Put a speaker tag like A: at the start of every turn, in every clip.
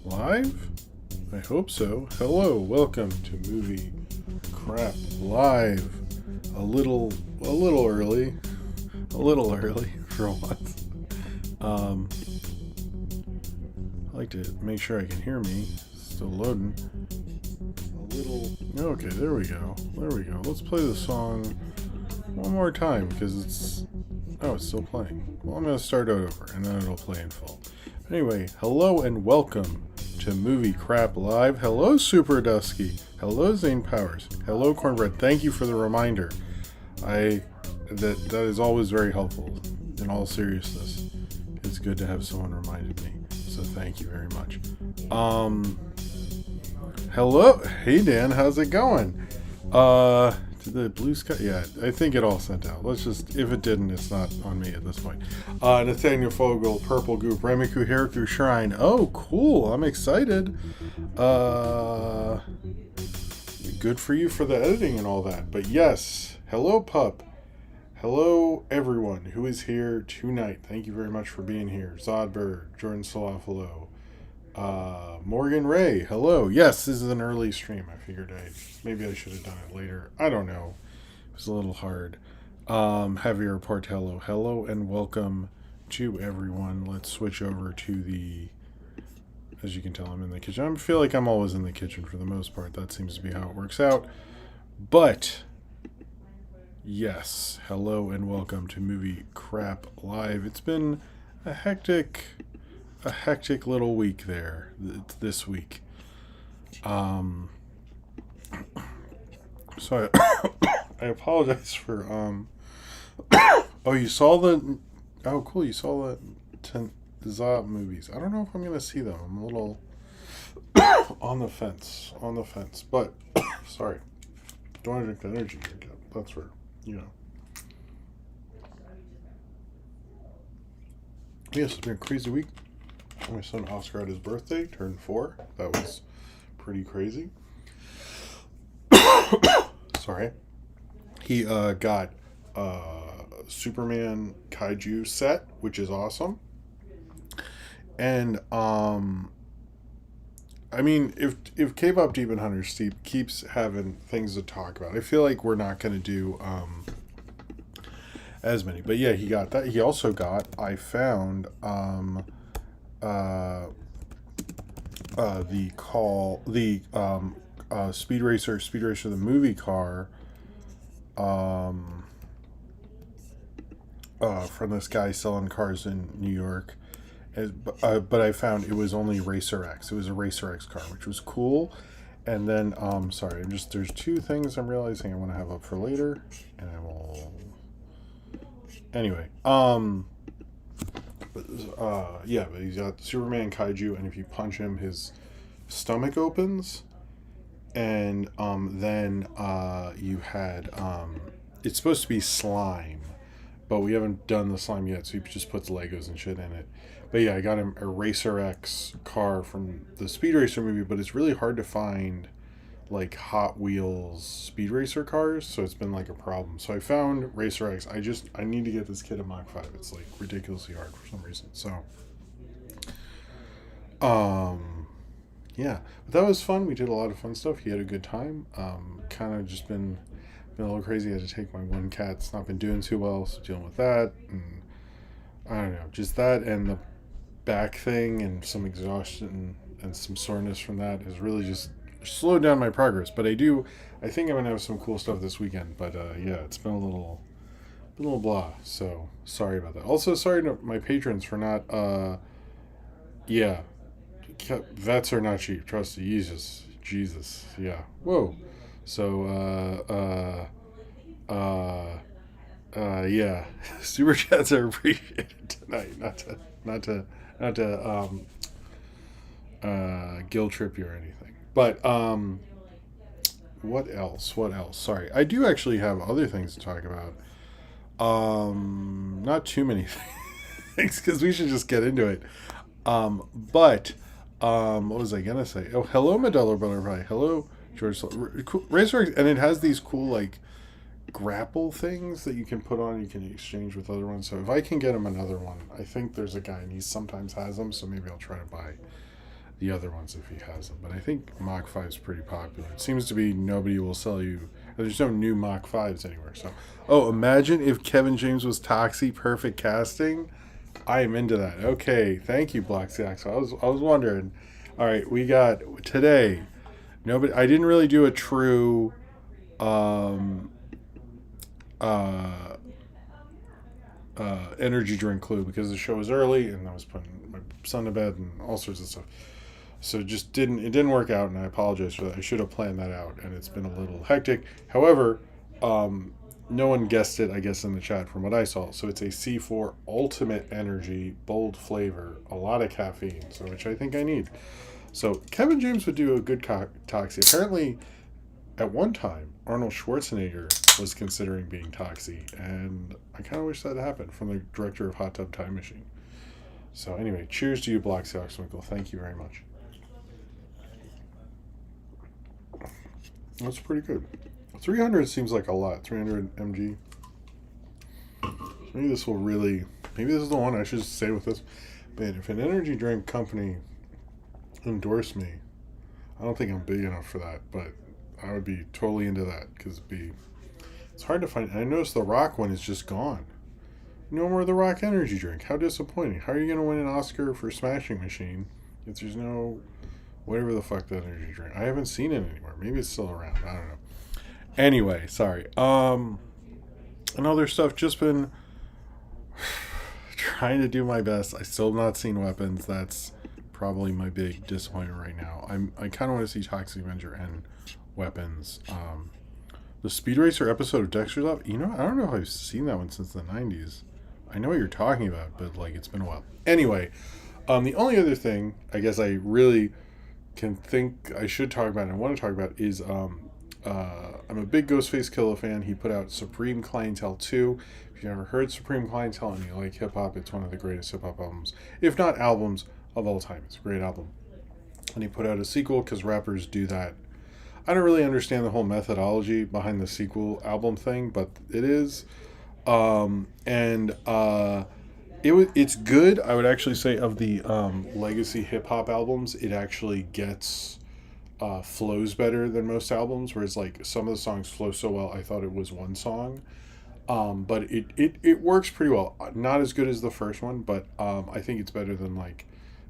A: Live? I hope so. Hello, welcome to Movie Crap Live. A little early for once. I like to make sure I can hear me. Still loading. Okay, there we go. Let's play the song one more time because it's still playing. Well, I'm gonna start it over and then it'll play in full. Anyway, hello and welcome to Movie Crap Live. Hello, Super Dusky. Hello, Zane Powers. Hello, Cornbread. Thank you for the reminder. That is always very helpful. In all seriousness, it's good to have someone reminded me. So thank you very much. Hello, hey Dan, how's it going? Did the blue sky? Yeah, I think it all sent out. Let's just, if it didn't, it's not on me at this point. Nathaniel Fogel, Purple Goop, Remiku Hiraku Shrine. Oh, cool! I'm excited. Good for you for the editing and all that. But yes, hello pup. Hello everyone who is here tonight. Thank you very much for being here. Zodberg, Jordan Solofalo, Morgan Ray, hello. Yes, this is an early stream. I figured maybe I should have done it later. I don't know. It was a little hard. Javier Portello, hello and welcome to everyone. Let's switch over to the, as you can tell, I'm in the kitchen. I feel like I'm always in the kitchen for the most part. That seems to be how it works out. But yes, hello and welcome to Movie Crap Live. It's been a hectic little week there this week. So I apologize for oh, you saw the, oh cool, you saw the Zod movies. I don't know if I'm gonna see them. I'm a little on the fence, but sorry, don't want to drink the energy drink. That's for, you know. Yes, it's been a crazy week. My son Oscar had his birthday, turned 4. That was pretty crazy. Sorry. He got Superman Kaiju set, which is awesome. And I mean, if Kpop Demon Hunter Steve keeps having things to talk about, I feel like we're not going to do as many. But yeah, he got that. He also got, I found Speed Racer the movie car from this guy selling cars in New York. But I found it was only Racer X. It was a Racer X car, which was cool. And then, sorry, there's two things I'm realizing I want to have up for later, and I will. Anyway, but he's got Superman Kaiju, and if you punch him, his stomach opens, and then you had it's supposed to be slime, but we haven't done the slime yet, so he just puts Legos and shit in it. But yeah, I got him a Racer X car from the Speed Racer movie, but it's really hard to find like Hot Wheels Speed Racer cars, so it's been like a problem. So I found Racer X. I need to get this kid a Mach 5. It's like ridiculously hard for some reason. So yeah, but that was fun. We did a lot of fun stuff. He had a good time. Kind of just been a little crazy. I had to take my one cat. It's not been doing too well, so dealing with that, and I don't know, just that and the back thing and some exhaustion and some soreness from that has really just slowed down my progress. But I think I'm gonna have some cool stuff this weekend. But yeah, it's been a little blah. So sorry about that. Also, sorry to my patrons for not vets are not cheap. Trust me, Jesus, yeah. Whoa. So yeah, super chats are appreciated tonight. Not to guilt trip you or anything. But what else? Sorry, I do actually have other things to talk about. Not too many things because we should just get into it. But what was I gonna say? Oh, hello, Medulla Butterfly. Hello, George. Cool. Racer, and it has these cool like grapple things that you can put on. You can exchange with other ones. So if I can get him another one, I think there's a guy and he sometimes has them. So maybe I'll try to buy the other ones if he has them. But I think Mach 5 is pretty popular. It seems to be nobody will sell you. There's no new Mach 5s anywhere. So, oh, imagine if Kevin James was Toxie, perfect casting. I am into that. Okay, thank you, Black Sax. I was wondering. All right, we got today. Nobody. I didn't really do a true energy drink clue because the show was early and I was putting my son to bed and all sorts of stuff. So it didn't work out, and I apologize for that. I should have planned that out, and it's been a little hectic. However, no one guessed it, I guess, in the chat from what I saw. So it's a C4 Ultimate Energy, bold flavor, a lot of caffeine, so which I think I need. So Kevin James would do a good Toxie. Apparently, at one time, Arnold Schwarzenegger was considering being Toxie, and I kind of wish that happened from the director of Hot Tub Time Machine. So anyway, cheers to you, Black Sox Winkle. Thank you very much. That's pretty good. 300 seems like a lot. 300 mg. Maybe this will really... Maybe this is the one I should say with this. Man, if an energy drink company endorsed me, I don't think I'm big enough for that, but I would be totally into that because it's hard to find. I noticed the Rock one is just gone. No more the Rock energy drink. How disappointing. How are you going to win an Oscar for Smashing Machine if there's no... whatever the fuck that energy drink. I haven't seen it anymore. Maybe it's still around. I don't know. Anyway, sorry. And other stuff, just been trying to do my best. I still have not seen Weapons. That's probably my big disappointment right now. I kind of want to see Toxic Avenger and Weapons. The Speed Racer episode of Dexter's Lab, I don't know if I've seen that one since the 90s. I know what you're talking about, but it's been a while. Anyway, the only other thing I guess I really can think I should talk about and want to talk about is I'm a big Ghostface Killah fan. He put out Supreme Clientele 2. If you've never heard Supreme Clientele and you like hip-hop, it's one of the greatest hip-hop albums, if not albums, of all time. It's a great album. And he put out a sequel because rappers do that. I don't really understand the whole methodology behind the sequel album thing, but it is. It's good. I would actually say of the legacy hip-hop albums, it actually gets... flows better than most albums, whereas some of the songs flow so well I thought it was one song, but it works pretty well. Not as good as the first one, but I think it's better than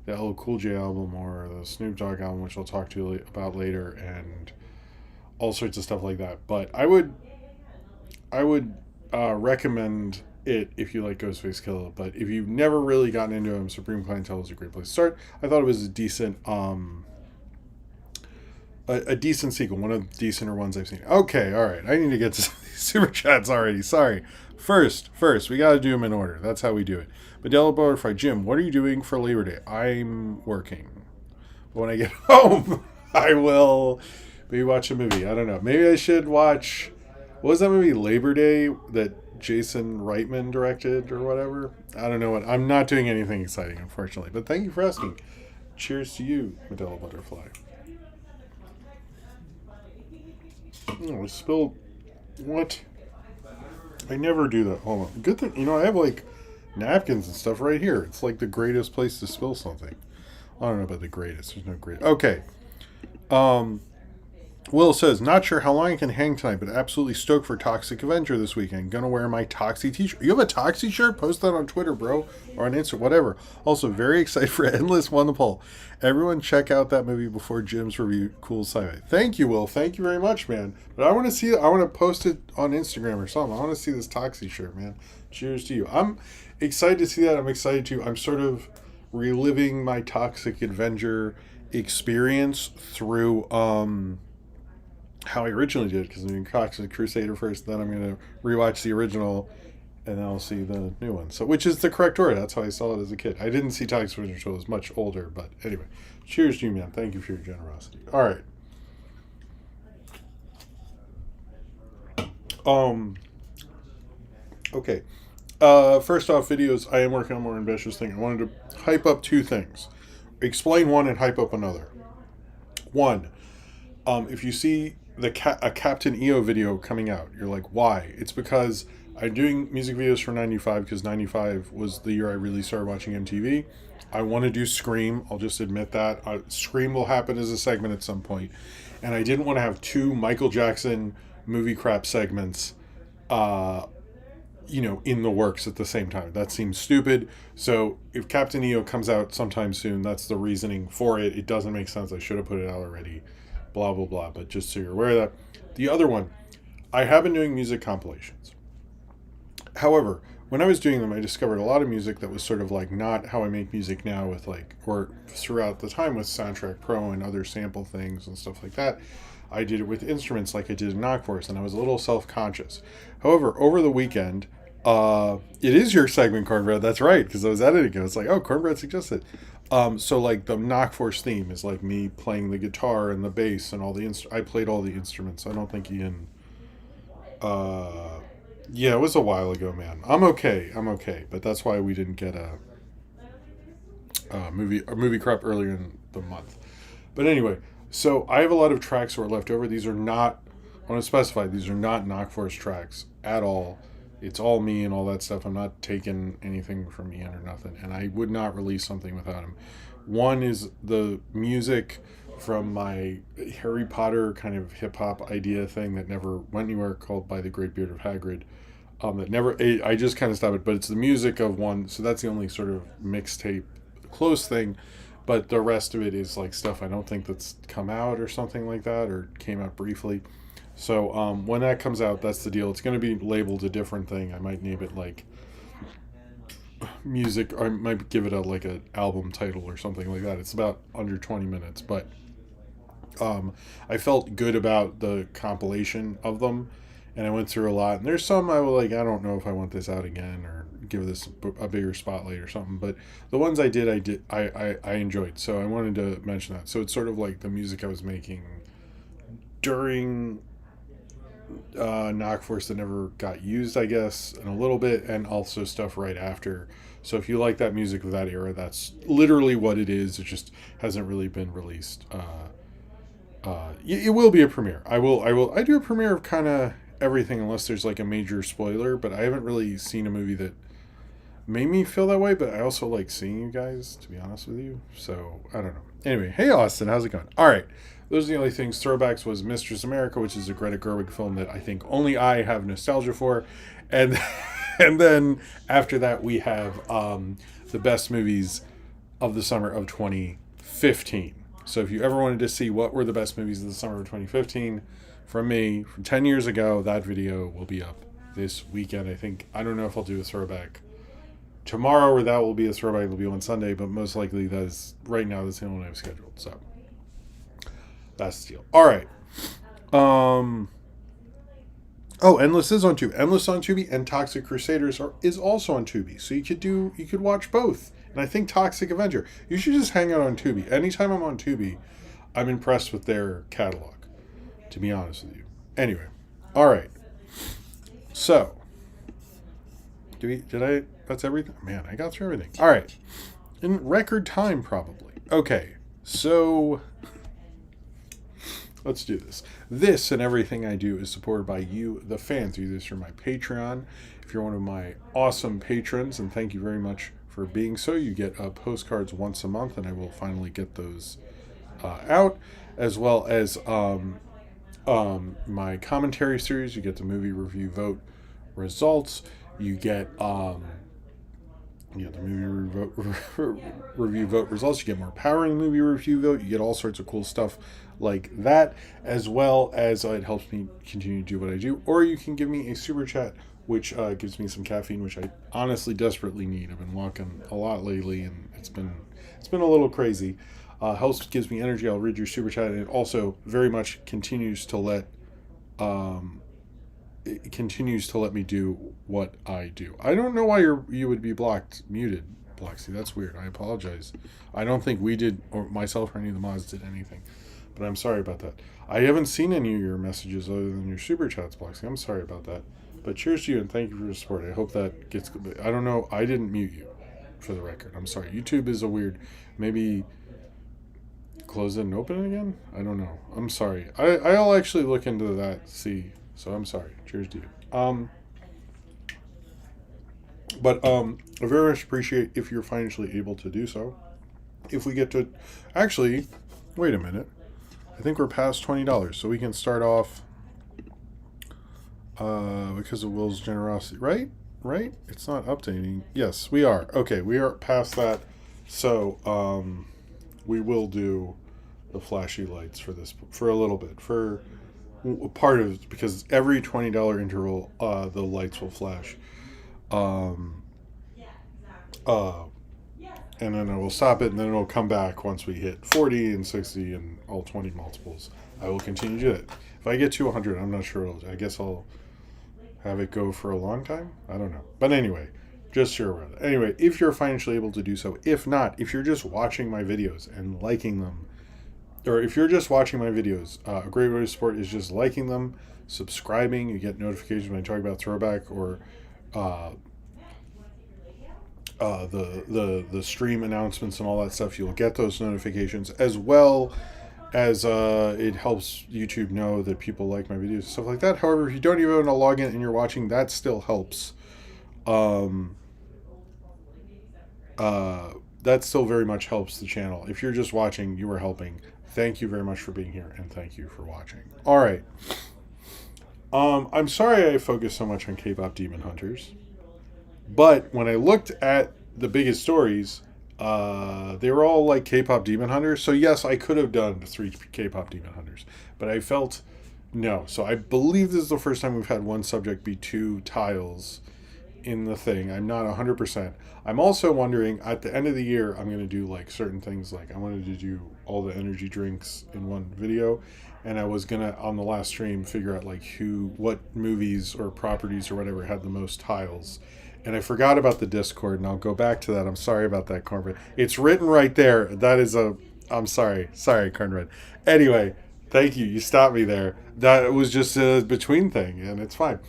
A: the LL Cool J album or the Snoop Dogg album, which I'll talk to you about later, and all sorts of stuff like that. But I would recommend it if you like Ghostface Killah, but if you've never really gotten into him, Supreme Clientele is a great place to start. I thought it was a decent a decent sequel, one of the decenter ones I've seen. Okay, all right. I need to get to some of these super chats already. Sorry. First, we got to do them in order. That's how we do it. Medela Butterfly, Jim, what are you doing for Labor Day? I'm working. But when I get home, I will maybe watch a movie. I don't know. Maybe I should watch... What was that movie, Labor Day, that Jason Reitman directed or whatever? I don't know what... I'm not doing anything exciting, unfortunately. But thank you for asking. Cheers to you, Medela Butterfly. Oh, I spilled... What? I never do that. Hold on. Good thing, I have napkins and stuff right here. It's the greatest place to spill something. I don't know about the greatest. There's no great... Okay. Will says, not sure how long I can hang tonight, but absolutely stoked for Toxic Avenger this weekend. Gonna wear my Toxie t-shirt. You have a Toxie shirt? Post that on Twitter, bro. Or on Instagram, whatever. Also, very excited for Endless Won the Poll. Everyone check out that movie before Jim's review. Cool sci-fi. Thank you, Will. Thank you very much, man. But I want to see it. I want to post it on Instagram or something. I want to see this Toxie shirt, man. Cheers to you. I'm excited to see that. I'm sort of reliving my Toxic Avenger experience through how I originally did, because I'm doing Toxic Crusader first, then I'm going to rewatch the original, and then I'll see the new one. So, which is the correct order. That's how I saw it as a kid. I didn't see Toxic Avenger until I was much older, but anyway. Cheers to you, man. Thank you for your generosity. All right. Okay. First off, videos. I am working on more ambitious thing. I wanted to hype up two things. Explain one and hype up another. One, if you see a Captain EO video coming out, you're like, why? It's because I'm doing music videos for 95 because 95 was the year I really started watching MTV. I want to do Scream. I'll just admit that. Scream will happen as a segment at some point. And I didn't want to have two Michael Jackson movie crap segments, uh, in the works at the same time. That seems stupid. So if Captain EO comes out sometime soon, that's the reasoning for it. It doesn't make sense. I should have put it out already. Blah, blah, blah. But just so you're aware of that. The other one, I have been doing music compilations. However, when I was doing them, I discovered a lot of music that was sort of like not how I make music now with like, or throughout the time with Soundtrack Pro and other sample things and stuff like that. I did it with instruments like I did in Knockforce, and I was a little self-conscious. However, over the weekend, it is your segment, Cornbread. That's right, because I was editing it. I was like, oh, Cornbread suggested. So like the Knockforce theme is like me playing the guitar and the bass and all the I played all the instruments. I don't think Ian. Yeah, it was a while ago, man. I'm okay, but that's why we didn't get a movie crop earlier in the month. But anyway, so I have a lot of tracks that are left over. These are not, I want to specify, these are not Knockforce tracks at all. It's all me and all that stuff. I'm not taking anything from Ian or nothing, and I would not release something without him. One is the music from my Harry Potter kind of hip hop idea thing that never went anywhere, called By the Great Beard of Hagrid. That never, I just kind of stopped it, but it's the music of one, so that's the only sort of mixtape close thing, but the rest of it is like stuff I don't think that's come out or something like that, or came out briefly. So when that comes out, that's the deal. It's going to be labeled a different thing. I might name it like music, or I might give it a like an album title or something like that. It's about under 20 minutes, but I felt good about the compilation of them, and I went through a lot. And there's some I was like, I don't know if I want this out again or give this a bigger spotlight or something. But the ones I did, I enjoyed. So I wanted to mention that. So it's sort of like the music I was making during Knockforce that never got used, I guess, in a little bit, and also stuff right after. So if you like that music of that era, that's literally what it is. It just hasn't really been released. It will be a premiere. I do a premiere of kind of everything unless there's like a major spoiler, but I haven't really seen a movie that made me feel that way, but I also like seeing you guys, to be honest with you. So I don't know. Anyway, hey Austin, how's it going? All right. Those are the only things. Throwbacks was Mistress America, which is a Greta Gerwig film that I think only I have nostalgia for. And and then after that we have the best movies of the summer of 2015. So if you ever wanted to see what were the best movies of the summer of 2015 from me from 10 years ago, that video will be up this weekend. I don't know if I'll do a throwback tomorrow or that will be a throwback. It'll be on Sunday, but most likely right now that's the only one I've scheduled. So that's the deal. All right. Endless is on Tubi. Endless on Tubi, and Toxic Crusaders is also on Tubi. So you could watch both. And I think Toxic Avenger. You should just hang out on Tubi. Anytime I'm on Tubi, I'm impressed with their catalog, to be honest with you. Anyway, all right. So, that's everything? Man, I got through everything. All right. In record time, probably. Okay, so let's do this. This and everything I do is supported by you, the fans. You do this through my Patreon. If you're one of my awesome patrons, and thank you very much for being so, you get postcards once a month, and I will finally get those out, as well as my commentary series. You get the movie review vote results. You get the movie review vote results. You get more power in the movie review vote. You get all sorts of cool stuff like that, as well as it helps me continue to do what I do. Or you can give me a super chat, which gives me some caffeine, which I honestly desperately need. I've been walking a lot lately, and it's been a little crazy. Helps, gives me energy. I'll read your super chat, and it also very much continues to let me do what I do. I don't know why you would be muted, Bloxy. That's weird. I apologize. I don't think we did, or myself or any of the mods did anything, but I'm sorry about that. I haven't seen any of your messages other than your super chats, Bloxy. I'm sorry about that. But cheers to you, and thank you for your support. I hope that gets good. I don't know. I didn't mute you, for the record. I'm sorry. YouTube is a weird. Maybe close it and open it again? I don't know. I'm sorry. I'll actually look into that. See. So I'm sorry. Cheers to you. But I very much appreciate if you're financially able to do so. If we get to, actually, wait a minute. I think we're past $20, so we can start off because of Will's generosity, right? Right? It's not updating. Yes, we are. Okay, we are past that. So we will do the flashy lights for this for a little bit for part of it, because every $20 interval the lights will flash. Um, uh, and then I will stop it, and then it'll come back once we hit 40 and 60 and all 20 multiples. I will continue to do it. If I get to 100, I'm not sure. I guess I'll have it go for a long time. I don't know. But anyway, just so you're aware. Anyway, if you're financially able to do so. If not, if you're just watching my videos and liking them, or if you're just watching my videos, a great way to support is just liking them, subscribing. You get notifications when I talk about Throwback or the stream announcements and all that stuff. You'll get those notifications, as well as it helps YouTube know that people like my videos and stuff like that. However, if you don't even want to log in and you're watching, that still helps. That still very much helps the channel. If you're just watching, you are helping. Thank you very much for being here, and thank you for watching. All right. I'm sorry I focused so much on Kpop Demon Hunters, but when I looked at the biggest stories, they were all like Kpop Demon Hunters. So yes, I could have done 3 Kpop Demon Hunters, but I felt no. So I believe this is the first time we've had one subject be 2 tiles in the thing. I'm not 100%. I'm also wondering, at the end of the year, I'm going to do like certain things. Like I wanted to do all the energy drinks in one video, and I was going to, on the last stream, figure out like what movies or properties or whatever had the most tiles. And I forgot about the Discord, and I'll go back to that. I'm sorry about that, Cornbread. It's written right there. That is I'm sorry. Sorry, Cornbread. Anyway, thank you. You stopped me there. That was just a between thing, and it's fine.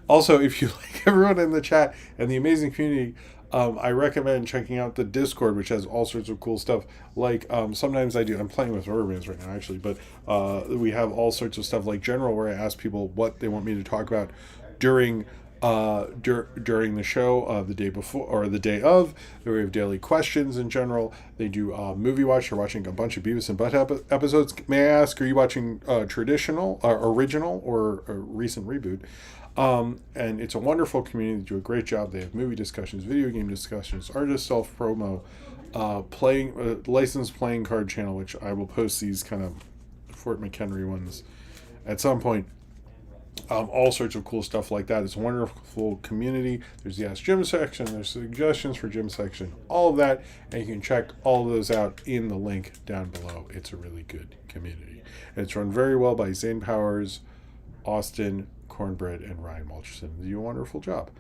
A: Also, if you like everyone in the chat and the amazing community, I recommend checking out the Discord, which has all sorts of cool stuff. Like sometimes I'm playing with rubber bands right now, actually, but we have all sorts of stuff like general, where I ask people what they want me to talk about during the show, the day before or the day of. We have daily questions in general. They do movie watch. They're watching a bunch of Beavis and Butt episodes. May I ask, are you watching traditional, original, or a recent reboot? And it's a wonderful community. They do a great job. They have movie discussions, video game discussions, artist self-promo, licensed playing card channel, which I will post these kind of Fort McHenry ones at some point. All sorts of cool stuff like that. It's a wonderful community. There's the Ask Jim section. There's suggestions for Jim section. All of that. And you can check all of those out in the link down below. It's a really good community. And it's run very well by Zane Powers, Austin, Cornbread, and Ryan Mulcherson. They do a wonderful job.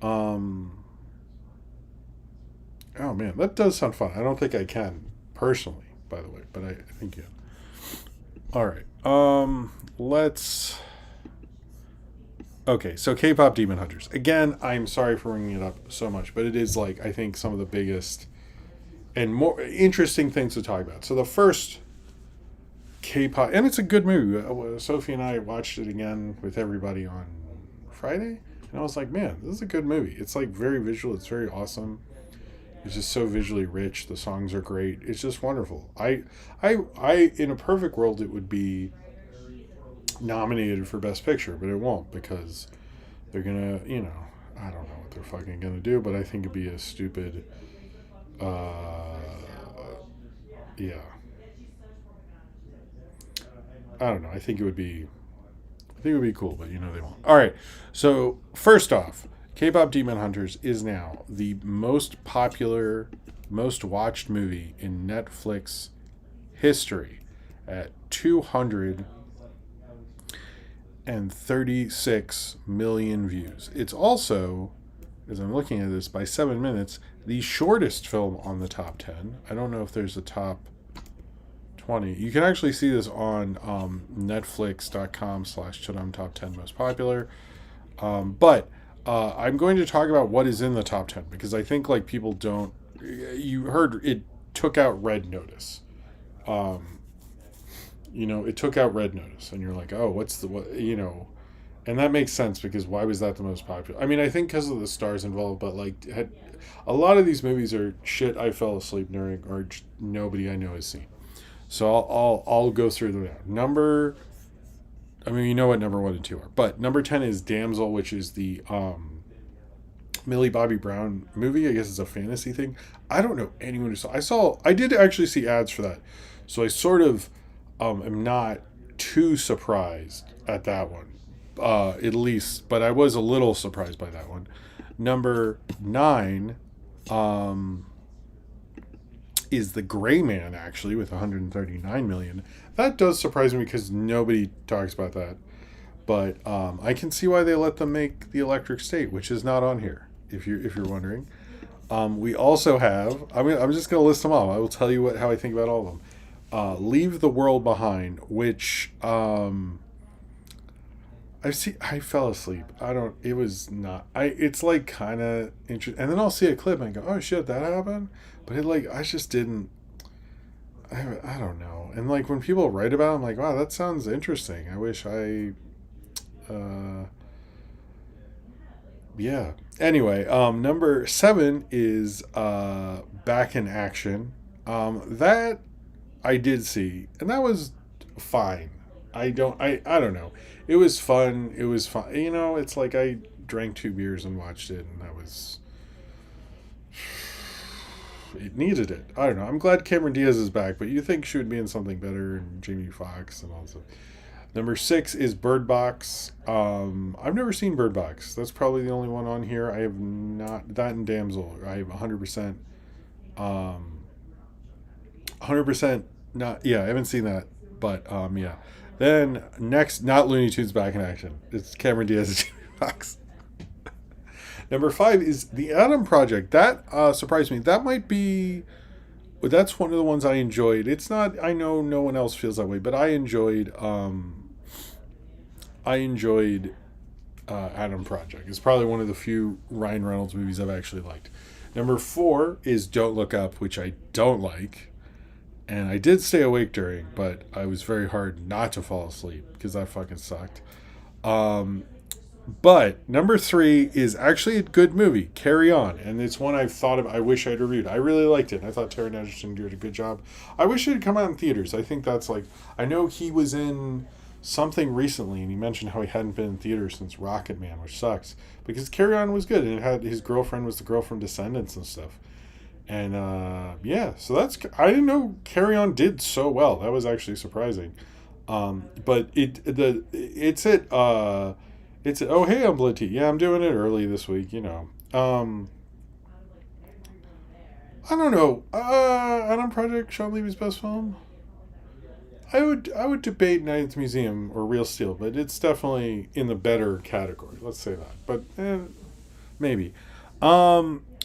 A: Oh man, that does sound fun. I don't think I can personally, by the way, but I think you. All right. Let's. Okay, so Kpop Demon Hunters. Again, I'm sorry for bringing it up so much, but it is like, I think, some of the biggest and more interesting things to talk about. So the first Kpop, and it's a good movie. Sophie and I watched it again with everybody on Friday, and I was like, man, this is a good movie. It's like very visual. It's very awesome. It's just so visually rich. The songs are great. It's just wonderful. I in a perfect world, it would be nominated for Best Picture, but it won't, because they're gonna, I don't know what they're fucking gonna do, but I think it'd be a stupid, yeah. I don't know. I think it would be cool, but they won't. All right. So first off, Kpop Demon Hunters is now the most popular, most watched movie in Netflix history at 236 million views. It's also, as I'm looking at this, by 7 minutes, the shortest film on the top 10. I don't know if there's a top 20. You can actually see this on netflix.com/Chudum Top 10 Most Popular. But I'm going to talk about what is in the top 10, because I think like people don't. You heard it took out Red Notice. It took out Red Notice, and you're like, oh, what's the what? And that makes sense because why was that the most popular? I mean, I think because of the stars involved, but a lot of these movies are shit I fell asleep during or nobody I know has seen. So I'll go through them now. I mean, you know what number 1 and 2 are, but number 10 is Damsel, which is the Millie Bobby Brown movie. I guess it's a fantasy thing. I don't know anyone who saw. I did actually see ads for that, so I sort of am not too surprised at that one, at least. But I was a little surprised by that one. Number 9 is The Gray Man, actually, with 139 million. That does surprise me because nobody talks about that. But I can see why they let them make The Electric State, which is not on here, if you're wondering. We also have. I'm just going to list them all. I will tell you how I think about all of them. Leave the World Behind, which I fell asleep. It was not. It's like kind of interesting, and then I'll see a clip and I go, "Oh shit, that happened." But I just didn't. I don't know. And like when people write about it, I'm like, wow, that sounds interesting. I wish I. Yeah. Anyway, number 7 is Back in Action. That I did see, and that was fine. I don't know. It was fun. It was fun. It's like I drank 2 beers and watched it, and it needed it. I don't know. I'm glad Cameron Diaz is back, but you think she would be in something better, and Jamie Foxx and all that. Number 6 is Bird Box. I've never seen Bird Box. That's probably the only one on here. I have not. That and Damsel. I have 100%. 100% not. Yeah, I haven't seen that. But yeah. Then next, not Looney Tunes Back in Action. It's Cameron Diaz and Jamie Foxx. Number 5 is The Adam Project. That surprised me. That might be. That's one of the ones I enjoyed. It's not. I know no one else feels that way, but I enjoyed. Adam Project. It's probably one of the few Ryan Reynolds movies I've actually liked. Number 4 is Don't Look Up, which I don't like. And I did stay awake during, but I was very hard not to fall asleep because that fucking sucked. But number 3 is actually a good movie, Carry On. And it's one I've thought of, I wish I'd reviewed. I really liked it. I thought Taron Egerton did a good job. I wish it had come out in theaters. I think that's I know he was in something recently, and he mentioned how he hadn't been in theaters since Rocket Man, which sucks. Because Carry On was good, and it had his girlfriend was the girl from Descendants and stuff. And yeah, so I didn't know Carry On did so well. That was actually surprising. But it's at oh hey, I'm Blood Tea. Yeah, I'm doing it early this week. I don't know. Adam Project, Sean Levy's best film. I would debate Night at the Museum or Real Steel, but it's definitely in the better category. Let's say that. But maybe.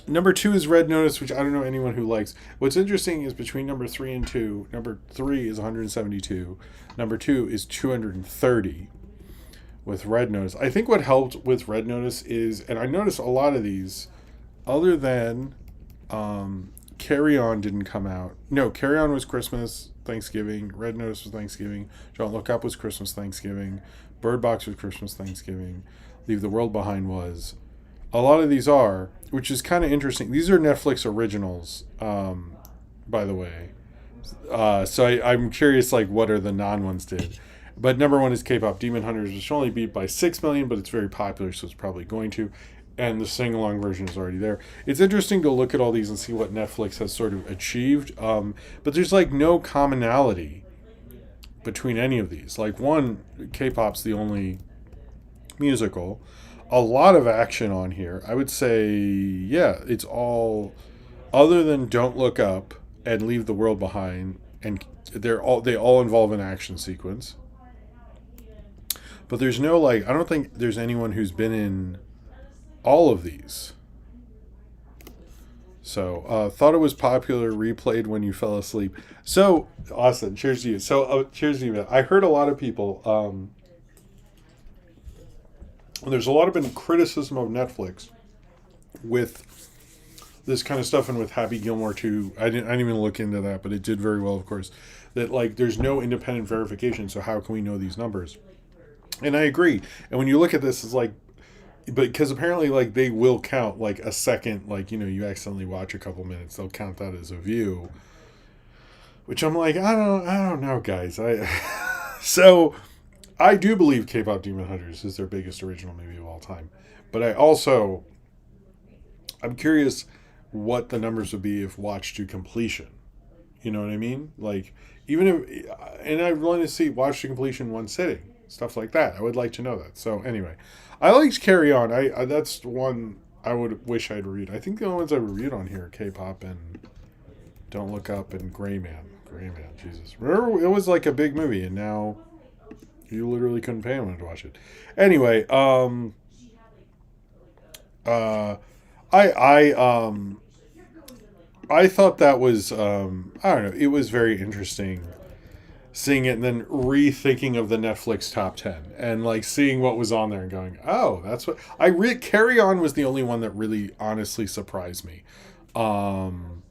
A: Number 2 is Red Notice, which I don't know anyone who likes. What's interesting is between number 3 and 2, number 3 is 172. Number 2 is 230 with Red Notice. I think what helped with Red Notice is, and I noticed a lot of these, other than Carry On didn't come out. No, Carry On was Christmas, Thanksgiving. Red Notice was Thanksgiving. Don't Look Up was Christmas, Thanksgiving. Bird Box was Christmas, Thanksgiving. Leave the World Behind was. A lot of these are, which is kind of interesting. These are Netflix originals, by the way. So I'm curious, what are the non-ones did. But number 1 is Kpop Demon Hunters, which only beat by 6 million, but it's very popular, so it's probably going to. And the sing-along version is already there. It's interesting to look at all these and see what Netflix has sort of achieved. But there's no commonality between any of these. One, K-pop's the only musical. A lot of action on here. I would say, yeah, it's all other than Don't Look Up and Leave the World Behind, and they all involve an action sequence. But there's no I don't think there's anyone who's been in all of these. So, thought it was popular, replayed when you fell asleep. So, Austin, cheers to you. So, cheers to you. I heard a lot of people. There's a lot of been criticism of Netflix with this kind of stuff, and with Happy Gilmore too. I didn't even look into that, but it did very well, of course. That there's no independent verification, so how can we know these numbers? And I agree. And when you look at this, it's like, but because apparently, like, they will count like a second, like, you accidentally watch a couple minutes, they'll count that as a view. Which I'm like, I don't know, guys. So I do believe K-pop Demon Hunters is their biggest original movie of all time, but I'm curious what the numbers would be if watched to completion. You know what I mean? Like, even if, and I want to see watch to completion one sitting, stuff like that. I would like to know that. So anyway, I liked Carry On. I that's one I would wish I'd reviewed. I think the only ones I reviewed on here are K-pop and Don't Look Up and Gray Man. Gray Man, Jesus. Remember, it was like a big movie, and now you literally couldn't pay anyone to watch it. Anyway, uh, I thought that was I don't know. It was very interesting seeing it and then rethinking of the Netflix top 10 and like seeing what was on there and going, oh, that's what Carry On was the only one that really honestly surprised me. Um,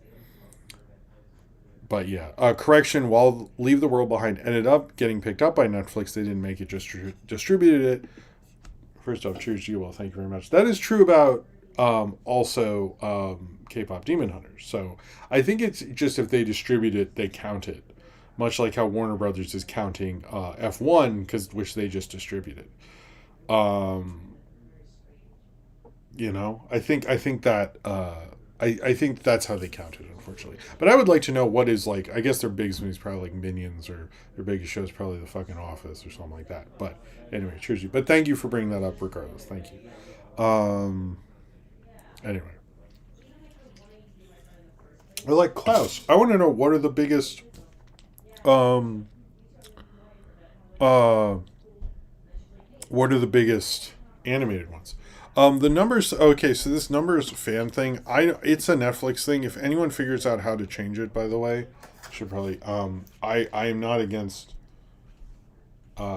A: but yeah, correction. While Leave the World Behind ended up getting picked up by Netflix, they didn't make it. Just distributed it. First off, cheers to you all. Thank you very much. That is true about also K-pop Demon Hunters. So I think it's just if they distribute it, they count it, much like how Warner Brothers is counting F1 which they just distributed. Um, I think that I think that's how they count it, unfortunately. But I would like to know what is like. I guess their biggest movie is probably like Minions, or their biggest show is probably The fucking Office or something like that. But anyway, cheers you. But thank you for bringing that up, regardless. Thank you. Anyway, I like Klaus. I want to know what are the biggest um uh what are the biggest animated ones. The numbers. Okay, so this numbers fan thing. It's a Netflix thing. If anyone figures out how to change it, by the way, should probably. I am not against.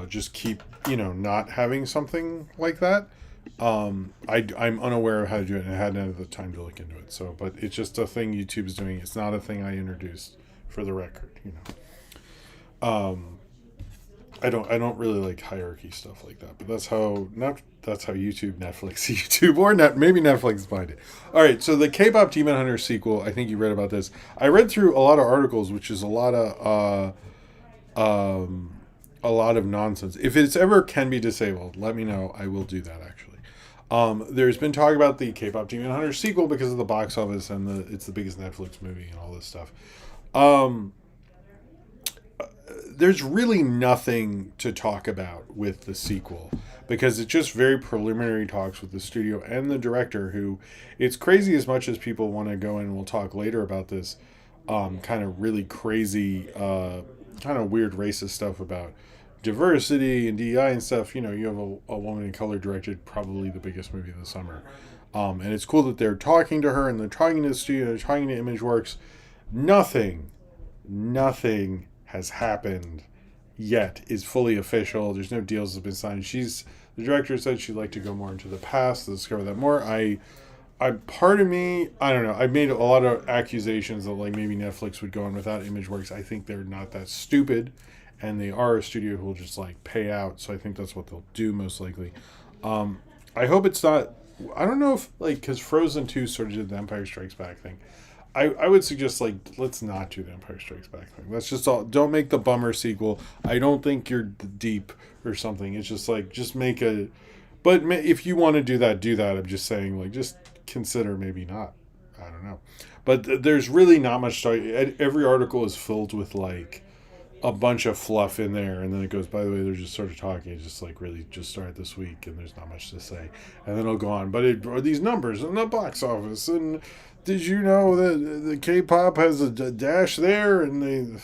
A: Just keep not having something like that. I'm unaware of how to do it, and I hadn't had the time to look into it. So, but it's just a thing YouTube's doing. It's not a thing I introduced, for the record. I don't really like hierarchy stuff like that, but that's how YouTube, Netflix, YouTube, or maybe Netflix find it. All right, so the K-pop Demon Hunter sequel. I think you read about this. I read through a lot of articles, which is a lot of nonsense. If it's ever can be disabled, let me know. I will do that actually. There's been talk about the K-pop Demon Hunter sequel because of the box office and it's the biggest Netflix movie and all this stuff. There's really nothing to talk about with the sequel because it's just very preliminary talks with the studio and the director, who it's crazy as much as people want to go in, and we'll talk later about this kind of really crazy kind of weird racist stuff about diversity and DEI and stuff. You have a woman in color directed probably the biggest movie of the summer. And it's cool that they're talking to her and they're talking to the studio, they're talking to ImageWorks. Nothing has happened yet is fully official. There's no deals that have been signed. The director said she'd like to go more into the past to discover that more. I part of me, I don't know. I've made a lot of accusations that like maybe Netflix would go in without ImageWorks. I think they're not that stupid, and they are a studio who will just like pay out. So I think that's what they'll do most likely. I hope it's not. I don't know if like because Frozen 2 sort of did the Empire Strikes Back thing. I would suggest like let's not do the Empire Strikes Back thing. Let's just don't make the bummer sequel. I don't think you're deep or something. It's just like just make a. But if you want to do that, do that. I'm just saying like just consider maybe not. I don't know. But there's really not much to. Every article is filled with like a bunch of fluff in there, and then it goes, by the way, they're just sort of talking, just like really just started this week, and there's not much to say. And then it'll go on. But are these numbers in the box office, and did you know that the K-pop has a dash there, and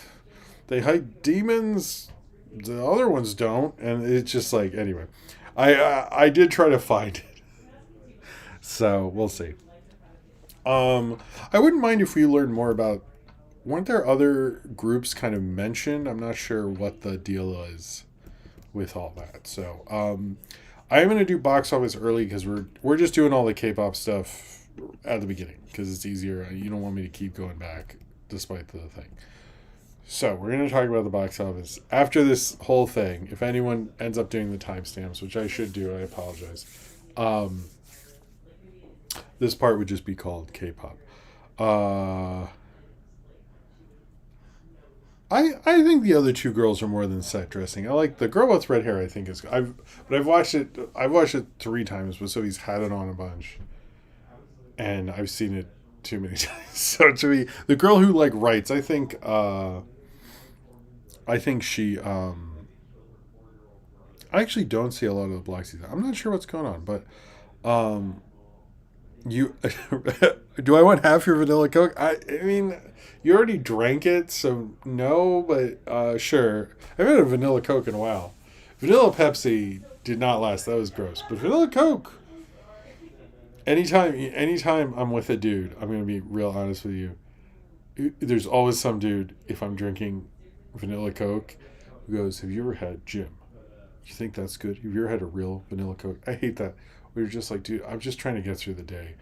A: they hike demons? The other ones don't, and it's just like anyway. I did try to find it, so we'll see. I wouldn't mind if we learned more about. Weren't there other groups kind of mentioned? I'm not sure what the deal is with all that. So I am going to do box office early because we're just doing all the K-pop stuff at the beginning because it's easier. You don't want me to keep going back despite the thing. So we're going to talk about the box office after this whole thing. If anyone ends up doing the timestamps, which I should do, I apologize. Um, this part would just be called K-pop. Uh, I think the other two girls are more than set dressing. I like the girl with red hair. I think is I've watched it. I've watched it 3 times, but Sophie's had it on a bunch, and I've seen it too many times. So to me, the girl who like writes, I think she. I actually don't see a lot of the black season. I'm not sure what's going on, but um, you do I want half your vanilla Coke? I mean, you already drank it, so no, but sure. I haven't had a vanilla Coke in a while. Vanilla Pepsi did not last. That was gross. But vanilla Coke, anytime I'm with a dude, I'm gonna be real honest with you. There's always some dude if I'm drinking vanilla Coke who goes, "Have you ever had Jim? You think that's good? Have you ever had a real vanilla Coke?" I hate that. We're just like, dude, I'm just trying to get through the day.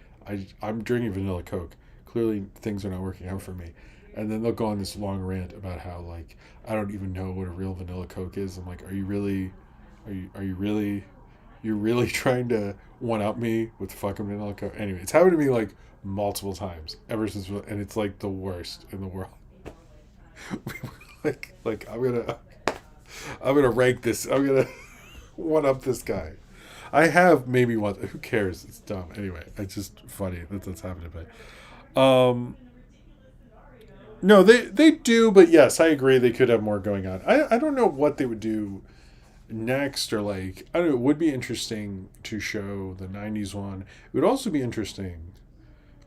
A: I'm drinking vanilla Coke. Clearly, things are not working out for me. And then they'll go on this long rant about how like I don't even know what a real vanilla Coke is. I'm like, are you really, are you really, you're really trying to one up me with fucking vanilla Coke? Anyway, it's happened to me like multiple times ever since, and it's like the worst in the world. like I'm gonna rank this. I'm gonna one up this guy. I have maybe one. Who cares? It's dumb. Anyway, it's just funny that that's happening. But no, they do. But yes, I agree. They could have more going on. I don't know what they would do next, or like I don't know. It would be interesting to show the '90s one. It would also be interesting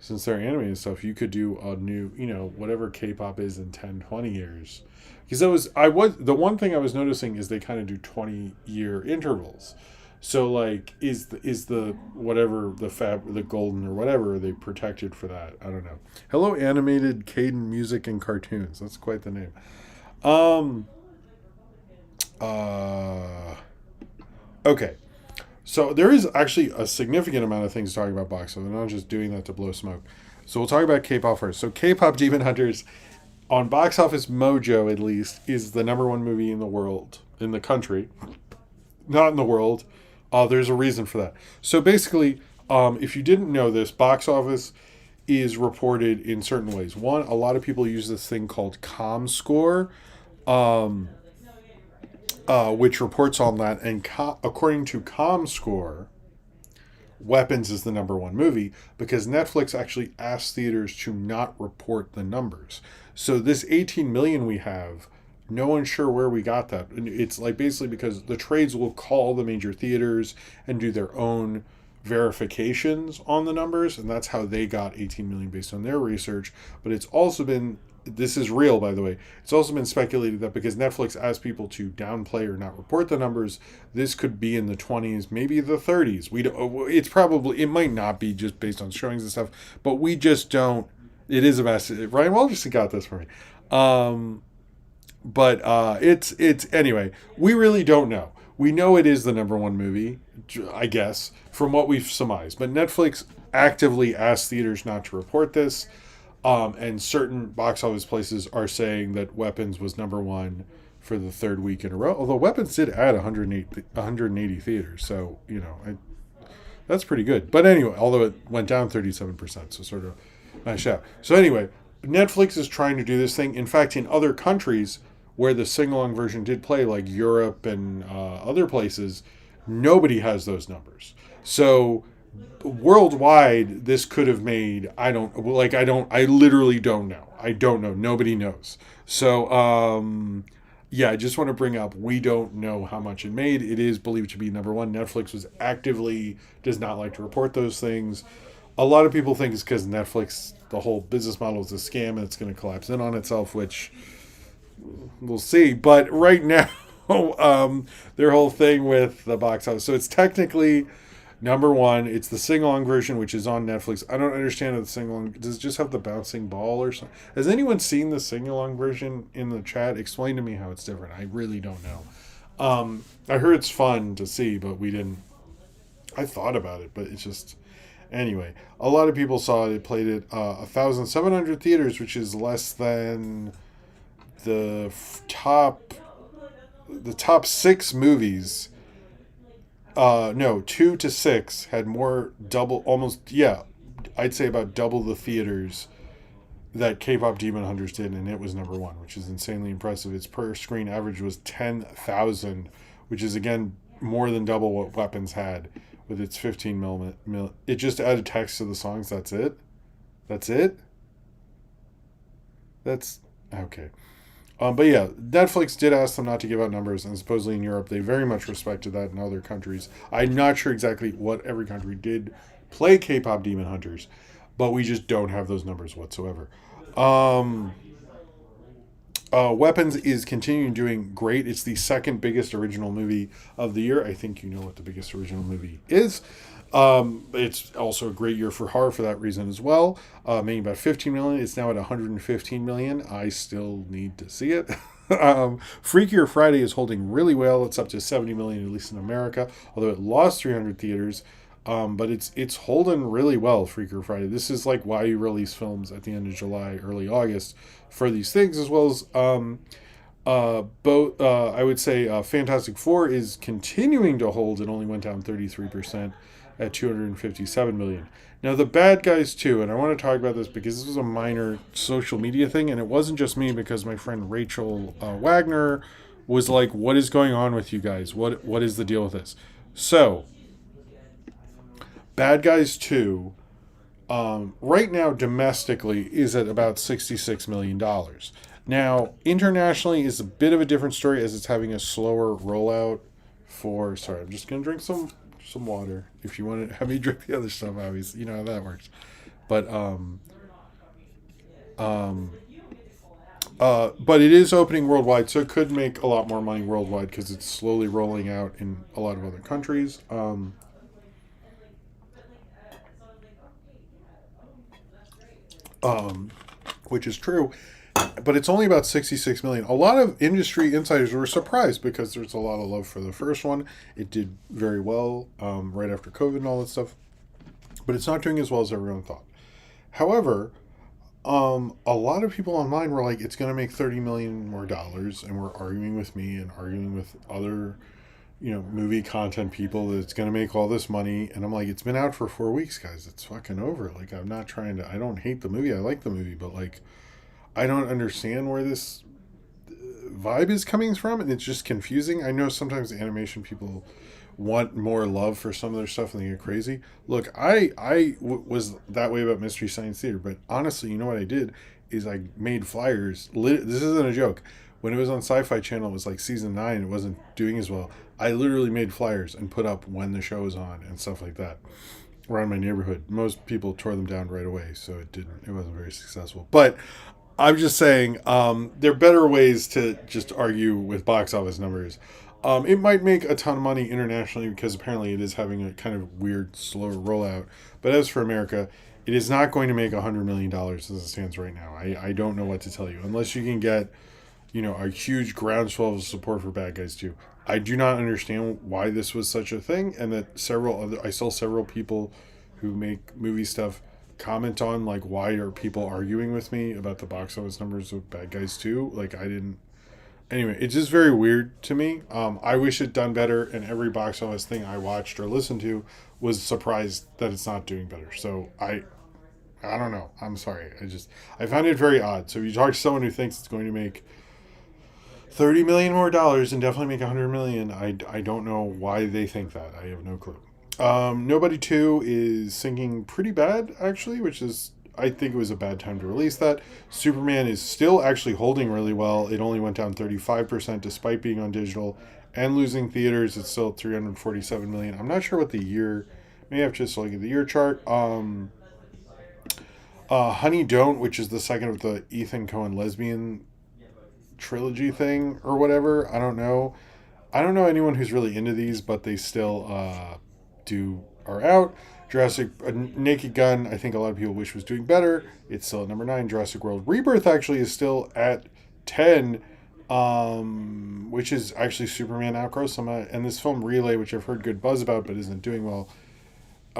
A: since they're animated stuff. You could do a new, whatever K-pop is in 10, 20 years. Because the one thing I was noticing is they kind of do 20-year intervals. So like is the whatever the golden or whatever, are they protected for that? I don't know. Hello animated Caden music and cartoons. That's quite the name. Um uh okay. So there is actually a significant amount of things talking about box, so they're not just doing that to blow smoke. So we'll talk about K-pop first. So K-pop Demon Hunters, on Box Office Mojo at least, is the number one movie in the world, in the country, not in the world. There's a reason for that. So basically, if you didn't know this, Box Office is reported in certain ways. One, a lot of people use this thing called ComScore, um, which reports on that. And according to ComScore, Weapons is the number one movie because Netflix actually asked theaters to not report the numbers. So this 18 million we have, no one's sure where we got that. And it's like basically because the trades will call the major theaters and do their own verifications on the numbers, and that's how they got 18 million based on their research. But it's also been, this is real, by the way. It's also been speculated that because Netflix asked people to downplay or not report the numbers, this could be in the 20s, maybe the 30s. It might not be just based on showings and stuff, but we just don't. It is a mess. Ryan Walderson got this for me. But it's anyway. We really don't know. We know it is the number one movie, I guess, from what we've surmised. But Netflix actively asked theaters not to report this. And certain box office places are saying that Weapons was number one for the third week in a row. Although Weapons did add 180 theaters, so that's pretty good. But anyway, although it went down 37%, so sort of nice out. So anyway, Netflix is trying to do this thing. In fact, in other countries where the sing-along version did play, like Europe and other places, nobody has those numbers. So worldwide, this could have made, I literally don't know. I don't know. Nobody knows. So I just want to bring up, we don't know how much it made. It is believed to be number one. Netflix does not like to report those things. A lot of people think it's because Netflix, the whole business model is a scam and it's going to collapse in on itself, which we'll see. But right now, their whole thing with the box office, so it's technically number one. It's the sing-along version, which is on Netflix. I don't understand the sing-along. Does it just have the bouncing ball or something? Has anyone seen the sing-along version in the chat? Explain to me how it's different. I really don't know. I heard it's fun to see, but we didn't. I thought about it, but it's just. Anyway, a lot of people saw it. It played at 1,700 theaters, which is less than the top six movies, no, 2 to 6 had more double, almost, yeah, I'd say about double the theaters that K-pop Demon Hunters did, and it was number one, which is insanely impressive. Its per screen average was 10,000, which is again more than double what Weapons had with its 15 mil. It just added text to the songs. That's it. That's it. That's okay. But yeah, Netflix did ask them not to give out numbers, and supposedly in Europe they very much respected that. In other countries, I'm not sure exactly what every country did play K-pop Demon Hunters, but we just don't have those numbers whatsoever. Um, Weapons is continuing doing great. It's the second biggest original movie of the year. I think you know what the biggest original movie is. It's also a great year for horror for that reason as well. Making about 15 million. It's now at 115 million. I still need to see it. Freakier Friday is holding really well. It's up to 70 million, at least in America, although it lost 300 theaters. But it's holding really well, Freaker Friday. This is like why you release films at the end of July, early August for these things, as well as both. I would say Fantastic Four is continuing to hold. It only went down 33% at 257 million. Now the Bad Guys too, and I want to talk about this because this was a minor social media thing, and it wasn't just me because my friend Rachel Wagner was like, "What is going on with you guys? What is the deal with this?" So Bad Guys 2, right now domestically, is at about $66 million. Now, internationally is a bit of a different story as it's having a slower rollout for... Sorry, I'm just going to drink some water. If you want to have me drink the other stuff, obviously, you know how that works. But, but it is opening worldwide, so it could make a lot more money worldwide because it's slowly rolling out in a lot of other countries. Which is true, but it's only about 66 million. A lot of industry insiders were surprised because there's a lot of love for the first one. It did very well right after COVID and all that stuff, but it's not doing as well as everyone thought. However, a lot of people online were like, it's going to make 30 million more dollars, and were arguing with me and arguing with other movie content people that it's going to make all this money. And I'm like, it's been out for 4 weeks, guys. It's fucking over. Like, I'm not trying to, I don't hate the movie. I like the movie, but like, I don't understand where this vibe is coming from. And it's just confusing. I know sometimes animation people want more love for some of their stuff and they get crazy. Look, was that way about Mystery Science Theater, but honestly, you know what I did is I made flyers. This isn't a joke. When it was on Sci-Fi Channel, it was like season 9. It wasn't doing as well. I literally made flyers and put up when the show was on and stuff like that around my neighborhood. Most people tore them down right away, so it wasn't very successful. But I'm just saying, there are better ways to just argue with box office numbers. It might make a ton of money internationally because apparently it is having a kind of weird, slow rollout. But as for America, it is not going to make $100 million as it stands right now. I don't know what to tell you. Unless you can get, a huge groundswell of support for Bad Guys 2. I do not understand why this was such a thing, and that I saw several people who make movie stuff comment on, like, why are people arguing with me about the box office numbers of Bad Guys 2? Like, I didn't... Anyway, it's just very weird to me. I wish it done better, and every box office thing I watched or listened to was surprised that it's not doing better. So, I don't know. I'm sorry. I found it very odd. So if you talk to someone who thinks it's going to make $30 million more dollars and definitely make $100 million, I don't know why they think that. I have no clue. Nobody 2 is sinking pretty bad, actually, which is, I think it was a bad time to release that. Superman is still actually holding really well. It only went down 35% despite being on digital and losing theaters. It's still 347 million. I'm not sure what the year, maybe I have to just look at the year chart. Honey Don't, which is the second of the Ethan Coen lesbian trilogy thing or whatever. I don't know anyone who's really into these, but they still are out. Naked Gun, I think a lot of people wish was doing better. It's still at number 9. Jurassic World Rebirth actually is still at 10, which is actually Superman outgrows some. And this film Relay, which I've heard good buzz about but isn't doing well,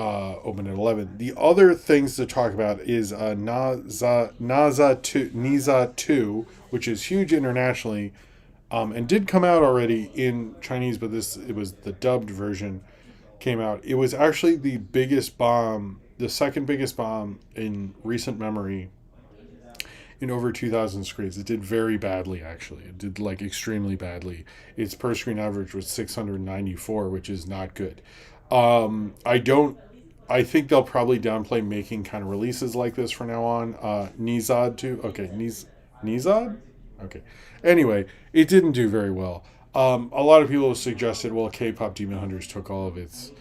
A: opened at 11. The other things to talk about is Niza 2, which is huge internationally, and did come out already in Chinese, but it was the dubbed version came out. It was actually the biggest bomb, the second biggest bomb in recent memory in over 2,000 screens. It did very badly, actually. It did like extremely badly. Its per screen average was 694, which is not good. I don't. I think they'll probably downplay making kind of releases like this from now on. Nizad too. Okay, Nizad. Okay. Anyway, it didn't do very well. A lot of people have suggested, well, K-pop Demon Hunters took all of its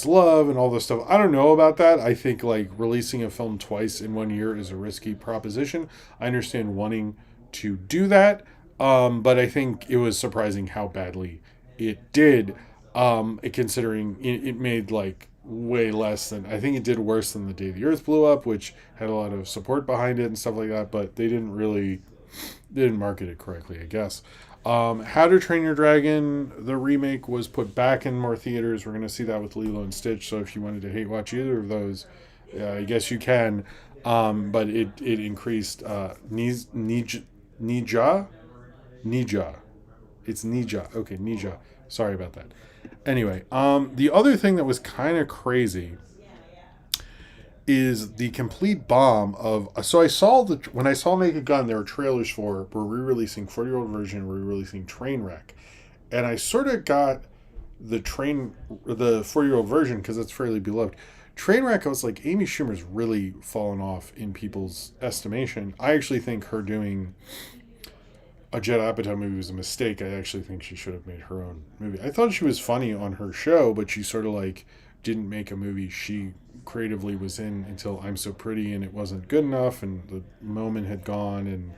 A: love and all this stuff. I don't know about that. I think like releasing a film twice in 1 year is a risky proposition. I understand wanting to do that, but I think it was surprising how badly it did, considering it made like way less than, I think it did worse than The Day the Earth Blew Up, which had a lot of support behind it and stuff like that, but they didn't market it correctly, I guess. How to Train Your Dragon, the remake, was put back in more theaters. We're going to see that with Lilo and Stitch, so if you wanted to hate watch either of those, I guess you can. But it increased Nija? Nija. It's Nija. Okay, Nija. Sorry about that. Anyway, the other thing that was kind of crazy is the complete bomb of, so I saw when I saw Naked Gun, there were trailers for, we're re-releasing 40-year-old version, we're re-releasing Trainwreck, and I sort of got the 40-year-old version because it's fairly beloved. Trainwreck, I was like, Amy Schumer's really fallen off in people's estimation. I actually think her doing a Judd Apatow movie was a mistake. I actually think she should have made her own movie. I thought she was funny on her show, but she sort of like didn't make a movie she creatively was in until I'm So Pretty, and it wasn't good enough, and the moment had gone, and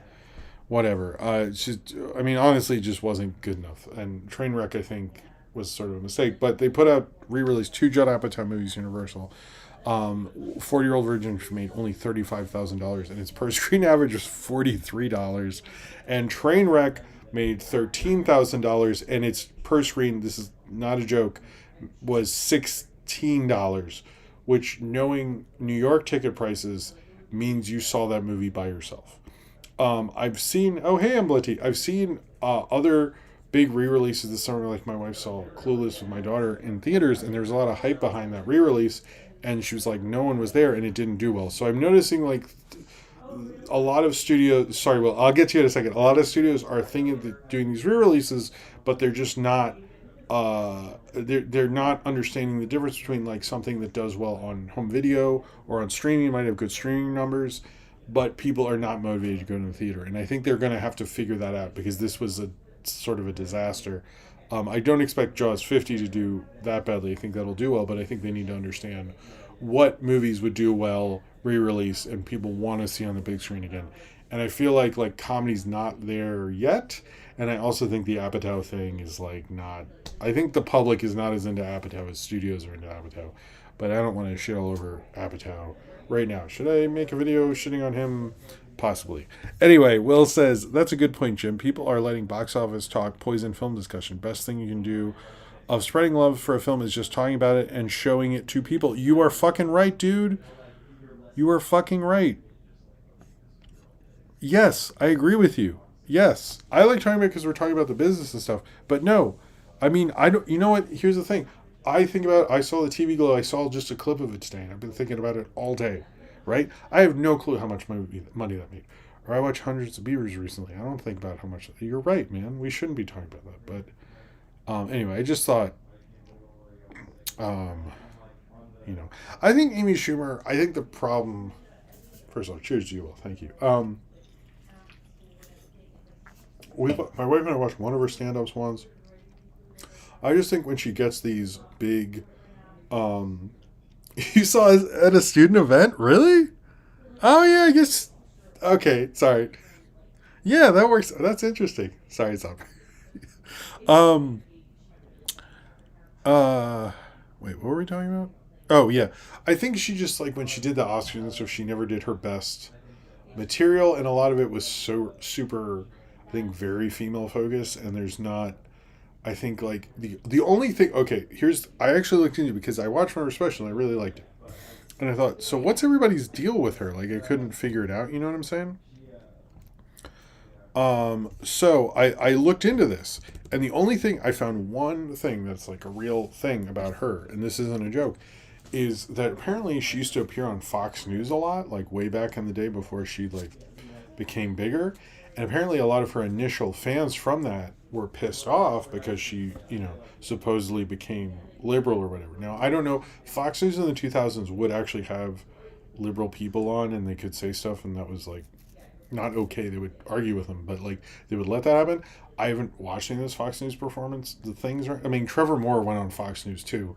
A: whatever. I mean, honestly, it just wasn't good enough. And Trainwreck, I think, was sort of a mistake. But they re-released two Judd Apatow movies, Universal. 40-year-old version made only $35,000, and its per screen average was $43. And Trainwreck made $13,000, and its per screen, this is not a joke, was $16, which, knowing New York ticket prices, means you saw that movie by yourself. I've seen, oh hey Amblety, I've seen other big re-releases this summer, like my wife saw Clueless with my daughter in theaters, and there was a lot of hype behind that re-release, and she was like, no one was there, and it didn't do well. So I'm noticing like a lot of studios, sorry, well, I'll get to you in a second. A lot of studios are thinking of doing these re-releases, but they're just not, they're not understanding the difference between like something that does well on home video or on streaming, might have good streaming numbers, but people are not motivated to go to the theater. And I think they're going to have to figure that out, because this was a sort of a disaster. I don't expect Jaws 50 to do that badly. I think that'll do well, but I think they need to understand what movies would do well re-release and people want to see on the big screen again. And I feel like comedy's not there yet. And I also think the Apatow thing is like not, I think the public is not as into Apatow as studios are into Apatow. But I don't want to shit all over Apatow right now. Should I make a video shitting on him? Possibly. Anyway, Will says, that's a good point, Jim. People are letting box office talk poison film discussion. Best thing you can do of spreading love for a film is just talking about it and showing it to people. You are fucking right, dude. You are fucking right. Yes, I agree with you. Yes. I like talking about it because we're talking about the business and stuff. But no, I mean, I don't, you know what? Here's the thing. I saw the TV Glow. I saw just a clip of it today, and I've been thinking about it all day. Right? I have no clue how much money that made. Or I watched Hundreds of Beavers recently. I don't think about how much. You're right, man. We shouldn't be talking about that. But anyway, I just thought, I think Amy Schumer, I think the problem, first of all, cheers to you all. Thank you. My wife and I watched one of her stand-ups once. I just think when she gets these big, you saw us at a student event? Really? Oh, yeah, I guess. Okay, sorry. Yeah, that works. That's interesting. Sorry, it's up. Wait, what were we talking about? Oh, yeah. I think she just, like, when she did the Oscars and stuff, she never did her best material, and a lot of it was so super, I think, very female focused, and there's not, I think like the only thing. Okay, here's I actually looked into it because I watched one of her special and I really liked it, and I thought, so what's everybody's deal with her? Like I couldn't figure it out. You know what I'm saying? So I looked into this, and the only thing I found one thing that's like a real thing about her, and this isn't a joke, is that apparently she used to appear on Fox News a lot, like way back in the day before she like became bigger. And apparently a lot of her initial fans from that were pissed off because she, supposedly became liberal or whatever. Now, I don't know. Fox News in the 2000s would actually have liberal people on and they could say stuff and that was like not okay. They would argue with them, but like they would let that happen. I haven't watched any of this Fox News performance. The things are, I mean, Trevor Moore went on Fox News too,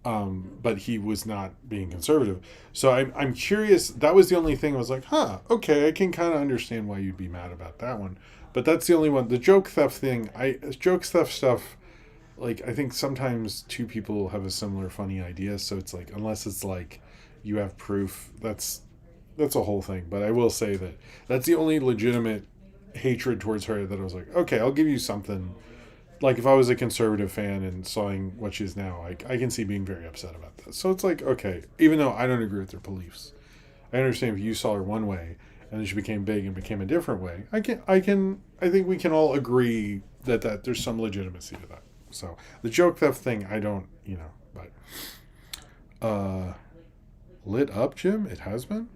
A: but he was not being conservative. So I'm curious. That was the only thing I was like, huh, okay, I can kind of understand why you'd be mad about that one. But that's the only one. The joke theft thing, joke theft stuff, like I think sometimes two people have a similar funny idea. So it's like, unless it's like you have proof, that's a whole thing. But I will say that that's the only legitimate hatred towards her that I was like, okay, I'll give you something. Like if I was a conservative fan and sawing what she's now, I can see being very upset about that. So it's like, okay, even though I don't agree with their beliefs, I understand if you saw her one way and then she became big and became a different way. I think we can all agree that there's some legitimacy to that. So the joke theft thing, I don't, but lit up, Jim. It has been.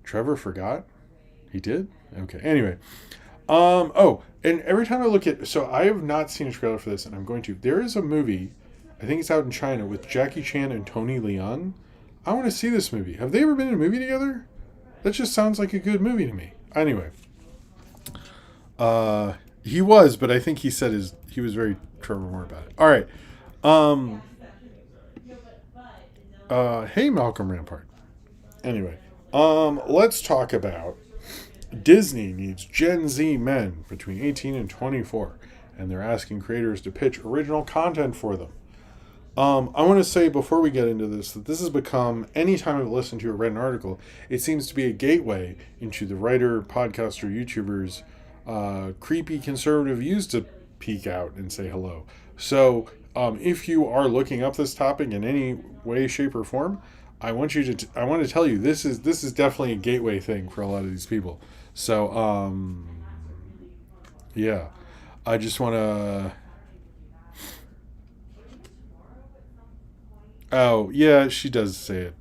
A: Trevor forgot. He did. Okay. Anyway. Oh, and every time I look at, so I have not seen a trailer for this, and I'm going to. There is a movie, I think it's out in China with Jackie Chan and Tony Leung. I want to see this movie. Have they ever been in a movie together? That just sounds like a good movie to me. Anyway, he was, but I think he was very Trevor Moore about it. All right. Hey Malcolm Rampart. Anyway, let's talk about Disney needs Gen Z men between 18 and 24, and they're asking creators to pitch original content for them. I want to say before we get into this that this has become, anytime I've listened to or read an article, it seems to be a gateway into the writer, podcaster, YouTubers, creepy conservative views to peek out and say hello. So if you are looking up this topic in any way, shape, or form, I want to tell you this is definitely a gateway thing for a lot of these people. So yeah, I just want to. Oh yeah, she does say it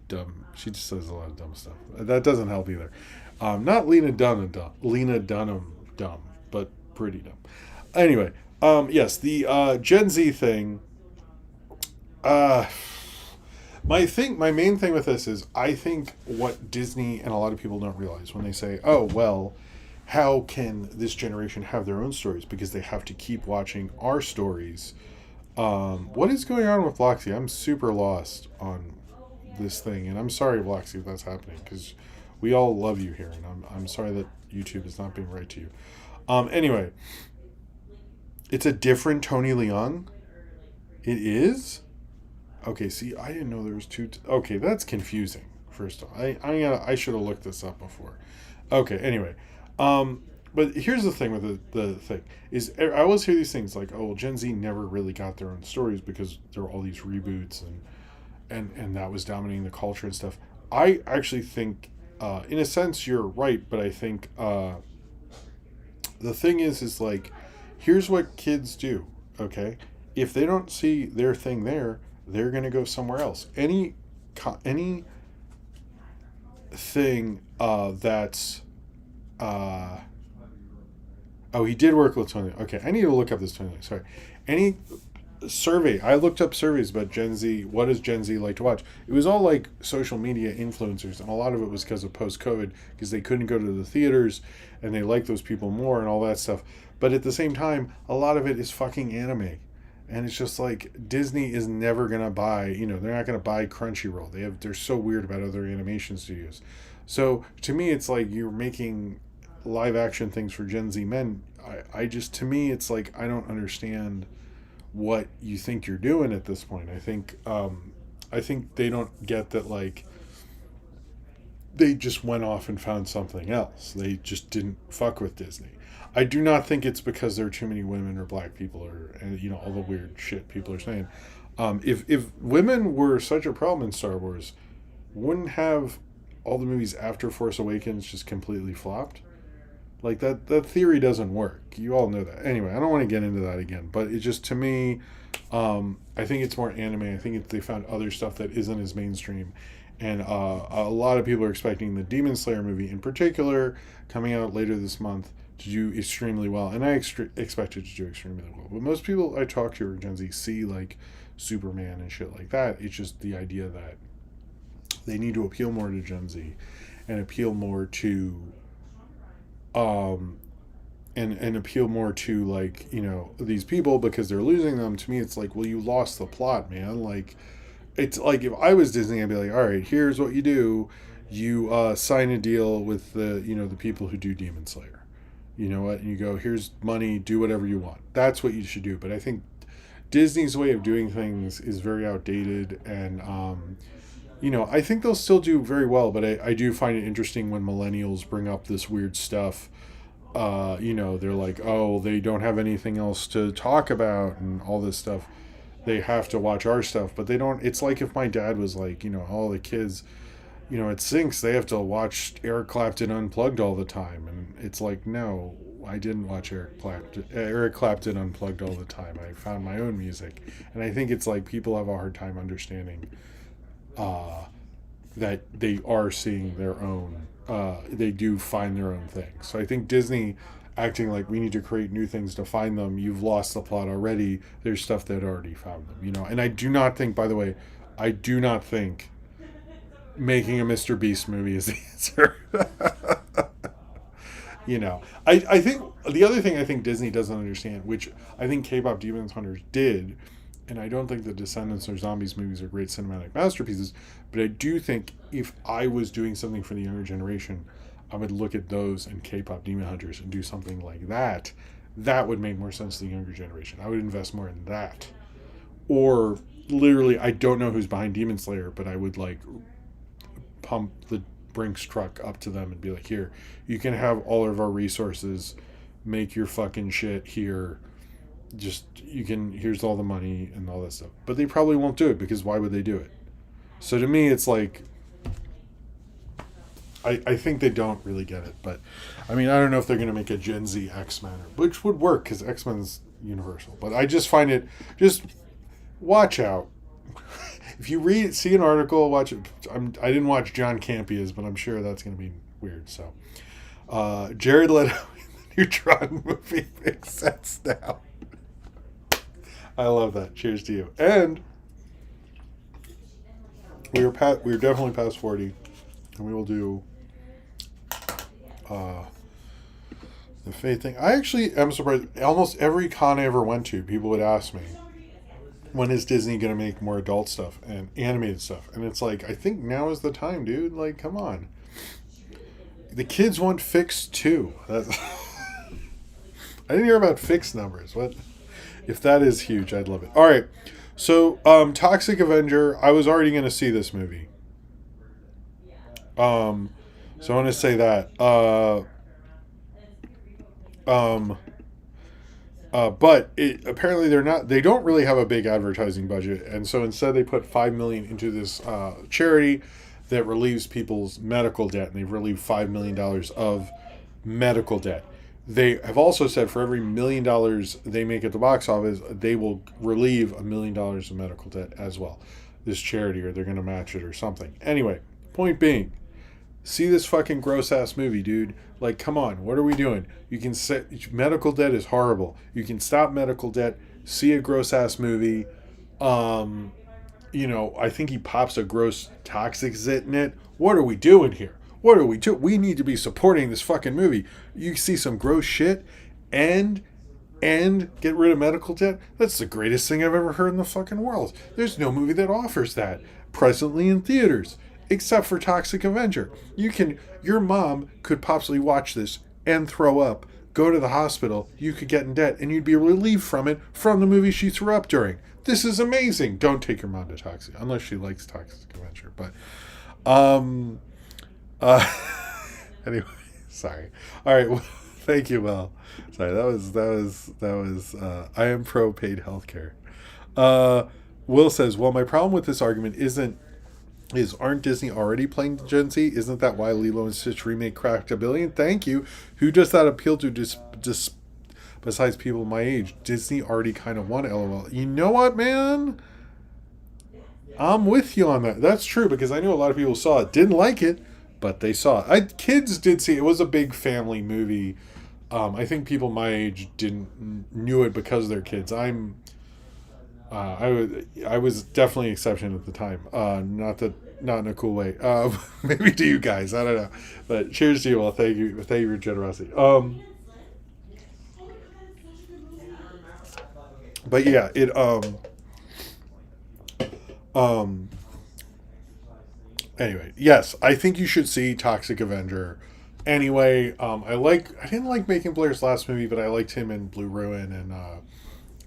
A: dumb. She just says a lot of dumb stuff. That doesn't help either. Not Lena Dunham dumb, but pretty dumb. Anyway, yes, the Gen Z thing. My main thing with this is I think what Disney and a lot of people don't realize when they say, oh, well, how can this generation have their own stories? Because they have to keep watching our stories. What is going on with Bloxy? I'm super lost on this thing. And I'm sorry, Bloxy, if that's happening. Because we all love you here. And I'm sorry that YouTube is not being right to you. Anyway, it's a different Tony Leung. It is? Okay, see, I didn't know there was two. Okay, that's confusing. First of all, I should have looked this up before. Okay, anyway, but here's the thing with the thing is I always hear these things like, oh, well, Gen Z never really got their own stories because there were all these reboots and that was dominating the culture and stuff. I actually think, in a sense, you're right, but I think the thing is like, here's what kids do. Okay, if they don't see their thing there, they're going to go somewhere else. Any thing that's oh, he did work with Tony. Okay, I need to look up this Tony. Sorry. Any survey, I looked up surveys about Gen Z. What does Gen Z like to watch? It was all like social media influencers, and a lot of it was because of post-COVID, because they couldn't go to the theaters, and they like those people more and all that stuff. But at the same time, a lot of it is fucking anime. And it's just like Disney is never gonna buy, they're not gonna buy Crunchyroll. They're so weird about other animation studios. So to me, it's like you're making live action things for Gen Z men. To me, it's like I don't understand what you think you're doing at this point. I think they don't get that, like, they just went off and found something else. They just didn't fuck with Disney. I do not think it's because there are too many women or black people or and all the weird shit people are saying. If women were such a problem in Star Wars, wouldn't have all the movies after Force Awakens just completely flopped? Like that theory doesn't work. You all know that. Anyway, I don't want to get into that again, but it just to me, I think it's more anime. I think they found other stuff that isn't as mainstream, and a lot of people are expecting the Demon Slayer movie in particular coming out later this month to do extremely well, and I expect it to do extremely well. But most people I talk to are Gen Z see like Superman and shit like that. It's just the idea that they need to appeal more to Gen Z and appeal more to um and appeal more to like these people because they're losing them. To me it's like, well, you lost the plot, man. Like it's like if I was Disney, I'd be like, all right, here's what you do. You sign a deal with the people who do Demon Slayer. You know what? And you go, here's money, do whatever you want. That's what you should do. But I think Disney's way of doing things is very outdated, and I think they'll still do very well, but I do find it interesting when millennials bring up this weird stuff. They're like, oh, they don't have anything else to talk about and all this stuff. They have to watch our stuff, but they don't. It's like if my dad was like, all the kids, it sinks. They have to watch Eric Clapton Unplugged all the time. And it's like, no, I didn't watch Eric Clapton Unplugged all the time. I found my own music. And I think it's like people have a hard time understanding that they are seeing their own, they do find their own things. So I think Disney acting like we need to create new things to find them, you've lost the plot already. There's stuff that already found them, And I do not think, by the way, I do not think making a Mr. Beast movie is the answer. I think the other thing I think Disney doesn't understand, which I think K-pop Demon Hunters did, and I don't think the Descendants or Zombies movies are great cinematic masterpieces, but I do think if I was doing something for the younger generation, I would look at those and K-pop Demon Hunters and do something like that. That would make more sense to the younger generation. I would invest more in that. Or literally, I don't know who's behind Demon Slayer, but I would like pump the Brinks truck up to them and be like, here, you can have all of our resources, make your fucking shit here. Just here's all the money and all that stuff. But they probably won't do it because why would they do it? So to me it's like I think they don't really get it. But I mean, I don't know if they're going to make a Gen Z X-Men, which would work because X-Men's universal. But I just find it, just watch out. If you see an article, watch it. I didn't watch John Campia's, but I'm sure that's going to be weird. So Jared Leto in the new Tron movie makes sense now. I love that. Cheers to you. And we are definitely past 40, and we will do the Faith thing. I actually am surprised. Almost every con I ever went to, people would ask me, when is Disney going to make more adult stuff and animated stuff? And it's like, I think now is the time, dude. Like, come on. The kids want Fix too. I didn't hear about Fix numbers. What? If that is huge, I'd love it. All right. So, Toxic Avenger, I was already going to see this movie. So I want to say that. But apparently they don't really have a big advertising budget. And so instead they put $5 million into this charity that relieves people's medical debt. And they've relieved $5 million of medical debt. They have also said for every $1 million they make at the box office, they will relieve $1 million of medical debt as well. This charity, or they're going to match it or something. Anyway, point being, see this fucking gross ass movie, dude. Like, come on, what are we doing? You can say medical debt is horrible. You can stop medical debt. See a gross ass movie. I think he pops a gross toxic zit in it. What are we doing here? What are we doing? We need to be supporting this fucking movie. You see some gross shit and get rid of medical debt? That's the greatest thing I've ever heard in the fucking world. There's no movie that offers that presently in theaters, except for Toxic Avenger. Your mom could possibly watch this and throw up, go to the hospital, you could get in debt, and you'd be relieved from it from the movie she threw up during. This is amazing. Don't take your mom to Toxic, unless she likes Toxic Avenger. But, anyway, sorry. All right, well, Thank you, Will. Sorry, that was. I am pro paid healthcare. Uh, Will says, "Well, my problem with this argument is aren't Disney already playing Gen Z? Isn't that why Lilo and Stitch remake cracked a billion? Thank you. Who does that appeal to? Just besides people my age, Disney already kind of won. LOL. You know what, man? I'm with you on that. That's true because I know a lot of people saw it, didn't like it, but they saw it. Kids did see it. It was a big family movie. I think people my age didn't knew it because they're kids. I was definitely an exception at the time. Not in a cool way. Maybe to you guys. I don't know. But cheers to you all. Thank you for your generosity. But yeah, it um anyway, yes, I think you should see Toxic Avenger. Anyway, I didn't like Macon Blair's last movie, but I liked him in Blue Ruin and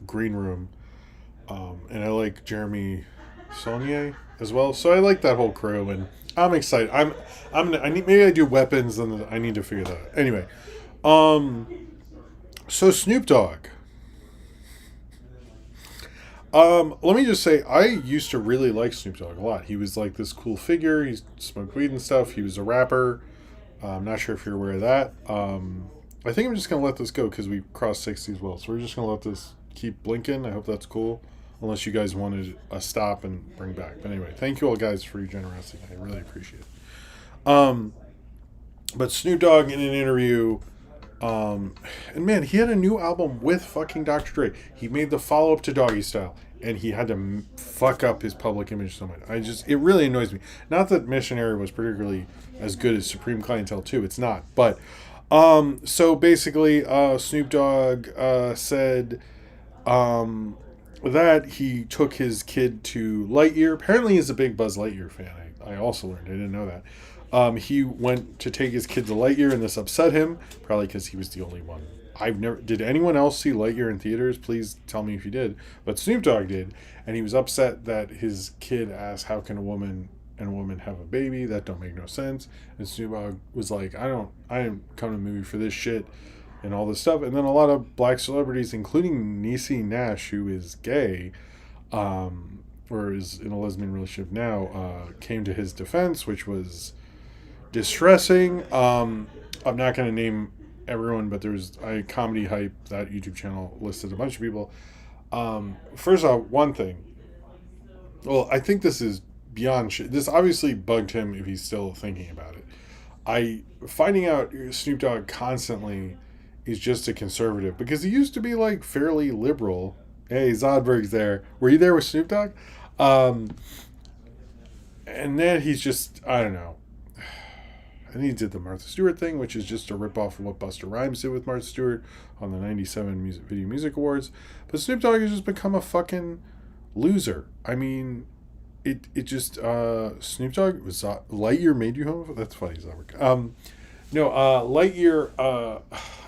A: Green Room. And I like Jeremy Saulnier as well. So I like that whole crew, and I'm excited. I need maybe I do weapons, and I need to figure that out. Anyway, um, so Snoop Dogg. Let me just say, I used to really like Snoop Dogg a lot. He was like this cool figure. He smoked weed and stuff. He was a rapper. I'm not sure if you're aware of that. I think I'm just gonna let this go because we crossed 60 as well. So we're just gonna let this keep blinking. I hope that's cool. Unless you guys wanted a stop and bring back. But anyway, thank you all guys for your generosity. I really appreciate it. But Snoop Dogg in an interview, and man, he had a new album with fucking Dr. Dre. He made the follow up to Doggy Style, and he had to fuck up his public image so much. It really annoys me. Not that Missionary was particularly as good as Supreme Clientele 2. It's not. But, so basically, Snoop Dogg said, that he took his kid to Lightyear. Apparently, he's a big Buzz Lightyear fan. I also learned. I didn't know that. He went to take his kid to Lightyear, and this upset him. Probably because he was the only one. Did anyone else see Lightyear in theaters? Please tell me if you did. But Snoop Dogg did, and he was upset that his kid asked, "How can a woman and a woman have a baby? That don't make no sense." And Snoop Dogg was like, I didn't come to the movie for this shit." And all this stuff. And then a lot of black celebrities, including Niecy Nash, who is gay, or is in a lesbian relationship now, came to his defense, which was distressing. I'm not going to name everyone, but there's Comedy Hype, that YouTube channel, listed a bunch of people. First off, one thing. Well, I think this is beyond shit. This obviously bugged him if he's still thinking about it. Finding out Snoop Dogg constantly is just a conservative because he used to be like fairly liberal. Hey, Zodberg's there. Were you there with Snoop Dogg? And then he's just, I don't know. And he did the Martha Stewart thing, which is just a ripoff of what Busta Rhymes did with Martha Stewart on the 97 Video Music Awards. But Snoop Dogg has just become a fucking loser. I mean, it just, Snoop Dogg was, Lightyear made you home? That's funny, Zodberg. No, Lightyear,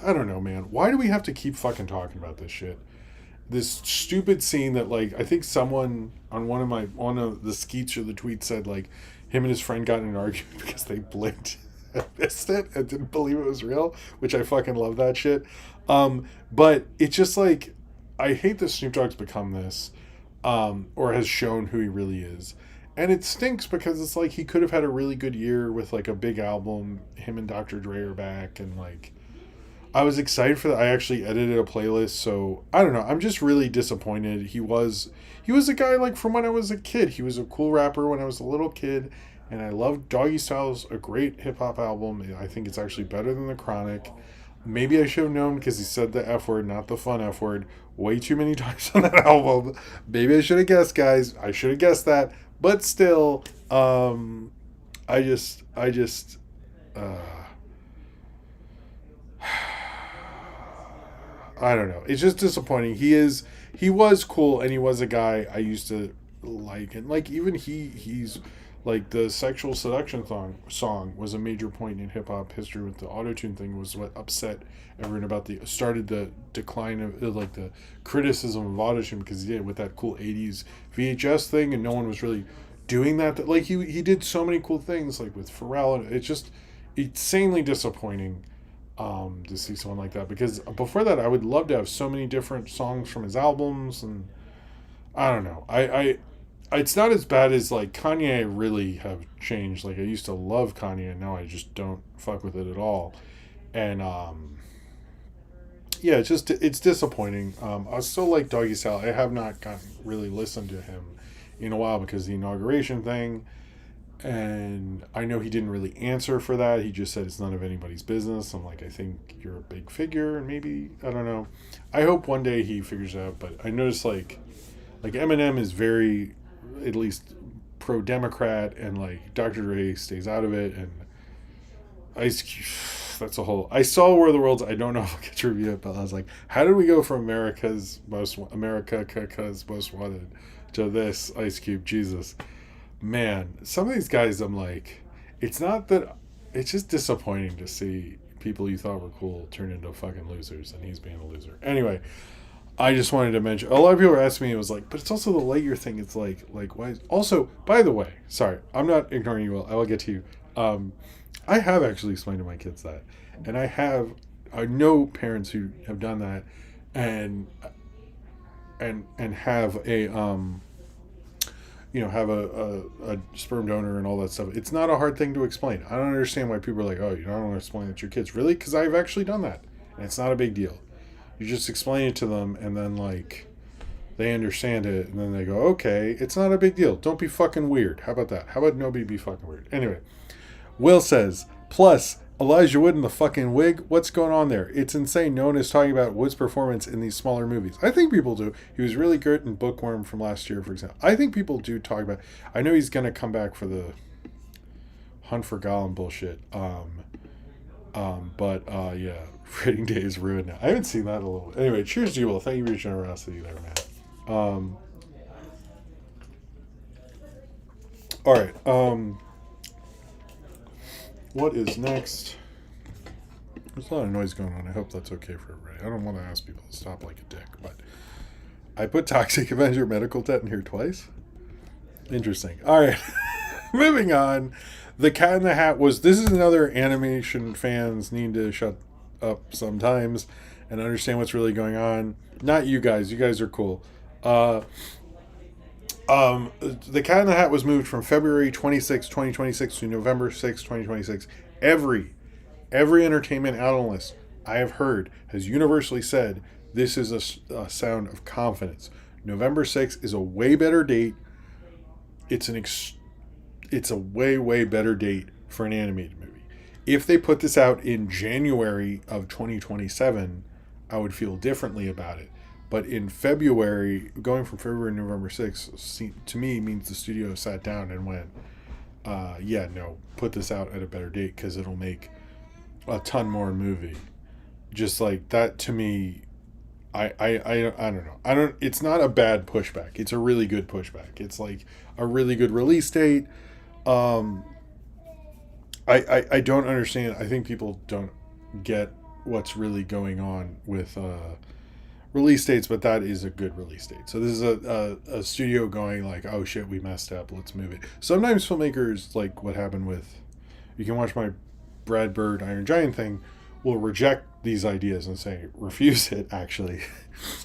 A: I don't know, man. Why do we have to keep fucking talking about this shit? This stupid scene that, like, I think someone on one of the skeets or the tweets said, like, him and his friend got in an argument because they blinked and missed it and didn't believe it was real, which I fucking love that shit. But it's just, like, I hate that Snoop Dogg's become this, or has shown who he really is. And it stinks because it's like he could have had a really good year with like a big album. Him and Dr. Dre are back, and like I was excited for that. I actually edited a playlist, so I don't know. I'm just really disappointed. He was a guy like from when I was a kid. He was a cool rapper when I was a little kid, and I loved Doggy Style's a great hip hop album. I think it's actually better than The Chronic. Maybe I should have known because he said the F word, not the fun F word, way too many times on that album. Maybe I should have guessed, guys. I should have guessed that. But still, I just, I don't know. It's just disappointing. He was cool, and he was a guy I used to like, and like even he's like the sexual seduction song was a major point in hip hop history with the auto-tune thing, was what upset everyone about started the decline of like the criticism of auto-tune, because he did with that cool 80s VHS thing, and no one was really doing that. Like he did so many cool things like with Pharrell, and it's just insanely disappointing. to see someone like that, because before that I would love to have so many different songs from his albums, and I don't know. It's not as bad as like Kanye really have changed. Like I used to love Kanye, and now I just don't fuck with it at all. And yeah, it's disappointing. I still like Doggy Style. I have not gotten really listened to him in a while because of the inauguration thing, and I know he didn't really answer for that. He just said it's none of anybody's business. I'm like, I think you're a big figure, and maybe I don't know. I hope one day he figures it out. But I noticed like Eminem is very, at least pro Democrat, and like Dr. Dre stays out of it, and Ice Cube. That's a whole. I saw War of the Worlds. I don't know if I'll get to review it, but I was like, how did we go from America's most wanted to this Ice Cube? Jesus, man, some of these guys, I'm like, it's not that. It's just disappointing to see people you thought were cool turn into fucking losers, and he's being a loser. Anyway, I just wanted to mention. A lot of people were asking me. It was like, but it's also the Lightyear thing. It's like why? Also, by the way, sorry, I'm not ignoring you. Will I will get to you. I have actually explained to my kids that, and I know parents who have done that, and have a have a sperm donor and all that stuff. It's not a hard thing to explain. I don't understand why people are like, oh, you don't want to explain it to your kids, really? Because I've actually done that, and it's not a big deal. You just explain it to them, and then like they understand it, and then they go, okay, it's not a big deal. Don't be fucking weird. How about that? How about nobody be fucking weird? Anyway. Will says, plus, Elijah Wood in the fucking wig? What's going on there? It's insane no one is talking about Wood's performance in these smaller movies. I think people do. He was really good in Bookworm from last year, for example. I think people do talk about... I know he's going to come back for the Hunt for Gollum bullshit. But yeah, Rating Day is ruined now. I haven't seen that in a little bit. Anyway, cheers to you, Will. Thank you for your generosity there, man. All right. What is next? There's a lot of noise going on. I hope that's okay for everybody. I don't want to ask people to stop like a dick, but I put Toxic Avenger Medical Tet in here twice. Interesting. All right. Moving on. The Cat in the Hat was... This is another animation fans need to shut up sometimes and understand what's really going on. Not you guys. You guys are cool. The Cat in the Hat was moved from February 26, 2026 to November 6, 2026. Every entertainment analyst I have heard has universally said this is a sound of confidence. November 6th is a way better date. It's a way better date for an animated movie. If they put this out in January of 2027, I would feel differently about it. But in February, going from February to November 6th, to me, means the studio sat down and went, yeah, no, put this out at a better date because it'll make a ton more movie. Just like that, to me, I don't know. It's not a bad pushback. It's a really good pushback. It's like a really good release date. I don't understand. I think people don't get what's really going on with release dates, but that is a good release date. So this is a studio going like, oh shit, we messed up, let's move it. Sometimes filmmakers, like what happened with, you can watch my Brad Bird Iron Giant thing, will reject these ideas and say, refuse it, actually.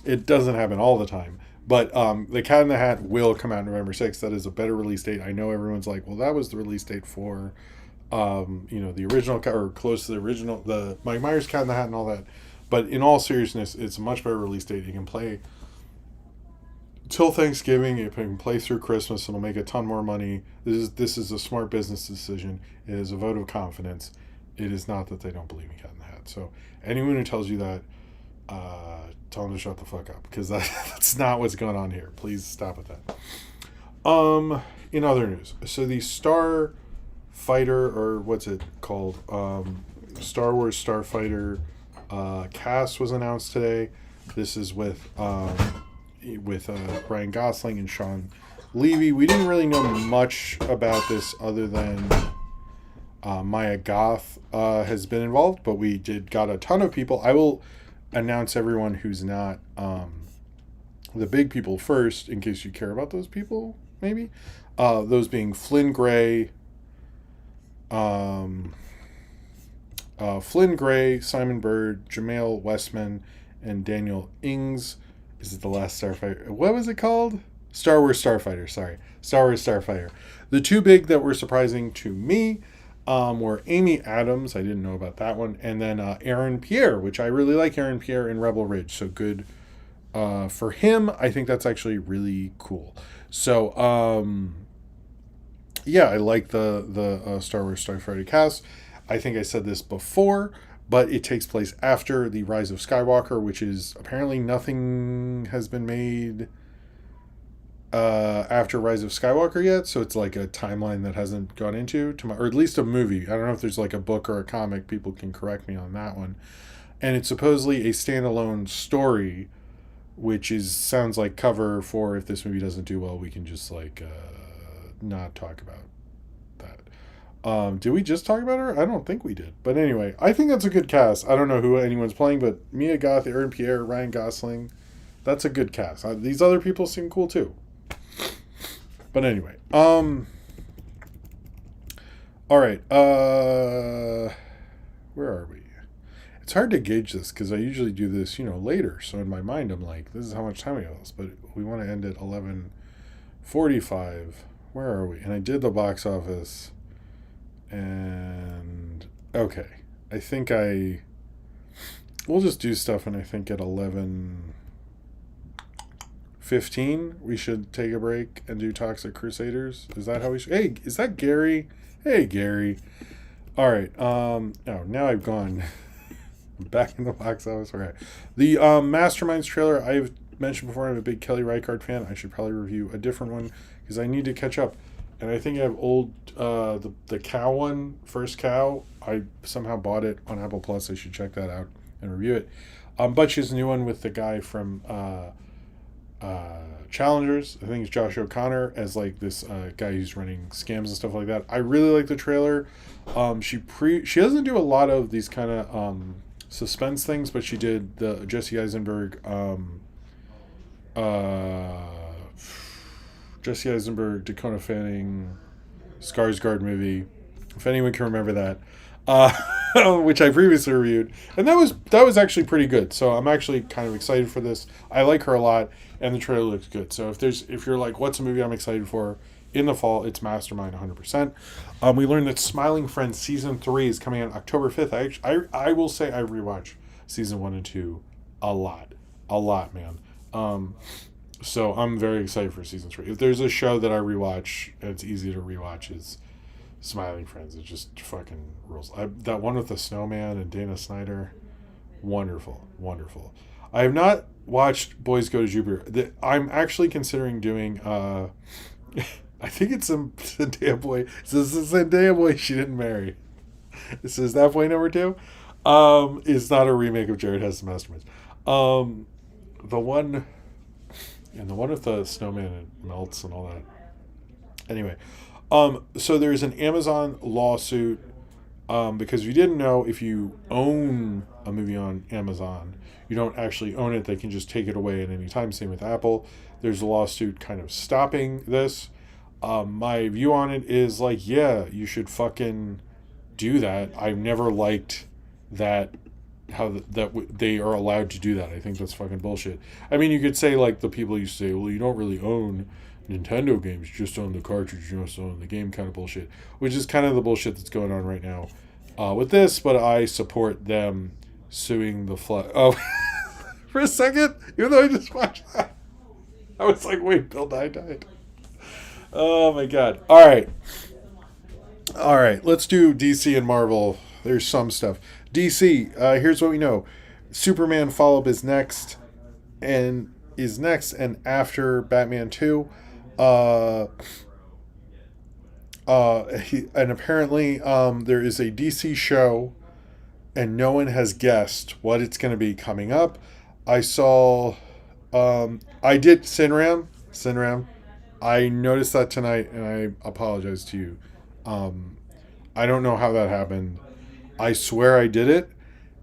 A: It doesn't happen all the time. But The Cat in the Hat will come out November 6th. That is a better release date. I know everyone's like, well, that was the release date for, the original, or close to the original, the Mike Myers Cat in the Hat and all that. But in all seriousness, it's a much better release date. You can play till Thanksgiving. You can play through Christmas. It'll make a ton more money. This is a smart business decision. It is a vote of confidence. It is not that they don't believe in Cat in the Hat. So anyone who tells you that, tell them to shut the fuck up, because that's not what's going on here. Please stop with that. In other news, so the Starfighter, or what's it called? Star Wars Starfighter cast was announced today. This is with Ryan Gosling and Sean Levy. We didn't really know much about this other than Maya Goth has been involved, but we got a ton of people. I will announce everyone who's not the big people first, in case you care about those people, maybe. Those being Flynn Gray, Flynn Gray, Simon Bird, Jamel Westman, and Daniel Ings. Is it The Last Starfighter? What was it called? Star Wars Starfighter, sorry. Star Wars Starfighter. The two big that were surprising to me were Amy Adams. I didn't know about that one. And then Aaron Pierre, which I really like Aaron Pierre in Rebel Ridge. So good for him. I think that's actually really cool. So, yeah, I like the Star Wars Starfighter cast. I think I said this before, but it takes place after the Rise of Skywalker, which is apparently nothing has been made after Rise of Skywalker yet, so it's like a timeline that hasn't gone into, or at least a movie. I don't know if there's like a book or a comic. People can correct me on that one. And it's supposedly a standalone story, which sounds like cover for if this movie doesn't do well, we can just like not talk about that. Did we just talk about her? I don't think we did. But anyway, I think that's a good cast. I don't know who anyone's playing, but Mia Goth, Aaron Pierre, Ryan Gosling, that's a good cast. These other people seem cool too. But anyway, all right. Where are we? It's hard to gauge this because I usually do this, later. So in my mind, I'm like, this is how much time we have. But we want to end at 11:45. Where are we? And I did the box office. And okay, I think we'll just do stuff. And I think at 11:15 we should take a break and do Toxic Crusaders. Is that how we should? Hey, is that Gary? Hey, Gary. All right. Oh, now I've gone back in the box office. All right. The Masterminds trailer I've mentioned before. I'm a big Kelly Reichardt fan. I should probably review a different one because I need to catch up. And I think I have the cow one, First Cow. I somehow bought it on Apple Plus. I should check that out and review it. But she's a new one with the guy from Challengers. I think it's Josh O'Connor as like this guy who's running scams and stuff like that. I really like the trailer. She doesn't do a lot of these kind of suspense things, but she did the Jesse Eisenberg Dakota Fanning Skarsgård movie, if anyone can remember that, which I previously reviewed, and that was actually pretty good. So I'm actually kind of excited for this. I like her a lot, and the trailer looks good. So if you're like, what's a movie I'm excited for in the fall, it's Mastermind 100%. We learned that Smiling Friends season 3 is coming out October 5th. I will say I rewatched season 1 and 2 a lot, man. So I'm very excited for season 3. If there's a show that I rewatch and it's easy to rewatch, is Smiling Friends. It just fucking rules. That one with the snowman and Dana Snyder, wonderful. I have not watched Boys Go to Jupiter. I'm actually considering doing. I think it's some Zendaya boy. This is Zendaya boy she didn't marry. This is that boy number 2. It's not a remake of Jared Has the Masterminds. The one with the snowman and melts and all that. Anyway, so there's an Amazon lawsuit because if you didn't know, if you own a movie on Amazon, you don't actually own it. They can just take it away at any time. Same with Apple. There's a lawsuit kind of stopping this. My view on it is like, yeah, you should fucking do that. I've never liked that. How that they are allowed to do that. I think that's fucking bullshit. I mean, you could say like the people used to say, well, you don't really own Nintendo games, you just own the cartridge, you just own the game, kind of bullshit, which is kind of the bullshit that's going on right now with this. But I support them suing the Oh, for a second, even though I just watched that, I was like, wait, Bill Nye died. Oh my god. All right, let's do DC and Marvel. There's some stuff. DC, here's what we know. Superman follow-up is next, and after Batman 2. And apparently there is a DC show, and no one has guessed what it's going to be coming up. I saw, I did Sinram. I noticed that tonight, and I apologize to you. I don't know how that happened. I swear I did it,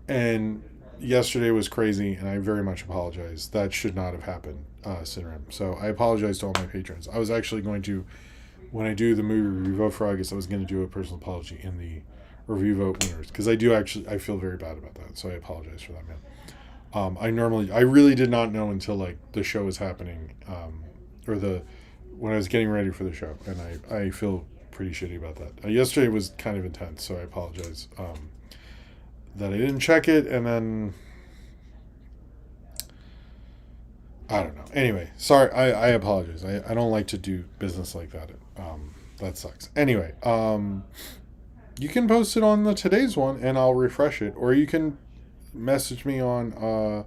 A: and yesterday was crazy, and I very much apologize. That should not have happened, Sinram. So I apologize to all my patrons. I was actually going to, when I do the movie review for August, I was going to do a personal apology in the review vote winners, because I feel very bad about that, so I apologize for that, man. I really did not know until like the show was happening, or when I was getting ready for the show, and I feel pretty shitty about that. Yesterday was kind of intense, so I apologize that I didn't check it, and then I don't know. Anyway, sorry, I apologize. I don't like to do business like that. That sucks. Anyway, you can post it on the today's one, and I'll refresh it, or you can message me on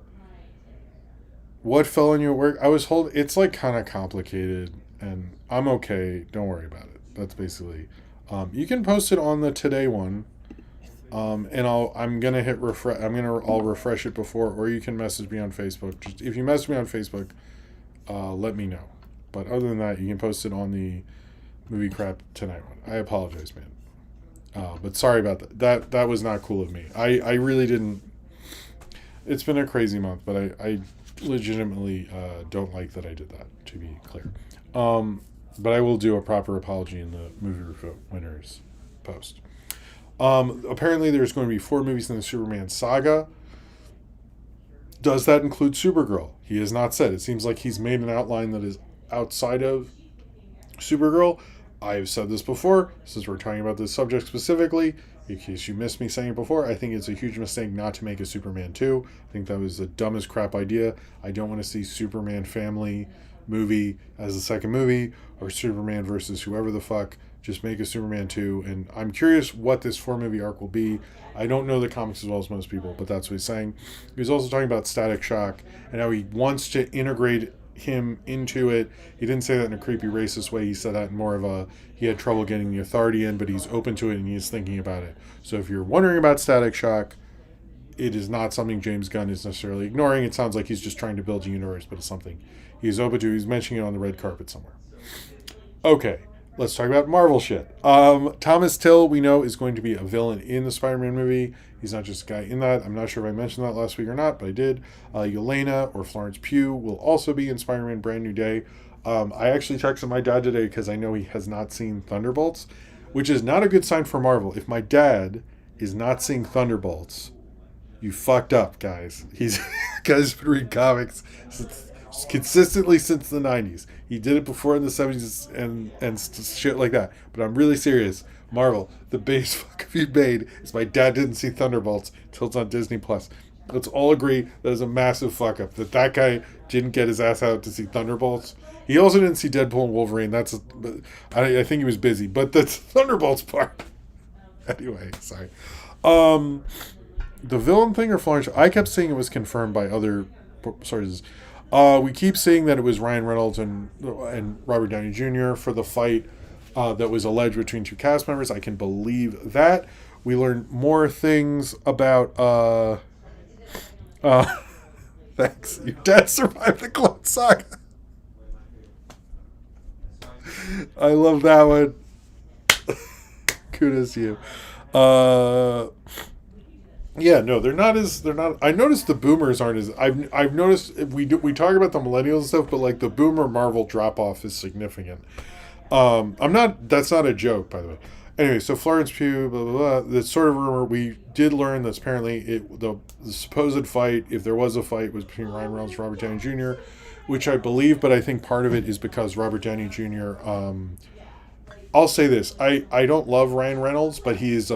A: what fell on your work. It's like kind of complicated, and I'm okay. Don't worry about it. That's basically. You can post it on the today one, and I'm gonna hit refresh. I'll refresh it before, or you can message me on Facebook. Just if you message me on Facebook, let me know. But other than that, you can post it on the movie crap tonight one. I apologize, man. But sorry about that. That was not cool of me. I really didn't. It's been a crazy month, but I legitimately don't like that I did that, to be clear. But I will do a proper apology in the movie review winners post. Apparently there's going to be 4 movies in the Superman saga. Does that include Supergirl? He has not said. It seems like he's made an outline that is outside of Supergirl. I've said this before, since we're talking about this subject specifically. In case you missed me saying it before, I think it's a huge mistake not to make a Superman 2. I think that was the dumbest crap idea. I don't want to see Superman family movie as the second movie, or Superman versus whoever the fuck. Just make a Superman 2, and I'm curious what this 4-movie arc will be. I don't know the comics as well as most people, but that's what he's saying. He was also talking about Static Shock and how he wants to integrate him into it. He didn't say that in a creepy racist way. He said that in more of he had trouble getting the authority in, but he's open to it and he's thinking about it. So if you're wondering about Static Shock, it is not something James Gunn is necessarily ignoring. It sounds like he's just trying to build a universe, but it's something he's open to. He's mentioning it on the red carpet somewhere. Okay, let's talk about Marvel shit. Thomas Till, we know, is going to be a villain in the Spider-Man movie. He's not just a guy in that. I'm not sure if I mentioned that last week or not, but I did. Yelena, or Florence Pugh, will also be in Spider-Man Brand New Day. I actually texted my dad today because I know he has not seen Thunderbolts, which is not a good sign for Marvel. If my dad is not seeing Thunderbolts, you fucked up, guys. Guys been reading comics consistently since the 90s. He did it before in the 70s and shit like that. But I'm really serious. Marvel, the biggest fuck up you made is my dad didn't see Thunderbolts till it's on Disney Plus. Let's all agree that is a massive fuck up. That guy didn't get his ass out to see Thunderbolts. He also didn't see Deadpool and Wolverine. I think he was busy. But the Thunderbolts part. Anyway, sorry. The villain thing or Florence, I kept seeing it was confirmed by other sources. We keep seeing that it was Ryan Reynolds and Robert Downey Jr. for the fight that was alleged between 2 cast members. I can believe that. We learned more things about thanks. Your dad survived the Clone Saga. I love that one. Kudos to you. Yeah, no, they're not. I noticed the boomers aren't as. I've noticed we talk about the millennials and stuff, but like the boomer Marvel drop off is significant. I'm not. That's not a joke, by the way. Anyway, so Florence Pugh, blah blah blah. The sort of rumor we did learn that apparently the supposed fight, if there was a fight, was between Ryan Reynolds and Robert Downey Jr., which I believe, but I think part of it is because Robert Downey Jr. I'll say this: I don't love Ryan Reynolds, but he is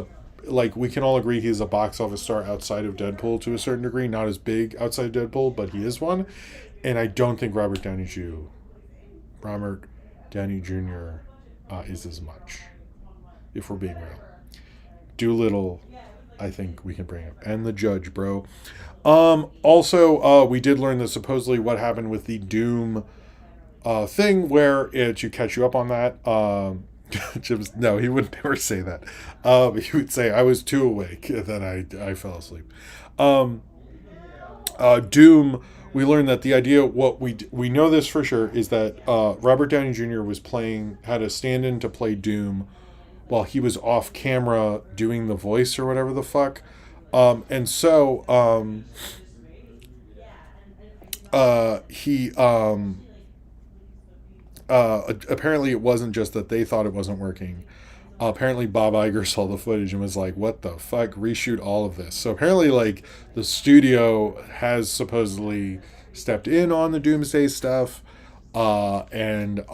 A: we can all agree he's a box office star outside of Deadpool to a certain degree. Not as big outside of Deadpool, but he is one. And I don't think Robert Downey Jr. Is as much, if we're being real. Doolittle, I think we can bring up. And the Judge, bro. Also, we did learn that supposedly what happened with the Doom thing where to catch you up on that. No, he would never say that. He would say, I was too awake, and then I fell asleep. Doom, we learned that the idea, what we know this for sure, is that Robert Downey Jr. had a stand-in to play Doom while he was off camera doing the voice or whatever the fuck. And so he apparently it wasn't just that they thought it wasn't working. Apparently Bob Iger saw the footage and was like, what the fuck, reshoot all of this. So apparently, like, the studio has supposedly stepped in on the Doomsday stuff, and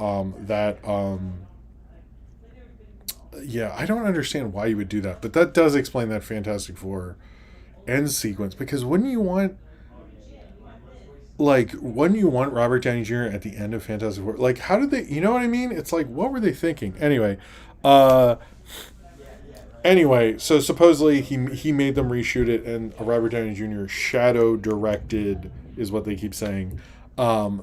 A: yeah, I don't understand why you would do that, but that does explain that Fantastic Four end sequence, because wouldn't you want Robert Downey Jr. at the end of Fantastic Four? Like, how did they, you know what I mean? It's like, what were they thinking? Uh, so supposedly he made them reshoot it, and Robert Downey Jr. shadow directed, is what they keep saying,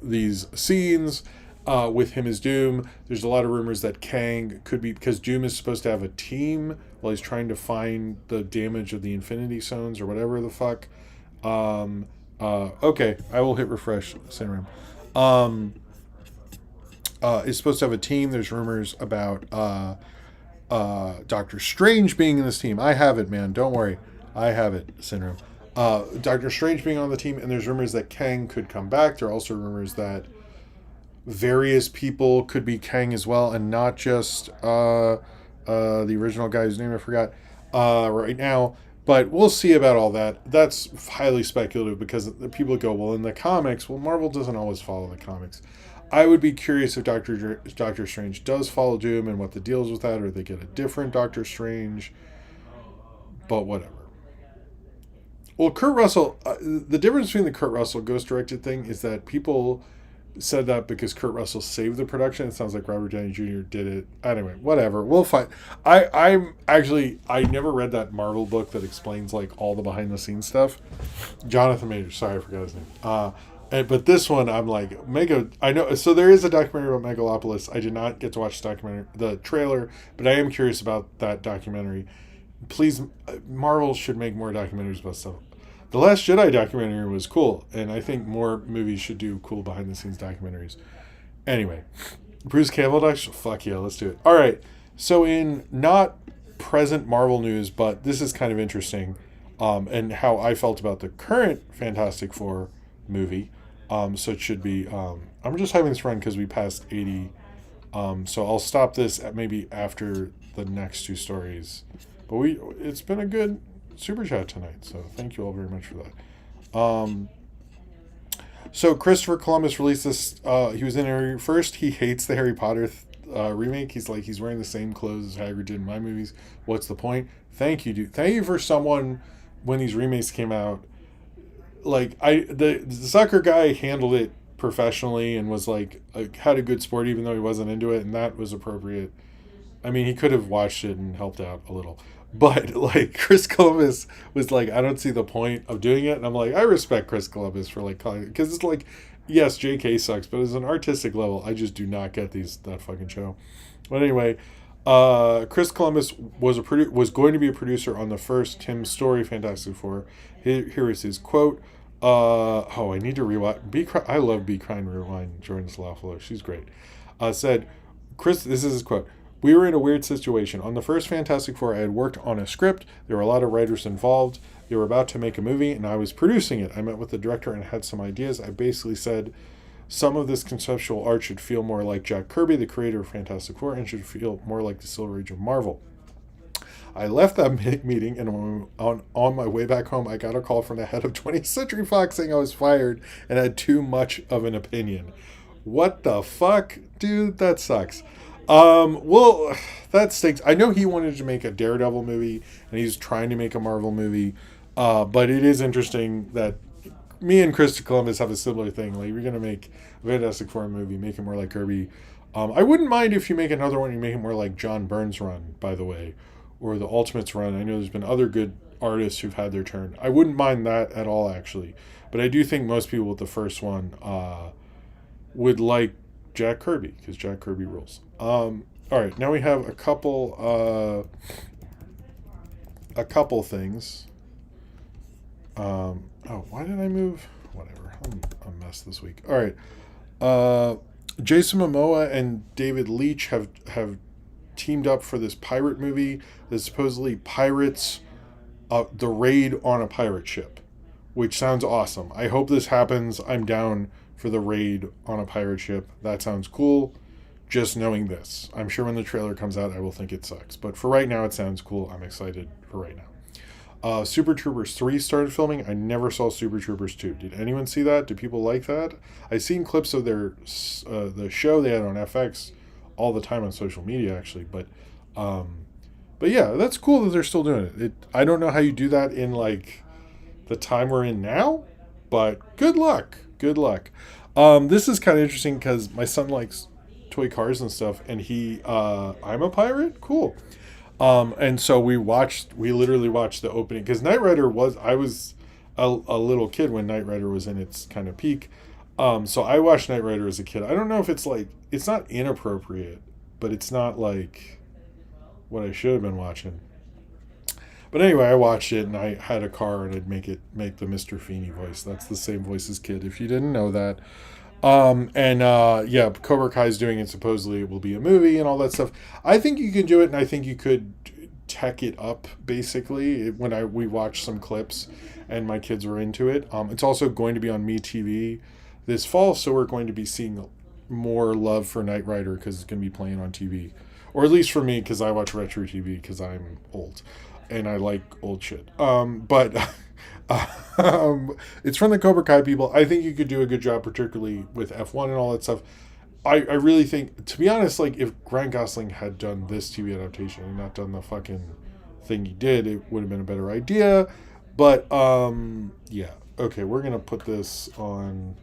A: these scenes with him as Doom. There's a lot of rumors that Kang could be, because Doom is supposed to have a team while he's trying to find the damage of the Infinity Stones or whatever the fuck. Okay, I will hit refresh. Syndrome. Is supposed to have a team. There's rumors about Doctor Strange being in this team. I have it, man. Don't worry. I have it, Syndrome. Doctor Strange being on the team, and there's rumors that Kang could come back. There are also rumors that various people could be Kang as well, and not just the original guy whose name I forgot right now. But we'll see about all that. That's highly speculative, because the people go, well, in the comics, well, Marvel doesn't always follow the comics. I would be curious if Doctor Strange does follow Doom and what the deal is with that, or they get a different Doctor Strange. But whatever. Well, Kurt Russell, the difference between the Kurt Russell ghost directed thing is that people said that because Kurt Russell saved the production. It sounds like Robert Downey Jr. did it. Anyway, whatever. We'll find. I never read that Marvel book that explains like all the behind the scenes stuff. Jonathan Majors. Sorry, I forgot his name. But this one, I'm like, I know. So there is a documentary about Megalopolis. I did not get to watch the trailer, but I am curious about that documentary. Please, Marvel should make more documentaries about stuff. The Last Jedi documentary was cool, and I think more movies should do cool behind the scenes documentaries. Anyway, Bruce Campbell docs? Fuck yeah, let's do it. All right. So in not present Marvel news, but this is kind of interesting, and how I felt about the current Fantastic Four movie. So it should be. I'm just having this run because we passed 80. So I'll stop this at maybe after the next two stories. But it's been a good super chat tonight, so thank you all very much for that. So Christopher Columbus released this. He was in Harry first. He hates the Harry Potter remake. He's like, he's wearing the same clothes as Hagrid did in my movies. What's the point? Thank you, dude. Thank you for someone when these remakes came out. Like the sucker guy handled it professionally and was like had a good sport, even though he wasn't into it, and that was appropriate. I mean, he could have watched it and helped out a little. But, like, Chris Columbus was like, I don't see the point of doing it. And I'm like, I respect Chris Columbus for, like, calling it. Because it's like, yes, JK sucks, but as an artistic level, I just do not get that fucking show. But anyway, Chris Columbus was going to be a producer on the first Tim Story Fantastic Four. Here is his quote. I need to rewatch. I love Be Kind Rewind, Jordan Salafalo. She's great. Said, this is his quote. We were in a weird situation. On the first Fantastic Four, I had worked on a script. There were a lot of writers involved. They were about to make a movie, and I was producing it. I met with the director and had some ideas. I basically said some of this conceptual art should feel more like Jack Kirby, the creator of Fantastic Four, and should feel more like the Silver Age of Marvel. I left that meeting, and on my way back home, I got a call from the head of 20th Century Fox saying I was fired and had too much of an opinion. What the fuck? Dude, that sucks. Well, that stinks. I know he wanted to make a Daredevil movie, and he's trying to make a Marvel movie. But it is interesting that me and Chris Columbus have a similar thing. Like, you're gonna make a Fantastic Four movie, make it more like Kirby. I wouldn't mind if you make another one, you make it more like John Byrne's run, by the way, or the Ultimates run. I know there's been other good artists who've had their turn. I wouldn't mind that at all, actually. But I do think most people with the first one would like Jack Kirby, because Jack Kirby rules. All right, now we have a couple things. Why did I move? Whatever. I'm a mess this week. All right. Jason Momoa and David Leitch have teamed up for this pirate movie that supposedly pirates the raid on a pirate ship, which sounds awesome. I hope this happens. I'm down for the raid on a pirate ship. That sounds cool. just knowing this. I'm sure when the trailer comes out, I will think it sucks. But for right now, it sounds cool. I'm excited for right now. Super Troopers 3 started filming. I never saw Super Troopers 2. Did anyone see that? Do people like that? I've seen clips of their the show they had on FX all the time on social media, actually. But yeah, that's cool that they're still doing it. I don't know how you do that in like the time we're in now, but good luck. Good luck. This is kind of interesting because my son likes toy cars and stuff, and I'm a pirate? Cool. And so we literally watched the opening because I was a little kid when Knight Rider was in its kind of peak. So I watched Knight Rider as a kid. I don't know if it's not inappropriate, but it's not like what I should have been watching. But anyway, I watched it and I had a car and I'd make the Mr. Feeney voice. That's the same voice as Kid, if you didn't know that. Yeah, Cobra Kai's doing it. Supposedly it will be a movie and all that stuff. I think you can do it, and I think you could tech it up, basically. We watched some clips and my kids were into it. It's also going to be on MeTV this fall, so we're going to be seeing more love for Knight Rider because it's going to be playing on TV. Or at least for me, because I watch retro TV because I'm old and I like old shit. But it's from the Cobra Kai people. I think you could do a good job, particularly with F1 and all that stuff. I really think, to be honest, like if Ryan Gosling had done this TV adaptation and not done the fucking thing he did, it would have been a better idea. But yeah, okay, we're gonna put this on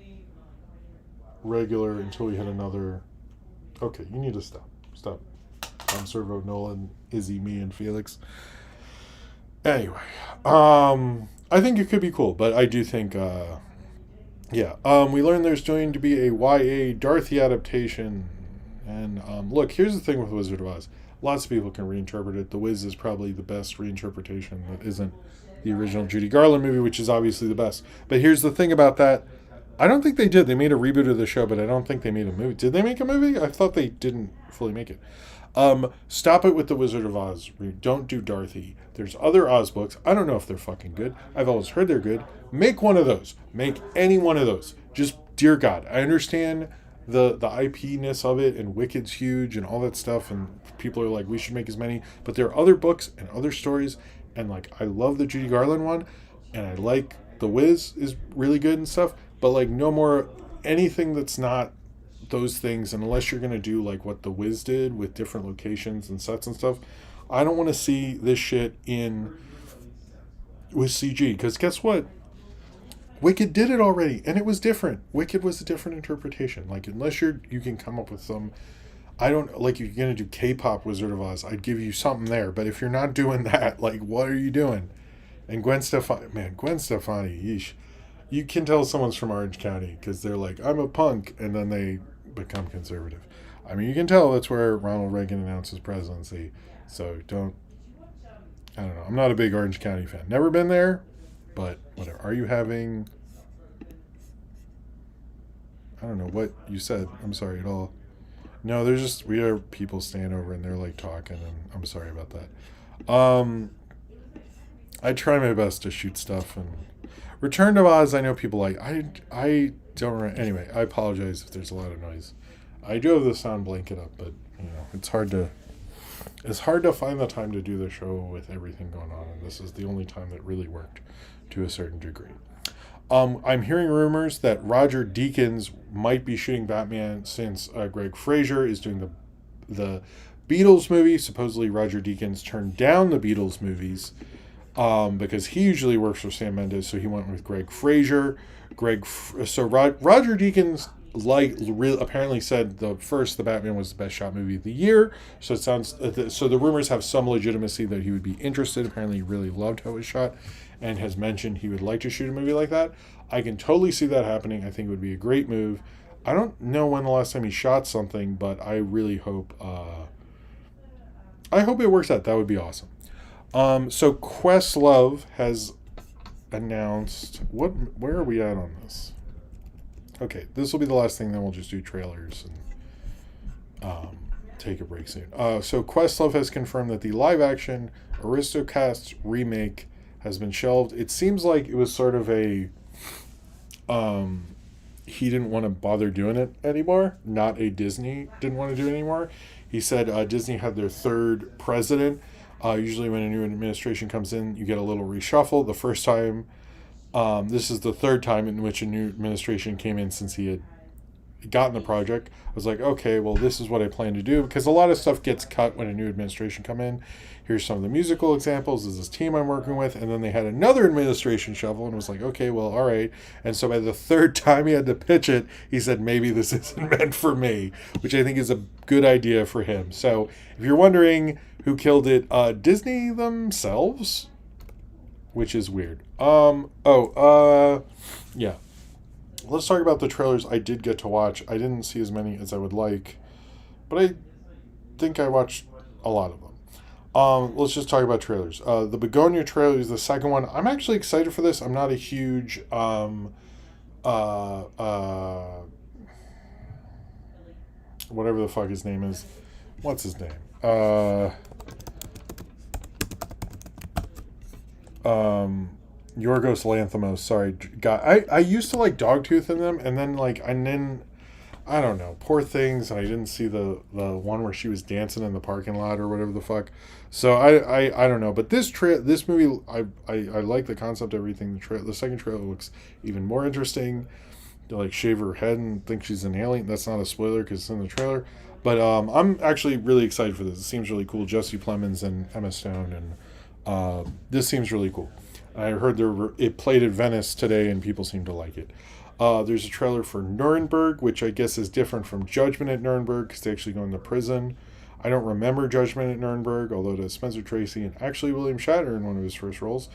A: regular until we hit another. Okay, you need to stop. I'm Servo, Nolan, Izzy, me, and Felix. Anyway, I think it could be cool, but I do think, we learned there's going to be a YA Dorothy adaptation. And look, here's the thing with Wizard of Oz. Lots of people can reinterpret it. The Wiz is probably the best reinterpretation that isn't the original Judy Garland movie, which is obviously the best. But here's the thing about that. I don't think they did. They made a reboot of the show, but I don't think they made a movie. Did they make a movie? I thought they didn't fully make it. Stop it with the Wizard of Oz. Don't do Dorothy. There's other Oz books. I don't know if they're fucking good. I've always heard they're good. Make one of those. Make any one of those. Just, dear God, I understand the IP-ness of it, and Wicked's huge and all that stuff, and people are like, we should make as many. But there are other books and other stories, and like, I love the Judy Garland one, and I like The Wiz is really good and stuff, but like, no more anything that's not those things, and unless you're going to do like what The Wiz did with different locations and sets and stuff, I don't want to see this shit with CG, because guess what? Wicked did it already, and it was different. Wicked was a different interpretation. Like, unless you can come up with some, I don't, like, if you're going to do K-pop Wizard of Oz, I'd give you something there, but if you're not doing that, like, what are you doing? And Gwen Stefani, yeesh. You can tell someone's from Orange County, because they're like, I'm a punk, and then they become conservative. I mean, you can tell that's where Ronald Reagan announced his presidency. So I don't know. I'm not a big Orange County fan. Never been there, but whatever. Are you having, I don't know what you said. I'm sorry at all. No, we are people staying over and they're like talking, and I'm sorry about that. I try my best to shoot stuff, and Return to Oz, I know people like. I don't. Anyway, I apologize if there's a lot of noise. I do have the sound blanket up, but it's hard to find the time to do the show with everything going on, and this is the only time that really worked to a certain degree. I'm hearing rumors that Roger Deakins might be shooting Batman since Greg Fraser is doing the Beatles movie. Supposedly Roger Deakins turned down the Beatles movies because he usually works for Sam Mendes, so he went with Greg Fraser. Roger Deakins apparently said the Batman was the best shot movie of the year. So it sounds so the rumors have some legitimacy that he would be interested. Apparently, he really loved how it was shot, and has mentioned he would like to shoot a movie like that. I can totally see that happening. I think it would be a great move. I don't know when the last time he shot something, but I really hope. I hope it works out. That would be awesome. So Questlove has announced where are we at on this? Okay, this will be the last thing, then we'll just do trailers and take a break soon. So Questlove has confirmed that the live-action Aristocats remake has been shelved. It seems like it was sort of he didn't want to bother doing it anymore. Not a Disney didn't want to do it anymore. He said Disney had their third president. Usually, when a new administration comes in, you get a little reshuffle. The first time, this is the third time in which a new administration came in since he had gotten the project. I was like, okay, well, this is what I plan to do, because a lot of stuff gets cut when a new administration come in. Here's some of the musical examples. This is this team I'm working with. And then they had another administration shuffle, and it was like, okay, well, all right. And so by the third time he had to pitch it, he said, maybe this isn't meant for me, which I think is a good idea for him. So if you're wondering who killed it, Disney themselves, which is weird. Yeah. Let's talk about the trailers I did get to watch. I didn't see as many as I would like, but I think I watched a lot of them. Let's just talk about trailers. The Begonia trailer is the second one. I'm actually excited for this. I'm not a huge whatever the fuck his name is. What's his name? Yorgos Lanthimos. Sorry, guy. I used to like Dogtooth in them, and then I don't know, poor things, and I didn't see the one where she was dancing in the parking lot or whatever the fuck. So I don't know, but this movie, I like the concept, everything. The second trailer looks even more interesting. To like shave her head and think she's an alien. That's not a spoiler because it's in the trailer. But I'm actually really excited for this. It seems really cool. Jesse Plemons and Emma Stone, and this seems really cool. I heard it played at Venice today, and people seem to like it. There's a trailer for Nuremberg, which I guess is different from Judgment at Nuremberg because they actually go into prison. I don't remember Judgment at Nuremberg, although it has Spencer Tracy and actually William Shatner in one of his first roles.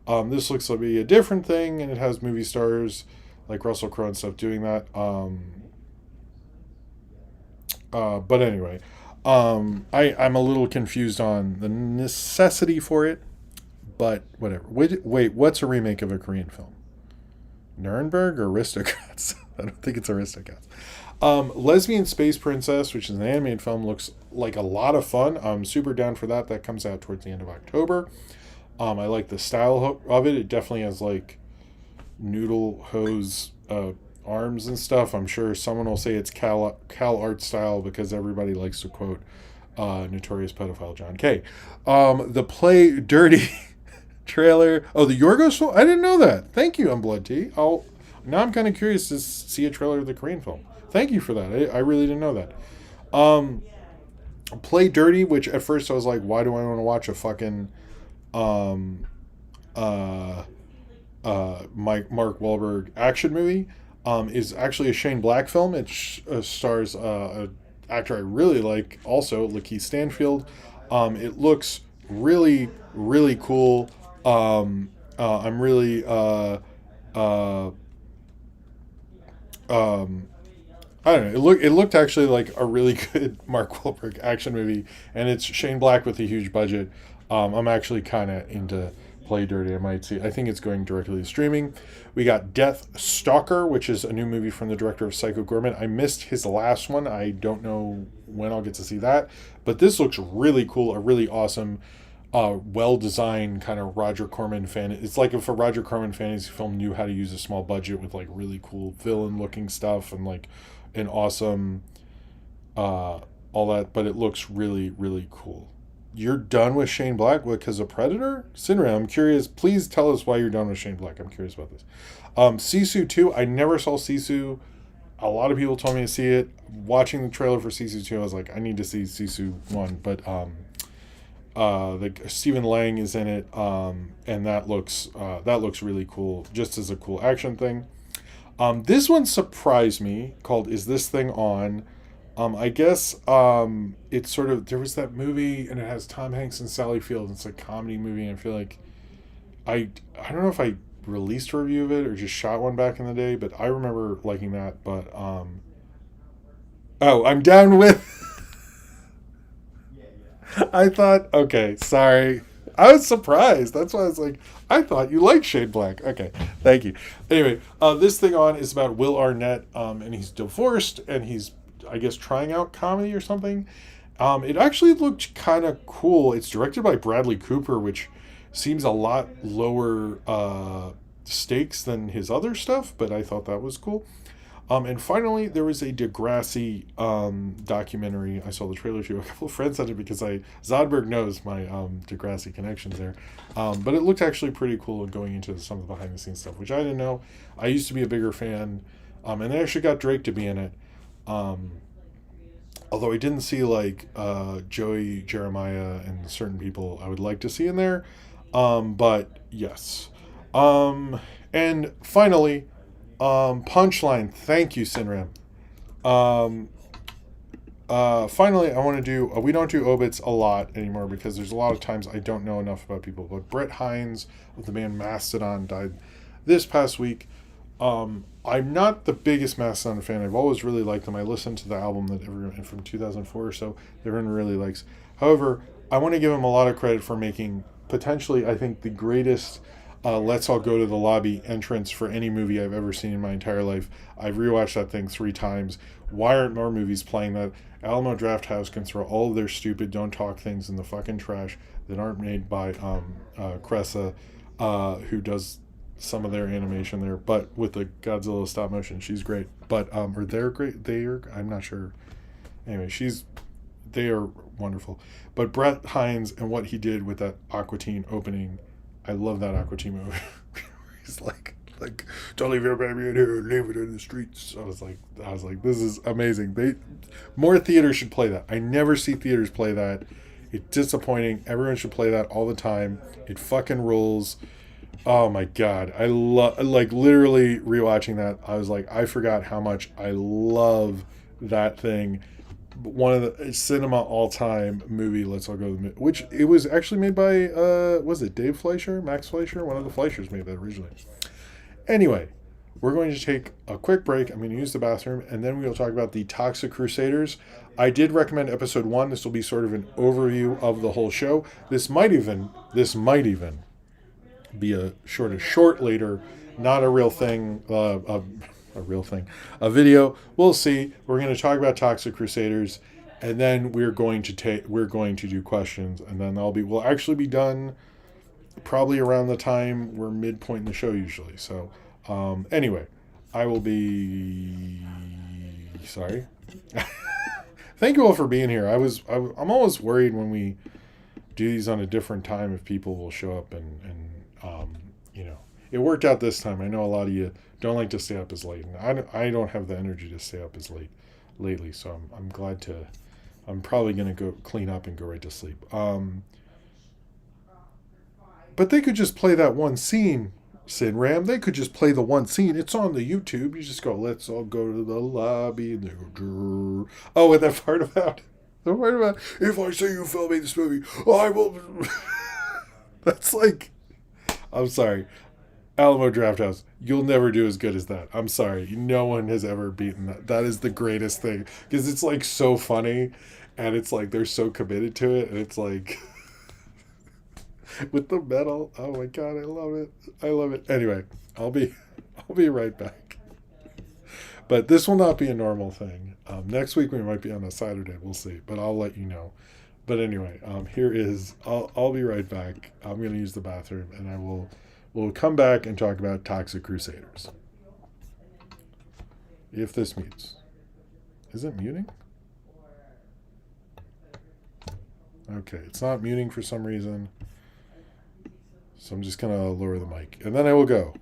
A: This looks to be a different thing, and it has movie stars like Russell Crowe and stuff doing that. But anyway, I'm a little confused on the necessity for it, but whatever. Wait, what's a remake of a Korean film? Nuremberg or Aristocrats? I don't think it's Aristocrats. Lesbian Space Princess, which is an animated film, looks like a lot of fun. I'm super down for that. That comes out towards the end of October. I like the style of it. It definitely has like noodle hose arms and stuff. I'm sure someone will say it's Cal art style because everybody likes to quote notorious pedophile John Kay. The Play Dirty trailer. Oh, the Yorgos film? I didn't know that. Thank you, Unblood Tea. Now I'm kind of curious to see a trailer of the Korean film. Thank you for that. I really didn't know that. Play Dirty, which at first I was like, why do I want to watch a fucking Mark Wahlberg action movie? Is actually a Shane Black film. It stars an actor I really like, also Lakeith Stanfield. It looks really, really cool. I'm really I don't know. It looked actually like a really good Mark Wahlberg action movie, and it's Shane Black with a huge budget. I'm actually kind of into Play Dirty. I think it's going directly to streaming. We got Death Stalker, which is a new movie from the director of Psycho Goreman. I missed his last one. I don't know when I'll get to see that, but this looks really cool. A really awesome, well-designed kind of Roger Corman fan. It's like if a Roger Corman fantasy film knew how to use a small budget with like really cool villain-looking stuff and like an awesome, all that. But it looks really, really cool. You're done with Shane Black because of Predator? Sinra, I'm curious. Please tell us why you're done with Shane Black. I'm curious about this. Sisu 2. I never saw Sisu. A lot of people told me to see it. Watching the trailer for Sisu 2, I was like, I need to see Sisu 1. But Stephen Lang is in it, and that looks really cool, just as a cool action thing. This one surprised me, called Is This Thing On? I guess it's sort of, there was that movie and it has Tom Hanks and Sally Field. It's a comedy movie, and I feel like I don't know if I released a review of it or just shot one back in the day, but I remember liking that. But I'm down with I thought, okay, sorry. I was surprised. That's why I was like, I thought you liked Shane Black. Okay, thank you. Anyway, This Thing On is about Will Arnett, and he's divorced, and he's, I guess, trying out comedy or something. It actually looked kind of cool. It's directed by Bradley Cooper, which seems a lot lower stakes than his other stuff, but I thought that was cool. And finally, there was a Degrassi documentary. I saw the trailer to. A couple of friends sent it because Zodberg knows my Degrassi connections there. But it looked actually pretty cool going into some of the behind the scenes stuff, which I didn't know. I used to be a bigger fan, and they actually got Drake to be in it. Um, Although I didn't see like Joey Jeremiah and certain people I would like to see in there. But yes. Um, and finally, punchline. Thank you, Sinram. Um, Finally, I want to do. We don't do obits a lot anymore because there's a lot of times I don't know enough about people. But Brett Hines of the band Mastodon died this past week. I'm not the biggest Mastodon fan. I've always really liked them. I listened to the album that everyone from 2004 or so that everyone really likes. However, I want to give him a lot of credit for making potentially, I think, the greatest "Let's All Go to the Lobby" entrance for any movie I've ever seen in my entire life. I've rewatched that thing 3 times. Why aren't more movies playing that? Alamo Drafthouse can throw all of their stupid don't talk things in the fucking trash that aren't made by Cressa, who does some of their animation there, but with the Godzilla stop motion, she's great. But or they're great. They're I'm not sure. Anyway, they are wonderful. But Brett Hines and what he did with that Aqua Teen opening, I love that Aqua Teen movie. He's like don't leave your baby in here, leave it in the streets. I was like, this is amazing. More theaters should play that. I never see theaters play that. It's disappointing. Everyone should play that all the time. It fucking rules. Oh my god, I love like literally rewatching that. I was like, I forgot how much I love that thing. One of the cinema all time movie. Let's all go to the which it was actually made by was it Dave Fleischer, Max Fleischer? One of the Fleischers made that originally. Anyway, we're going to take a quick break. I'm going to use the bathroom, and then we'll talk about the Toxic Crusaders. I did recommend episode 1. This will be sort of an overview of the whole show. This might even be a short later, not a real thing, a real thing, a video. We'll see. We're going to talk about Toxic Crusaders, and then we're going to do questions, and then we'll actually be done probably around the time we're midpoint in the show usually. So anyway, I will be sorry. Thank you all for being here. I'm always worried when we do these on a different time if people will show up and you know, it worked out this time. I know a lot of you don't like to stay up as late, and I don't have the energy to stay up as late lately. So I'm glad to. I'm probably gonna go clean up and go right to sleep. But they could just play that one scene, Sinram. They could just play the one scene. It's on the YouTube. You just go, let's all go to the lobby. And they go, drrr. Oh, and that part about, if I say you filming this movie, I will. That's like, I'm sorry. Alamo Drafthouse, you'll never do as good as that. I'm sorry. No one has ever beaten that. That is the greatest thing. Because it's like so funny. And it's like they're so committed to it. And it's like. With the metal. Oh my god, I love it. I love it. Anyway, I'll be right back. But this will not be a normal thing. Next week we might be on a Saturday. We'll see. But I'll let you know. But anyway, here is. I'll be right back. I'm going to use the bathroom, and we'll come back and talk about Toxic Crusaders. If this mutes, is it muting? Okay, it's not muting for some reason. So I'm just going to lower the mic. And then I will go.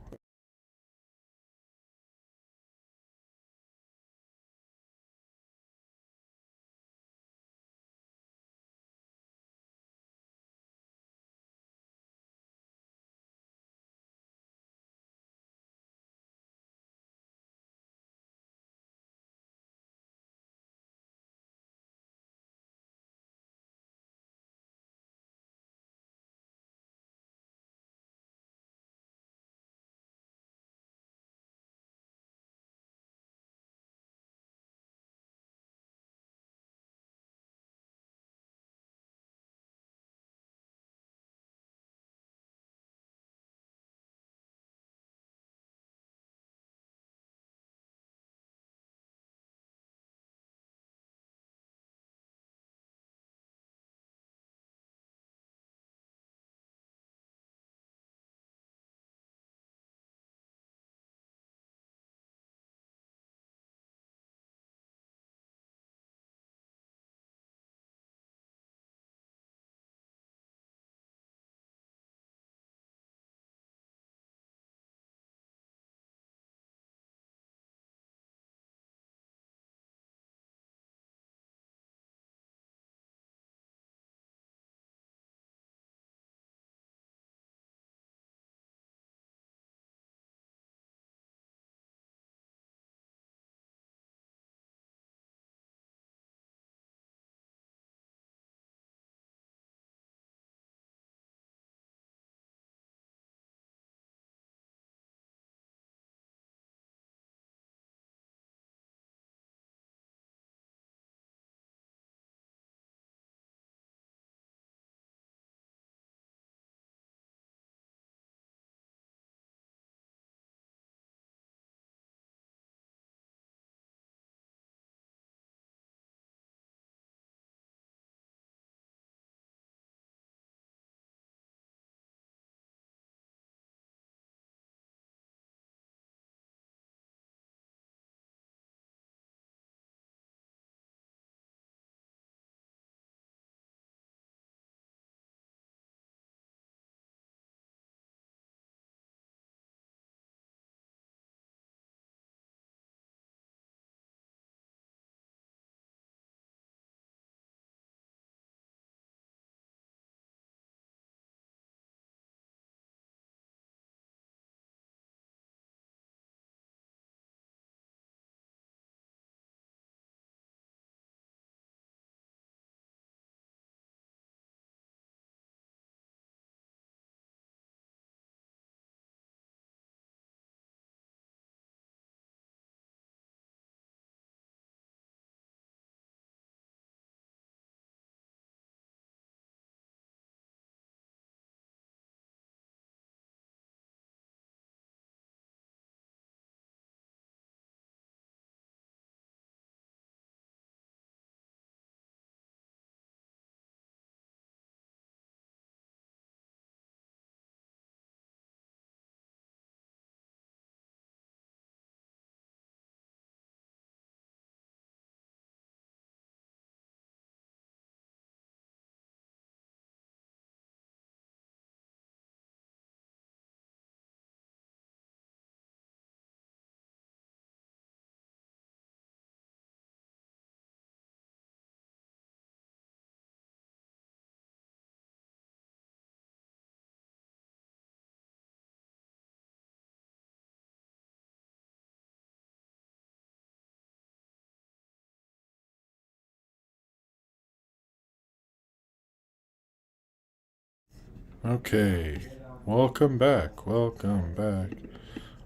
A: Okay. Welcome back. Welcome back.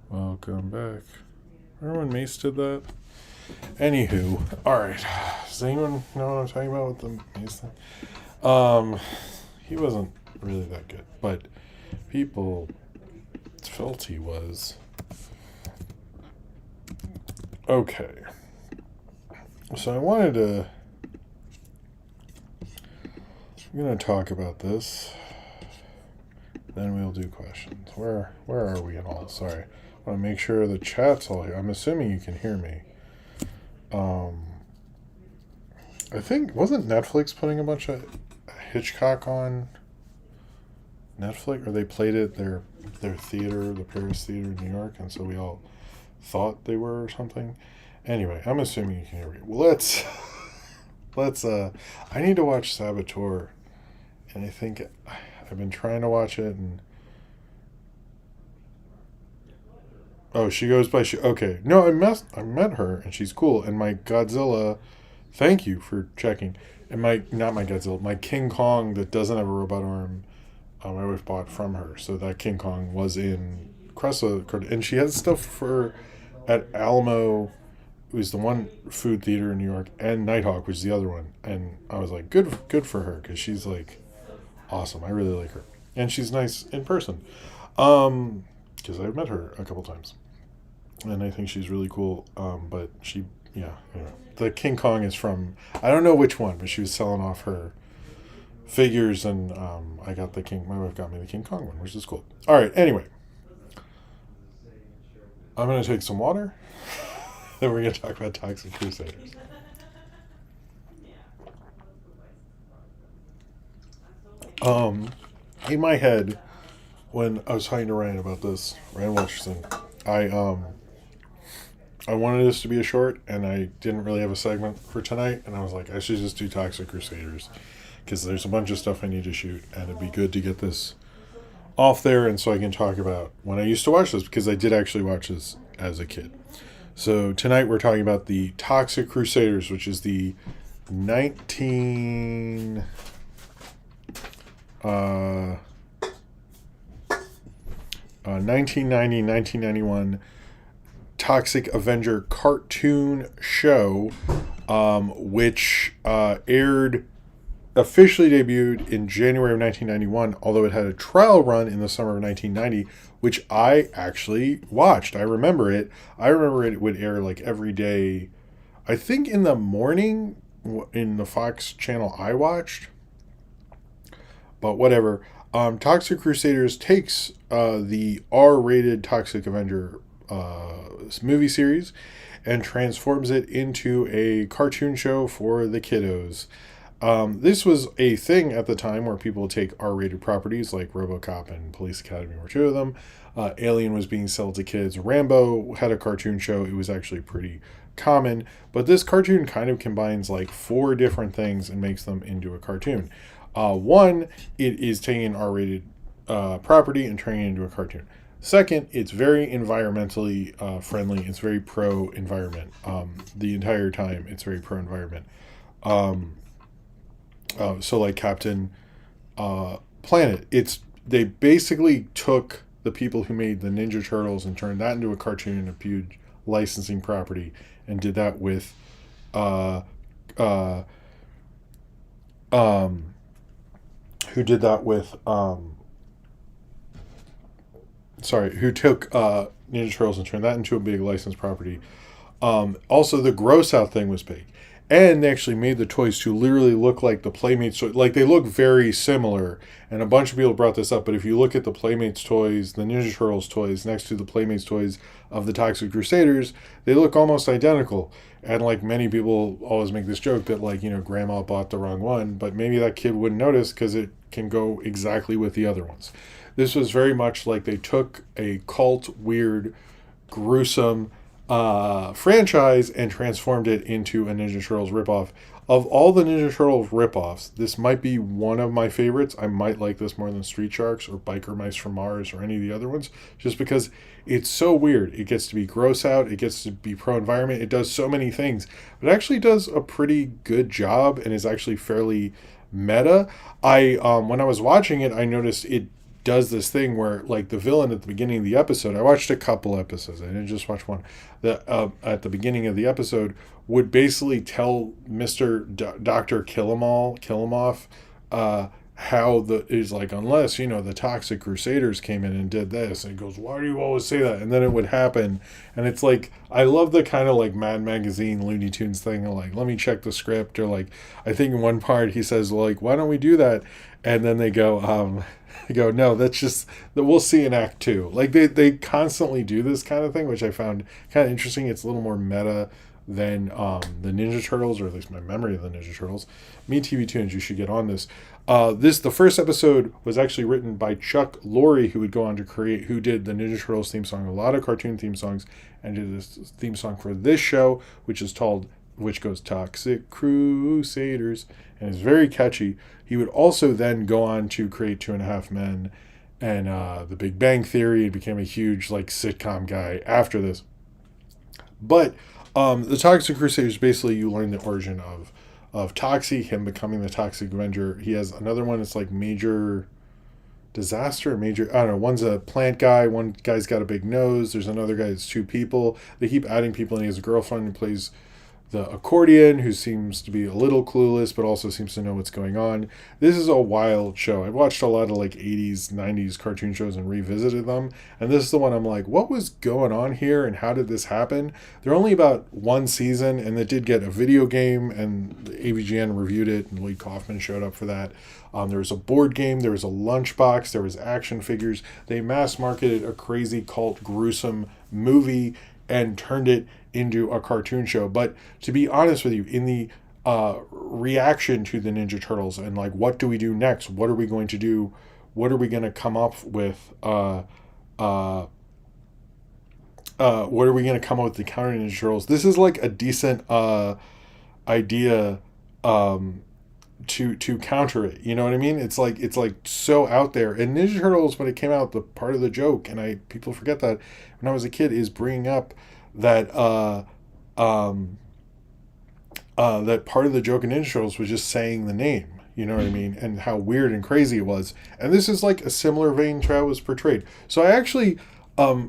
A: Welcome back. Remember when Mace did that? Anywho, alright. Does anyone know what I'm talking about with the Mace thing? He wasn't really that good, but people felt he was. Okay. So I wanted to. I'm going to talk about this. Then we'll do questions. Where are we at all? Sorry. I want to make sure the chat's all here. I'm assuming you can hear me. I think, wasn't Netflix putting a bunch of Hitchcock on Netflix? Or they played it their theater, the Paris Theater in New York, and so we all thought they were or something. Anyway, I'm assuming you can hear me. Let's I need to watch Saboteur, and I think I've been trying to watch it, and oh, she goes by okay. No, I met her, and she's cool. And my Godzilla, thank you for checking. And not my Godzilla, my King Kong that doesn't have a robot arm, my wife bought from her. So that King Kong was in Cressa, and she has stuff at Alamo, who's the one food theater in New York, and Nighthawk, which is the other one. And I was like, good for her, because she's like awesome. I really like her, and she's nice in person. Because I've met her a couple times, and I think she's really cool. But she, yeah, the King Kong is from, I don't know which one, but she was selling off her figures, and I got my wife got me the King Kong one, which is cool. All right, anyway, I'm gonna take some water. Then we're gonna talk about Toxic Crusaders. In my head, when I was talking to Ryan about this, Ryan Wilcherson, I wanted this to be a short, and I didn't really have a segment for tonight, and I was like, I should just do Toxic Crusaders, because there's a bunch of stuff I need to shoot, and it'd be good to get this off there, and so I can talk about when I used to watch this, because I did actually watch this as a kid. So tonight we're talking about the Toxic Crusaders, which is the 1990-1991 Toxic Avenger cartoon show, which officially debuted in January of 1991, although it had a trial run in the summer of 1990, which I actually watched. I remember it. It would air like every day, I think in the morning in the Fox channel I watched. But whatever. Toxic Crusaders takes the R-rated Toxic Avenger movie series and transforms it into a cartoon show for the kiddos. This was a thing at the time where people take R-rated properties like RoboCop and Police Academy were two of them. Alien was being sold to kids. Rambo had a cartoon show. It was actually pretty common. But this cartoon kind of combines like 4 different things and makes them into a cartoon. One, it is taking an R-rated property and turning it into a cartoon. Second, it's very environmentally friendly. It's very pro-environment. The entire time, it's very pro-environment. So like Captain Planet, they basically took the people who made the Ninja Turtles and turned that into a cartoon and a huge licensing property, and did that with who did that with who took Ninja Turtles and turned that into a big licensed property. Also, the gross out thing was big. And they actually made the toys to literally look like the Playmates toys. Like, they look very similar. And a bunch of people brought this up, but if you look at the Playmates toys, the Ninja Turtles toys, next to the Playmates toys of the Toxic Crusaders, they look almost identical. And, like, many people always make this joke that, like, grandma bought the wrong one, but maybe that kid wouldn't notice because it can go exactly with the other ones. This was very much like they took a cult, weird, gruesome franchise and transformed it into a Ninja Turtles ripoff. of all the Ninja Turtles ripoffs, this might be one of my favorites. I might like this more than Street Sharks or Biker Mice from Mars or any of the other ones, just because it's so weird. It gets to be gross out, it gets to be pro-environment, it does so many things. But it actually does a pretty good job and is actually fairly meta. When I was watching it, I noticed it does this thing where, like, the villain at the beginning of the episode, I watched a couple episodes, I didn't just watch one, at the beginning of the episode would basically tell Dr. Killimoff, how is like, unless, the Toxic Crusaders came in and did this, and he goes, why do you always say that? And then it would happen. And it's like, I love the kind of like Mad Magazine Looney Tunes thing of like, let me check the script, or like, I think in one part he says, like, why don't we do that? And then they go, no, that's just that, we'll see in Act 2. Like, they constantly do this kind of thing, which I found kind of interesting. It's a little more meta than the Ninja Turtles, or at least my memory of the Ninja Turtles. Me TV Tunes, you should get on this. The first episode was actually written by Chuck Lorre, who would go on to who did the Ninja Turtles theme song, a lot of cartoon theme songs, and did this theme song for this show, which goes Toxic Crusaders, and is very catchy. He would also then go on to create Two and a Half Men and The Big Bang Theory, and became a huge like sitcom guy after this. But the Toxic Crusaders, basically you learn the origin of Toxie, him becoming the Toxic Avenger. He has another one, it's like Major Disaster, I don't know, one's a plant guy, one guy's got a big nose, there's another guy that's two people. They keep adding people, and he has a girlfriend who plays the accordion, who seems to be a little clueless but also seems to know what's going on. This is a wild show. I've watched a lot of like 80s, 90s cartoon shows and revisited them, and this is the one I'm like, what was going on here and how did this happen? They're only about one season, and it did get a video game, and AVGN reviewed it, and Lee Kaufman showed up for that. There was a board game, there was a lunchbox, there was action figures. They mass marketed a crazy cult gruesome movie and turned it into a cartoon show. But to be honest with you, in the reaction to the Ninja Turtles and like, what do we do next? What are we going to do? What are we going to come up with? What are we going to come up with the counter Ninja Turtles? This is like a decent idea to counter it. You know what I mean? It's like so out there. And Ninja Turtles, when it came out, the part of the joke, and people forget that when I was a kid, is bringing up that that part of the joke in Ninja Turtles was just saying the name. You know what I mean? And how weird and crazy it was. And this is like a similar vein to how it was portrayed. So I actually,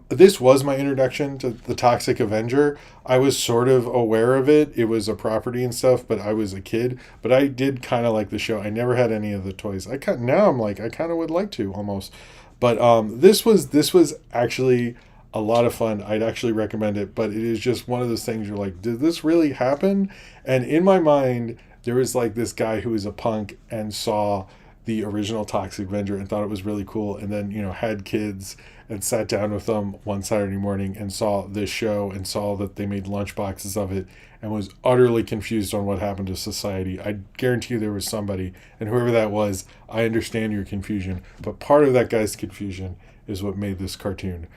A: this was my introduction to the Toxic Avenger. I was sort of aware of it. It was a property and stuff, but I was a kid. But I did kind of like the show. I never had any of the toys. Now I'm like, I kind of would like to almost. But this was actually a lot of fun. I'd actually recommend it. But it is just one of those things you're like, did this really happen? And in my mind, there was like this guy who was a punk and saw the original Toxic Avenger and thought it was really cool, and then had kids and sat down with them one Saturday morning and saw this show and saw that they made lunch boxes of it and was utterly confused on what happened to society. I guarantee you there was somebody, and whoever that was, I understand your confusion, but part of that guy's confusion is what made this cartoon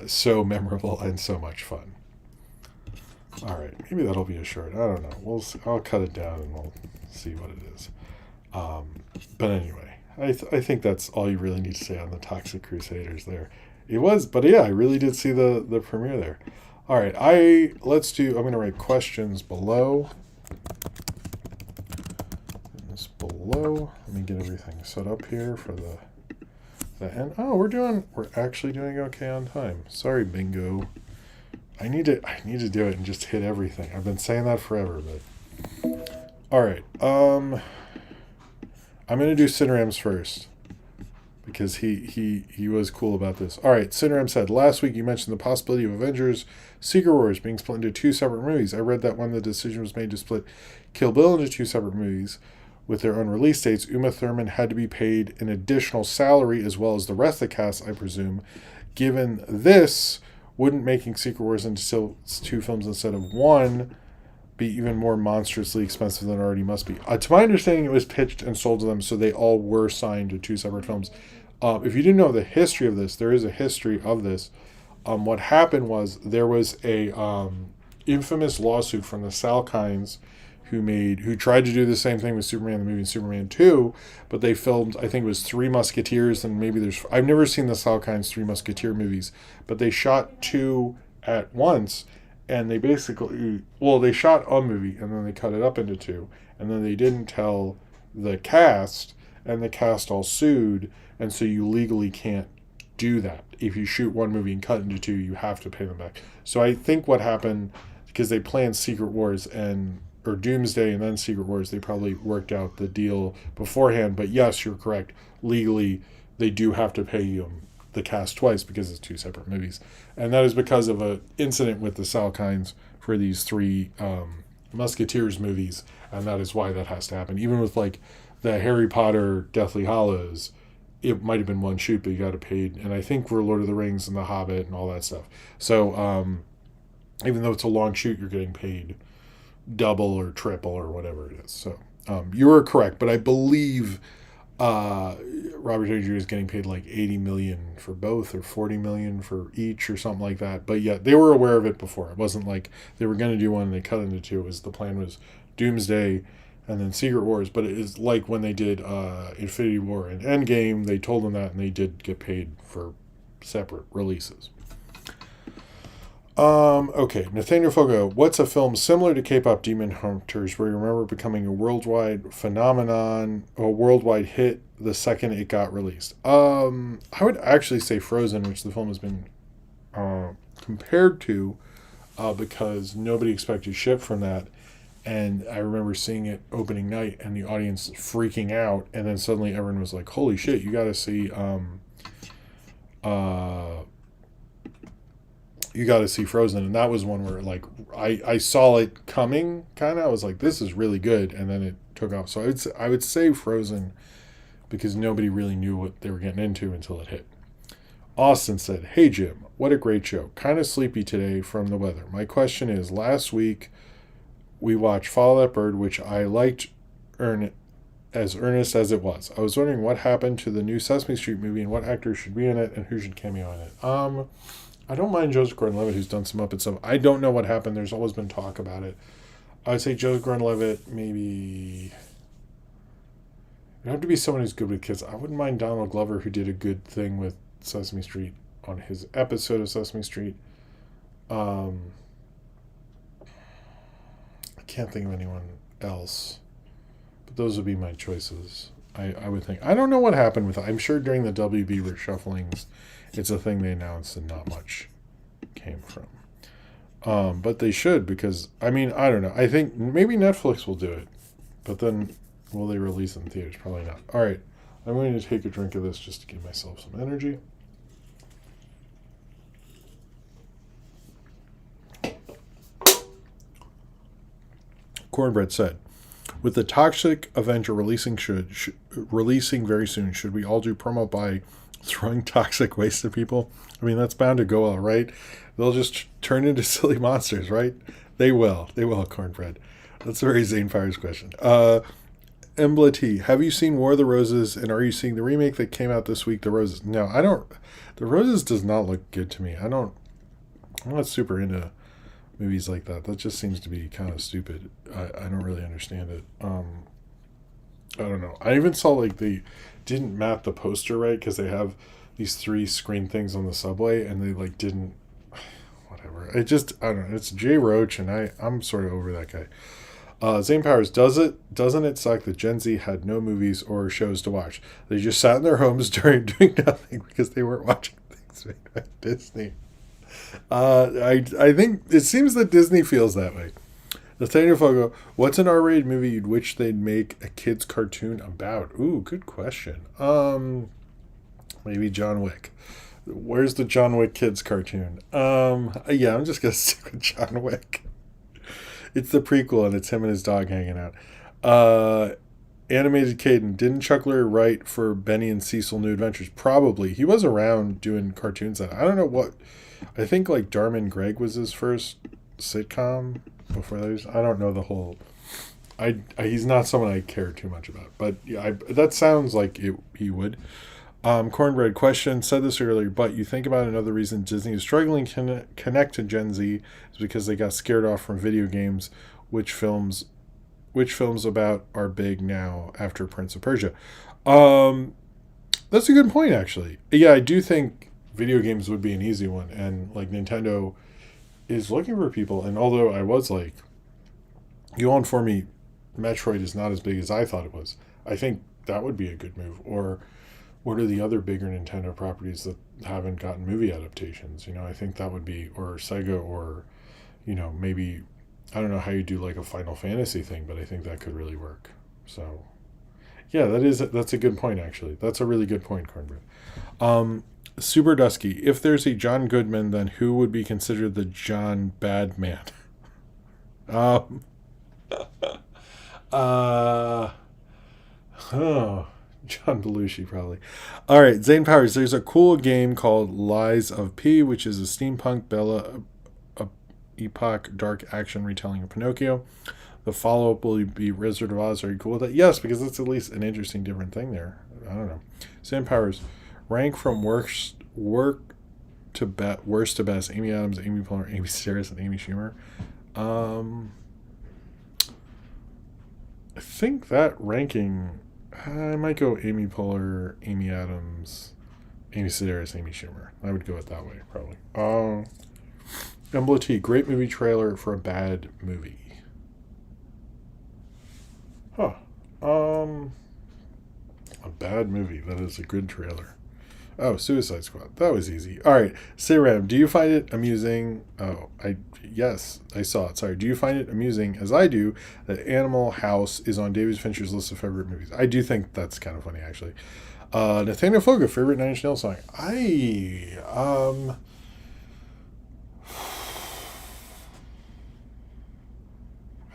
A: so memorable and so much fun. All right, maybe that'll be a short. I don't know. I'll cut it down and we'll see what it is. But anyway, I think that's all you really need to say on the Toxic Crusaders there. It was, but yeah, I really did see the premiere there. All right, I'm going to write questions below. This below. Let me get everything set up here for the end. Oh, we're actually doing okay on time. Sorry, bingo. I need to do it and just hit everything. I've been saying that forever, but all right. I'm going to do Cinerams first because he was cool about this. All right, Cineram said, last week you mentioned the possibility of Avengers Secret Wars being split into two separate movies. I read that when the decision was made to split Kill Bill into two separate movies with their own release dates, Uma Thurman had to be paid an additional salary as well as the rest of the cast, I presume. Given this, wouldn't making Secret Wars into two films instead of one be even more monstrously expensive than it already must be? To my understanding, it was pitched and sold to them, so they all were signed to two separate films. If you didn't know the history of this, there is a history of this. What happened was there was a infamous lawsuit from the Salkinds who tried to do the same thing with Superman the movie and Superman 2, but they filmed, I think it was Three Musketeers, and maybe I've never seen the Salkinds Three Musketeer movies, but they shot two at once, and they basically, they shot a movie and then they cut it up into two, and then they didn't tell the cast, and the cast all sued, and so you legally can't do that. If you shoot one movie and cut into two, you have to pay them back. So I think what happened, because they planned Secret Wars or Doomsday and then Secret Wars, they probably worked out the deal beforehand. But yes, you're correct. Legally, they do have to pay the cast twice because it's two separate movies. And that is because of an incident with the Salkinds for these Three Musketeers movies. And that is why that has to happen. Even with like the Harry Potter Deathly Hallows, it might have been one shoot, but you got it paid. And I think for Lord of the Rings and The Hobbit and all that stuff. So even though it's a long shoot, you're getting paid double or triple or whatever it is. So you were correct, but I believe Robert Downey Jr. is getting paid like $80 million for both, or $40 million for each, or something like that. But yeah, they were aware of it before. It wasn't like they were going to do one and they cut into two. The plan was Doomsday and then Secret Wars. But it is like when they did Infinity War and Endgame, they told them that, and they did get paid for separate releases. Okay, Nathaniel Fogo, what's a film similar to Kpop Demon Hunters where you remember becoming a worldwide phenomenon, a worldwide hit the second it got released? I would actually say Frozen, which the film has been compared to, because nobody expected shit from that. And I remember seeing it opening night and the audience freaking out, and then suddenly everyone was like, holy shit, you gotta see Frozen. And that was one where like I saw it coming, kind of. I was like, this is really good, and then it took off. So I would say Frozen, because nobody really knew what they were getting into until it hit. Austin said, hey Jim, what a great show. Kind of sleepy today from the weather. My question is, last week we watched Follow That Bird, which I liked as earnest as it was. I was wondering what happened to the new Sesame Street movie and what actors should be in it and who should cameo in it. I don't mind Joseph Gordon-Levitt, who's done some Muppet stuff. I don't know what happened. There's always been talk about it. I'd say Joseph Gordon-Levitt, maybe. It'd have to be someone who's good with kids. I wouldn't mind Donald Glover, who did a good thing with Sesame Street on his episode of Sesame Street. I can't think of anyone else. But those would be my choices, I would think. I don't know what happened with it. I'm sure during the WB reshufflings, it's a thing they announced and not much came from. But they should, because, I mean, I don't know. I think maybe Netflix will do it. But then, will they release it in theaters? Probably not. All right. I'm going to take a drink of this just to give myself some energy. Cornbread said, with the Toxic Avenger releasing very soon, should we all do promo by throwing toxic waste at people? I mean, that's bound to go well, right? They'll just turn into silly monsters, right? They will, Cornbread. That's a very Zane Fires question. Embla T, have you seen War of the Roses, and are you seeing the remake that came out this week, The Roses? No, I don't. The Roses does not look good to me. I'm not super into movies like that. That just seems to be kind of stupid. I don't really understand it. I don't know. I even saw like they didn't map the poster right, because they have these 3 screen things on the subway, and they like didn't. Whatever. I don't know. It's Jay Roach, and I'm sort of over that guy. Zane Powers, doesn't it suck that Gen Z had no movies or shows to watch? They just sat in their homes doing nothing because they weren't watching things made by Disney. I think it seems that Disney feels that way. Nathaniel Fogo, what's an R-rated movie you'd wish they'd make a kid's cartoon about? Ooh, good question. Maybe John Wick. Where's the John Wick kids cartoon? Yeah, I'm just gonna stick with John Wick. It's the prequel, and it's him and his dog hanging out. Animated Caden, didn't Chuck Lorre write for Benny and Cecil New Adventures? Probably. He was around doing cartoons. I don't know what. I think like Dharma and Greg was his first sitcom before that. I don't know the whole. He's not someone I care too much about, but yeah, that sounds like he would. Cornbread question, said this earlier, but you think about another reason Disney is struggling to connect to Gen Z is because they got scared off from video games, which films which films about are big now after Prince of Persia? Um, that's a good point, actually. Yeah, I do think video games would be an easy one, and like Nintendo is looking for people. And although I was like, you on for me, Metroid is not as big as I thought it was. I think that would be a good move. Or what are the other bigger Nintendo properties that haven't gotten movie adaptations? I think that would be, or Sega, or maybe, I don't know how you do like a Final Fantasy thing, but I think that could really work. So yeah, that's a good point, actually. That's a really good point, Cornbread. Super Dusky. If there's a John Goodman, then who would be considered the John Badman? Um, uh, oh, John Belushi, probably. All right, Zane Powers. There's a cool game called Lies of P, which is a steampunk Bella Epoch dark action retelling of Pinocchio. The follow-up will be Wizard of Oz. Are you cool with that? Yes, because it's at least an interesting different thing there. I don't know. Zane Powers. Rank from worst to best. Amy Adams, Amy Poehler, Amy Sedaris, and Amy Schumer. I think that ranking, I might go Amy Poehler, Amy Adams, Amy Sedaris, Amy Schumer. I would go it that way, probably. Embla T, great movie trailer for a bad movie. Huh. A bad movie that is a good trailer. Oh, Suicide Squad. That was easy. All right. Siram, do you find it amusing? Yes, I saw it. Sorry. Do you find it amusing, as I do, that Animal House is on David Fincher's list of favorite movies? I do think that's kind of funny, actually. Nathaniel Foga, favorite Nine Inch Nails song?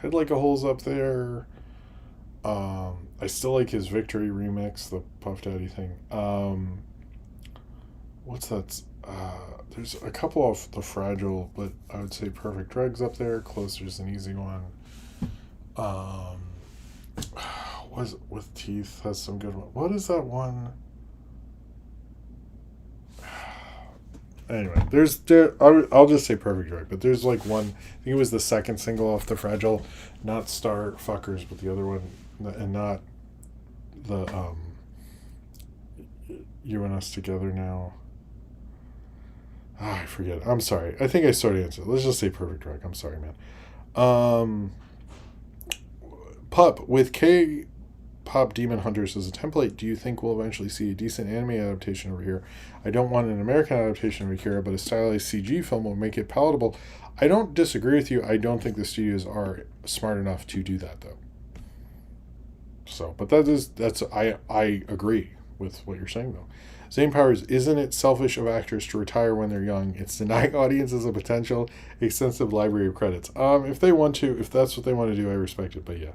A: Head Like a Hole's up there. I still like his Victory remix, the Puff Daddy thing. What's that? There's a couple of the Fragile, but I would say Perfect Drugs up there. Closer's an easy one. Was it With Teeth has some good one. What is that one? Anyway, I'll just say Perfect Drug, but there's like one, I think it was the second single off the Fragile, not Star Fuckers, but the other one, and not the You and Us Together Now. I forget. I'm sorry. I think I started answering. Let's just say Perfect Drug. I'm sorry, man. Pup, with K-pop Demon Hunters as a template, do you think we'll eventually see a decent anime adaptation over here? I don't want an American adaptation of Akira, but a stylized CG film will make it palatable. I don't disagree with you. I don't think the studios are smart enough to do that, though. So, but I agree with what you're saying, though. Zane Powers, isn't it selfish of actors to retire when they're young? It's denying audiences a potential extensive library of credits. If they want to, if that's what they want to do, I respect it, but yeah.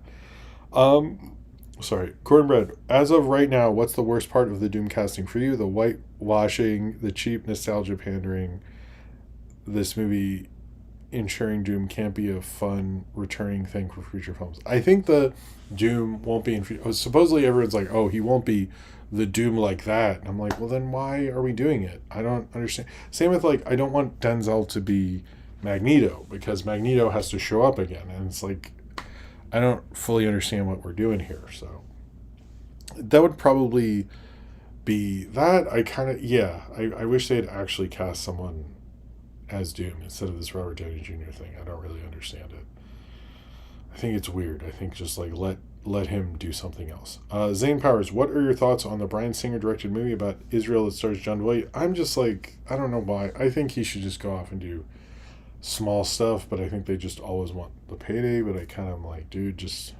A: Sorry, Cornbread, as of right now, what's the worst part of the Doom casting for you? The whitewashing, the cheap nostalgia pandering, this movie ensuring Doom can't be a fun returning thing for future films. I think the Doom won't be in supposedly everyone's like, oh, he won't be the Doom like that. And I'm like, well, then why are we doing it? I don't understand. Same with like, I don't want Denzel to be Magneto, because Magneto has to show up again, and it's like, I don't fully understand what we're doing here. So that would probably be that. I wish they'd actually cast someone as Doom instead of this Robert Downey Jr. thing. I don't really understand it. I think it's weird. I think just like let him do something else. Zane Powers, what are your thoughts on the Bryan Singer directed movie about Israel that stars John Voight? I'm just like, I don't know why. I think he should just go off and do small stuff, but I think they just always want the payday, but I kind of am like, dude, just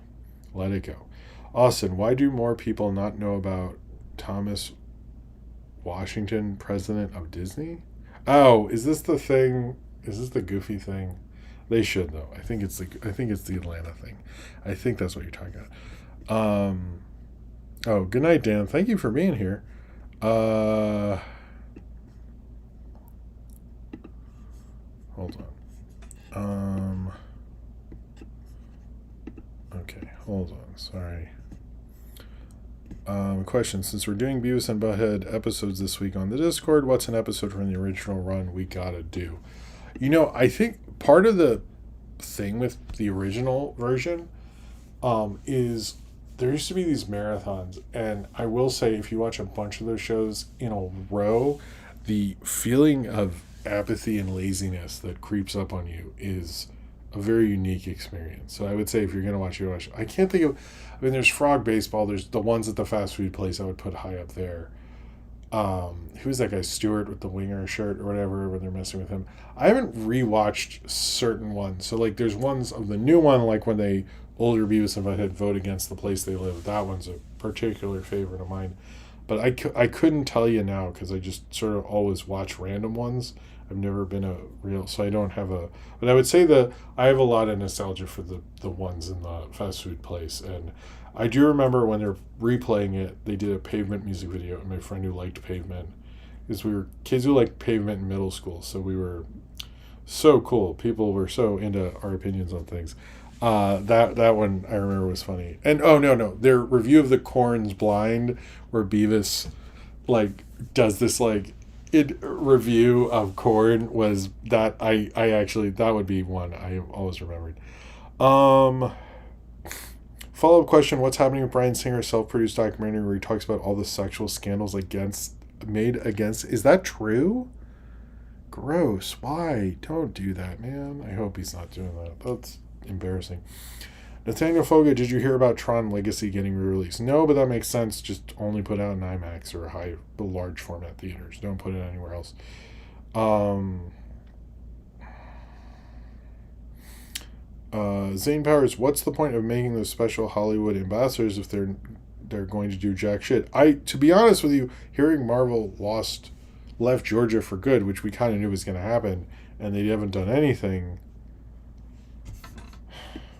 A: let it go. Austin, why do more people not know about Thomas Washington, president of Disney? Oh, is this the thing? Is this the Goofy thing? They should though. I think it's the Atlanta thing. I think that's what you're talking about. Oh, good night, Dan. Thank you for being here. Hold on. Okay, hold on. Sorry. Question: since we're doing Beavis and Butthead episodes this week on the Discord, what's an episode from the original run we gotta do? I think part of the thing with the original version is there used to be these marathons, and I will say if you watch a bunch of those shows in a row, the feeling of apathy and laziness that creeps up on you is a very unique experience. So I would say if you're gonna watch, I can't think of. I mean, there's Frog Baseball. There's the ones at the fast food place. I would put high up there. Who's that guy Stewart with the winger shirt or whatever when they're messing with him? I haven't rewatched certain ones. So like, there's ones of the new one, like when they older Beavis and Butthead vote against the place they live. That one's a particular favorite of mine. But I couldn't tell you now because I just sort of always watch random ones. I've never been a real, so I don't have a. But I would say that I have a lot of nostalgia for the ones in the fast food place, and I do remember when they're replaying it. They did a Pavement music video, and my friend who liked Pavement, because we were kids who liked Pavement in middle school, so we were so cool. People were so into our opinions on things. That one I remember was funny. And oh no, their review of the Corn's Blind, where Beavis like does this like review of Corn was that I actually that would be one I always remembered. Follow-up question: what's happening with Bryan Singer's self-produced documentary where he talks about all the sexual scandals made against? Is that true? Gross. Why? Don't do that, man. I hope he's not doing that. That's embarrassing. Nathaniel Foga, did you hear about Tron Legacy getting re-released? No, but that makes sense. Just only put out in IMAX or large format theaters. Don't put it anywhere else. Zane Powers, what's the point of making those special Hollywood ambassadors if they're going to do jack shit? To be honest with you, hearing Marvel left Georgia for good, which we kind of knew was going to happen, and they haven't done anything.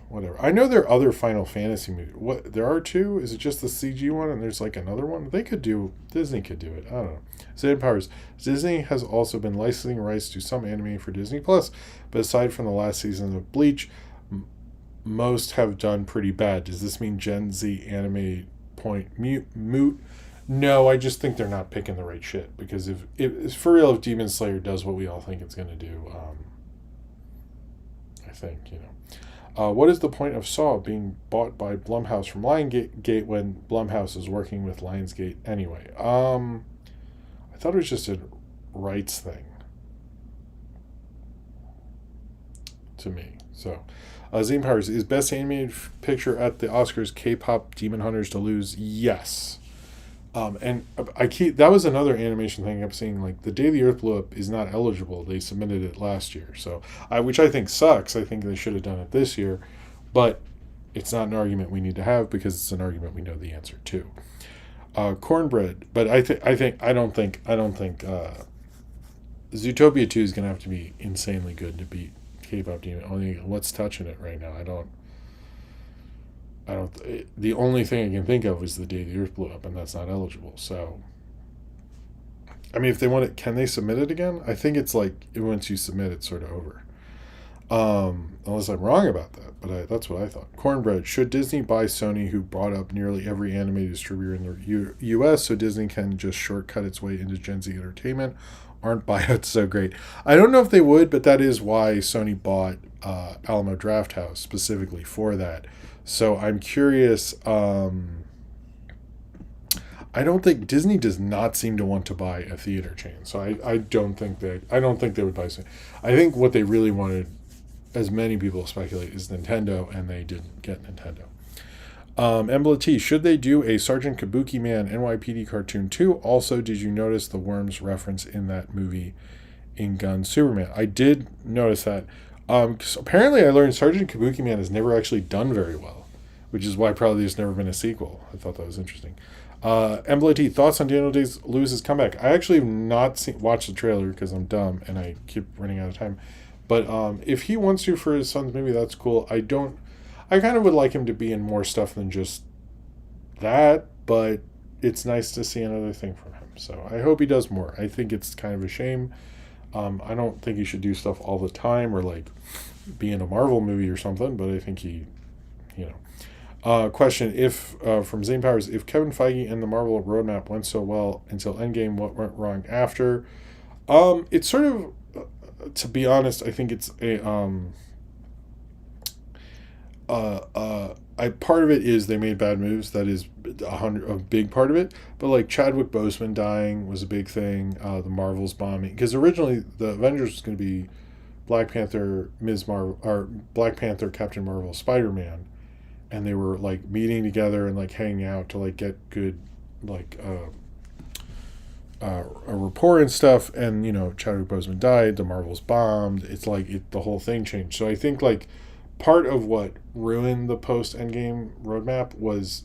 A: Whatever. I know there are other Final Fantasy movies. What, there are two? Is it just the CG one and there's like another one? Disney could do it. I don't know. Zane Powers. Disney has also been licensing rights to some anime for Disney Plus, but aside from the last season of Bleach, most have done pretty bad. Does this mean Gen Z anime moot? No, I just think they're not picking the right shit, because if for real, if Demon Slayer does what we all think it's going to do, I think, what is the point of Saw being bought by Blumhouse from Lionsgate when Blumhouse is working with Lionsgate anyway? I thought it was just a rights thing to me. So, Zane Powers, is Best Animated Picture at the Oscars K-Pop Demon Hunters to lose? Yes. And that was another animation thing I'm seeing, like The Day the Earth Blew Up is not eligible. They submitted it last year, so which I think sucks. I think they should have done it this year, but it's not an argument we need to have because it's an argument we know the answer to. Cornbread, but I don't think Zootopia 2 is gonna have to be insanely good to beat K-Pop Demon. Only what's touching it right now? I don't. The only thing I can think of is The Day the Earth Blew Up, and that's not eligible. So, I mean, if they want it, can they submit it again? I think it's like once you submit, it's sort of over. Unless I'm wrong about that, but that's what I thought. Cornbread, should Disney buy Sony, who brought up nearly every anime distributor in the U.S., so Disney can just shortcut its way into Gen Z entertainment? Aren't buyouts so great? I don't know if they would, but that is why Sony bought Alamo Drafthouse specifically for that. So I'm curious. I don't think Disney does not seem to want to buy a theater chain. So I don't think they would buy. I think what they really wanted, as many people speculate, is Nintendo, and they didn't get Nintendo. Embla T, should they do a Sergeant Kabuki Man NYPD cartoon too? Also, did you notice the worms reference in that movie in Gun Superman? I did notice that. So apparently I learned Sergeant Kabuki Man has never actually done very well, which is why probably there's never been a sequel. I thought that was interesting. Embla T, thoughts on Daniel Day-Lewis's comeback? I actually have not watched the trailer because I'm dumb and I keep running out of time. But if he wants to for his sons, maybe that's cool. I kind of would like him to be in more stuff than just that, but it's nice to see another thing from him. So I hope he does more. I think it's kind of a shame. I don't think he should do stuff all the time or like be in a Marvel movie or something, but I think he, question, from Zane Powers, if Kevin Feige and the Marvel roadmap went so well until Endgame, what went wrong after? It's sort of, to be honest, I think it's I part of it is they made bad moves. That is a big part of it. But like Chadwick Boseman dying was a big thing. The Marvels bombing, because originally the Avengers was going to be Black Panther, Ms. Marvel, or Black Panther, Captain Marvel, Spider Man, and they were like meeting together and like hanging out to like get good like a rapport and stuff. And Chadwick Boseman died. The Marvels bombed. It's like the whole thing changed. So I think like part of what ruined the post Endgame roadmap was,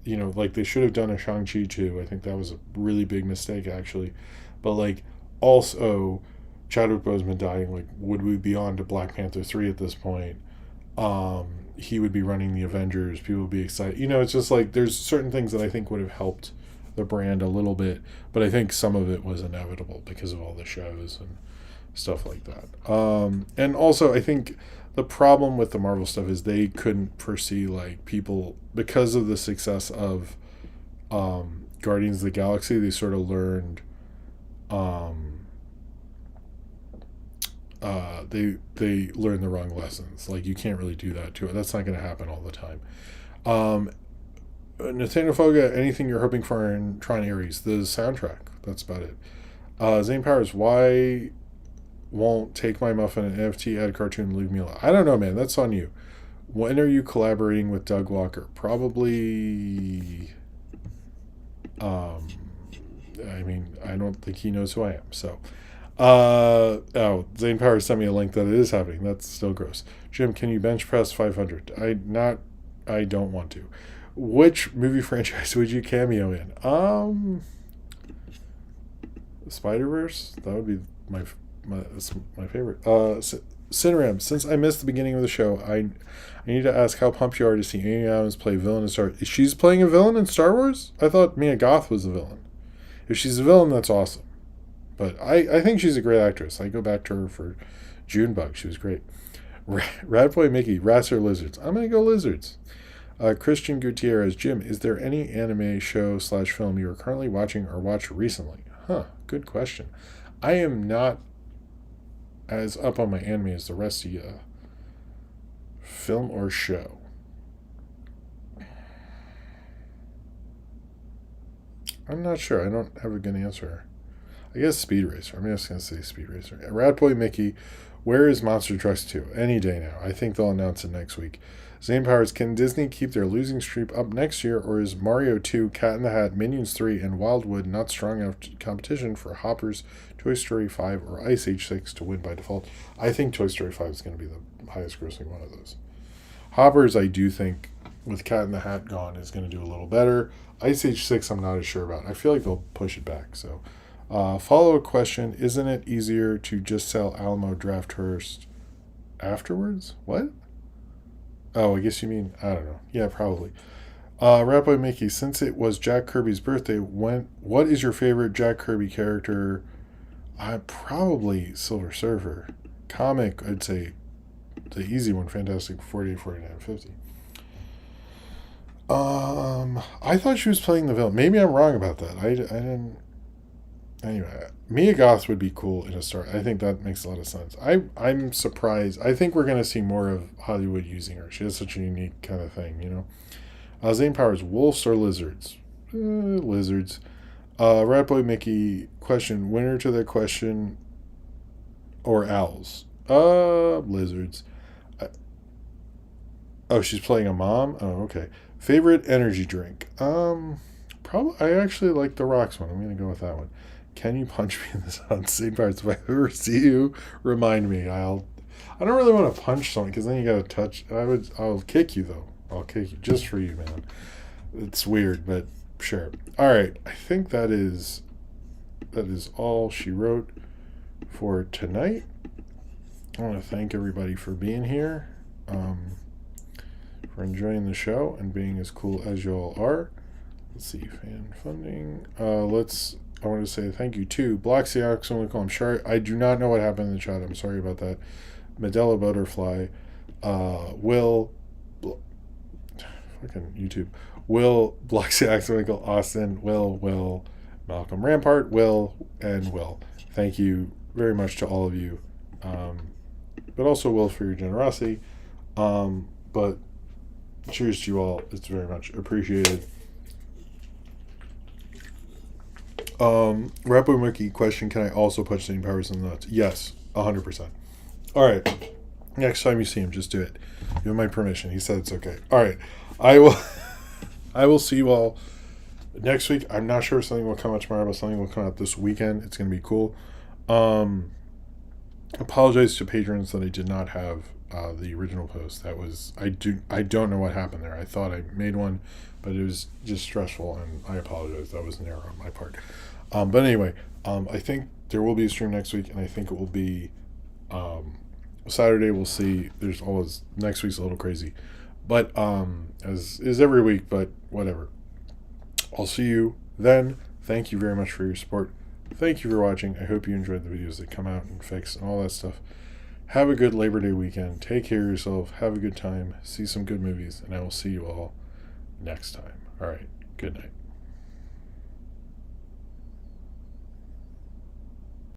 A: like they should have done a Shang-Chi too. I think that was a really big mistake actually. But like also Chadwick Boseman dying, like would we be on to Black Panther 3 at this point? He would be running the Avengers. People would be excited. It's just like there's certain things that I think would have helped the brand a little bit, but I think some of it was inevitable because of all the shows and stuff like that. And also, I think the problem with the Marvel stuff is they couldn't foresee like people because of the success of Guardians of the Galaxy. They sort of learned. They learned the wrong lessons. Like you can't really do that to it. That's not going to happen all the time. Nathaniel Foga, anything you're hoping for in Tron Ares? The soundtrack. That's about it. Zane Powers, why won't Take My Muffin and NFT add cartoon leave me alone? I don't know, man. That's on you. When are you collaborating with Doug Walker? Probably. I mean, I don't think he knows who I am. So, Zane Powers sent me a link that it is happening. That's still gross. Jim, can you bench press 500? I don't want to. Which movie franchise would you cameo in? Spider-Verse. That would be that's my favorite. Cineram. Since I missed the beginning of the show, I need to ask how pumped you are to see Amy Adams play villain in Star. She's playing a villain in Star Wars. I thought Mia Goth was a villain. If she's a villain, that's awesome. But I think she's a great actress. I go back to her for Junebug. She was great. Radboy Mickey, rats or lizards? I'm gonna go lizards. Christian Gutierrez, Jim, is there any anime show / film you are currently watching or watched recently? Good question. I am not as up on my anime as the rest of you. Film or show? I'm not sure. I don't have a good answer. I guess Speed Racer. I'm just going to say Speed Racer. Ratboy Mickey, where is Monster Trucks 2? Any day now. I think they'll announce it next week. Zane Powers, can Disney keep their losing streak up next year, or is Mario 2, Cat in the Hat, Minions 3, and Wildwood not strong enough competition for Hopper's Toy Story 5 or Ice Age 6 to win by default? I think Toy Story 5 is going to be the highest grossing one of those. Hoppers, I do think, with Cat in the Hat gone, is going to do a little better. Ice Age 6, I'm not as sure about. I feel like they'll push it back. So, follow-up question, isn't it easier to just sell Alamo Drafthurst afterwards? What? Oh, I guess you mean, I don't know. Yeah, probably. Rabbi Mickey, since it was Jack Kirby's birthday, what is your favorite Jack Kirby character? Probably Silver Surfer. Comic, I'd say the easy one, Fantastic 48, 49, 50. I thought she was playing the villain. Maybe I'm wrong about that. I didn't. Anyway, Mia Goth would be cool in a story. I think that makes a lot of sense. I'm surprised. I think we're going to see more of Hollywood using her. She has such a unique kind of thing, Zane Powers, wolves or lizards? Lizards. Ratboy Mickey, question, winner to the question, or owls? Lizards. She's playing a mom? Oh, okay. Favorite energy drink? Probably, I actually like the Rocks one. I'm going to go with that one. Can you punch me in the sun? Same parts. If I ever see you, remind me. I don't really want to punch someone because then you got to touch. I'll kick you though. I'll kick you just for you, man. It's weird, but sure. All right. I think that is all she wrote for tonight. I want to thank everybody for being here, for enjoying the show and being as cool as you all are. Let's see, fan funding. I want to say thank you to Bloxioxonical. I'm sorry, I do not know what happened in the chat. I'm sorry about that. Medela Butterfly, Will, fucking YouTube, Will, Bloxioxonical, Austin, Will, Malcolm Rampart, Will, and Will. Thank you very much to all of you, but also Will for your generosity. But Cheers to you all. It's very much appreciated. Rapper Monkey question: can I also punch Zane Powers in the nuts? Yes, 100%. All right. Next time you see him, just do it. You have my permission. He said it's okay. All right. I will. I will see you all next week. I'm not sure if something will come out tomorrow, but something will come out this weekend. It's gonna be cool. Apologize to patrons that I did not have the original post. That was I don't know what happened there. I thought I made one, but it was just stressful, and I apologize. That was an error on my part. But anyway, I think there will be a stream next week, and I think it will be Saturday. We'll see. There's always next week's a little crazy, but as is every week. But whatever. I'll see you then. Thank you very much for your support. Thank you for watching. I hope you enjoyed the videos that come out and fix and all that stuff. Have a good Labor Day weekend. Take care of yourself. Have a good time. See some good movies. And I will see you all next time. All right. Good night.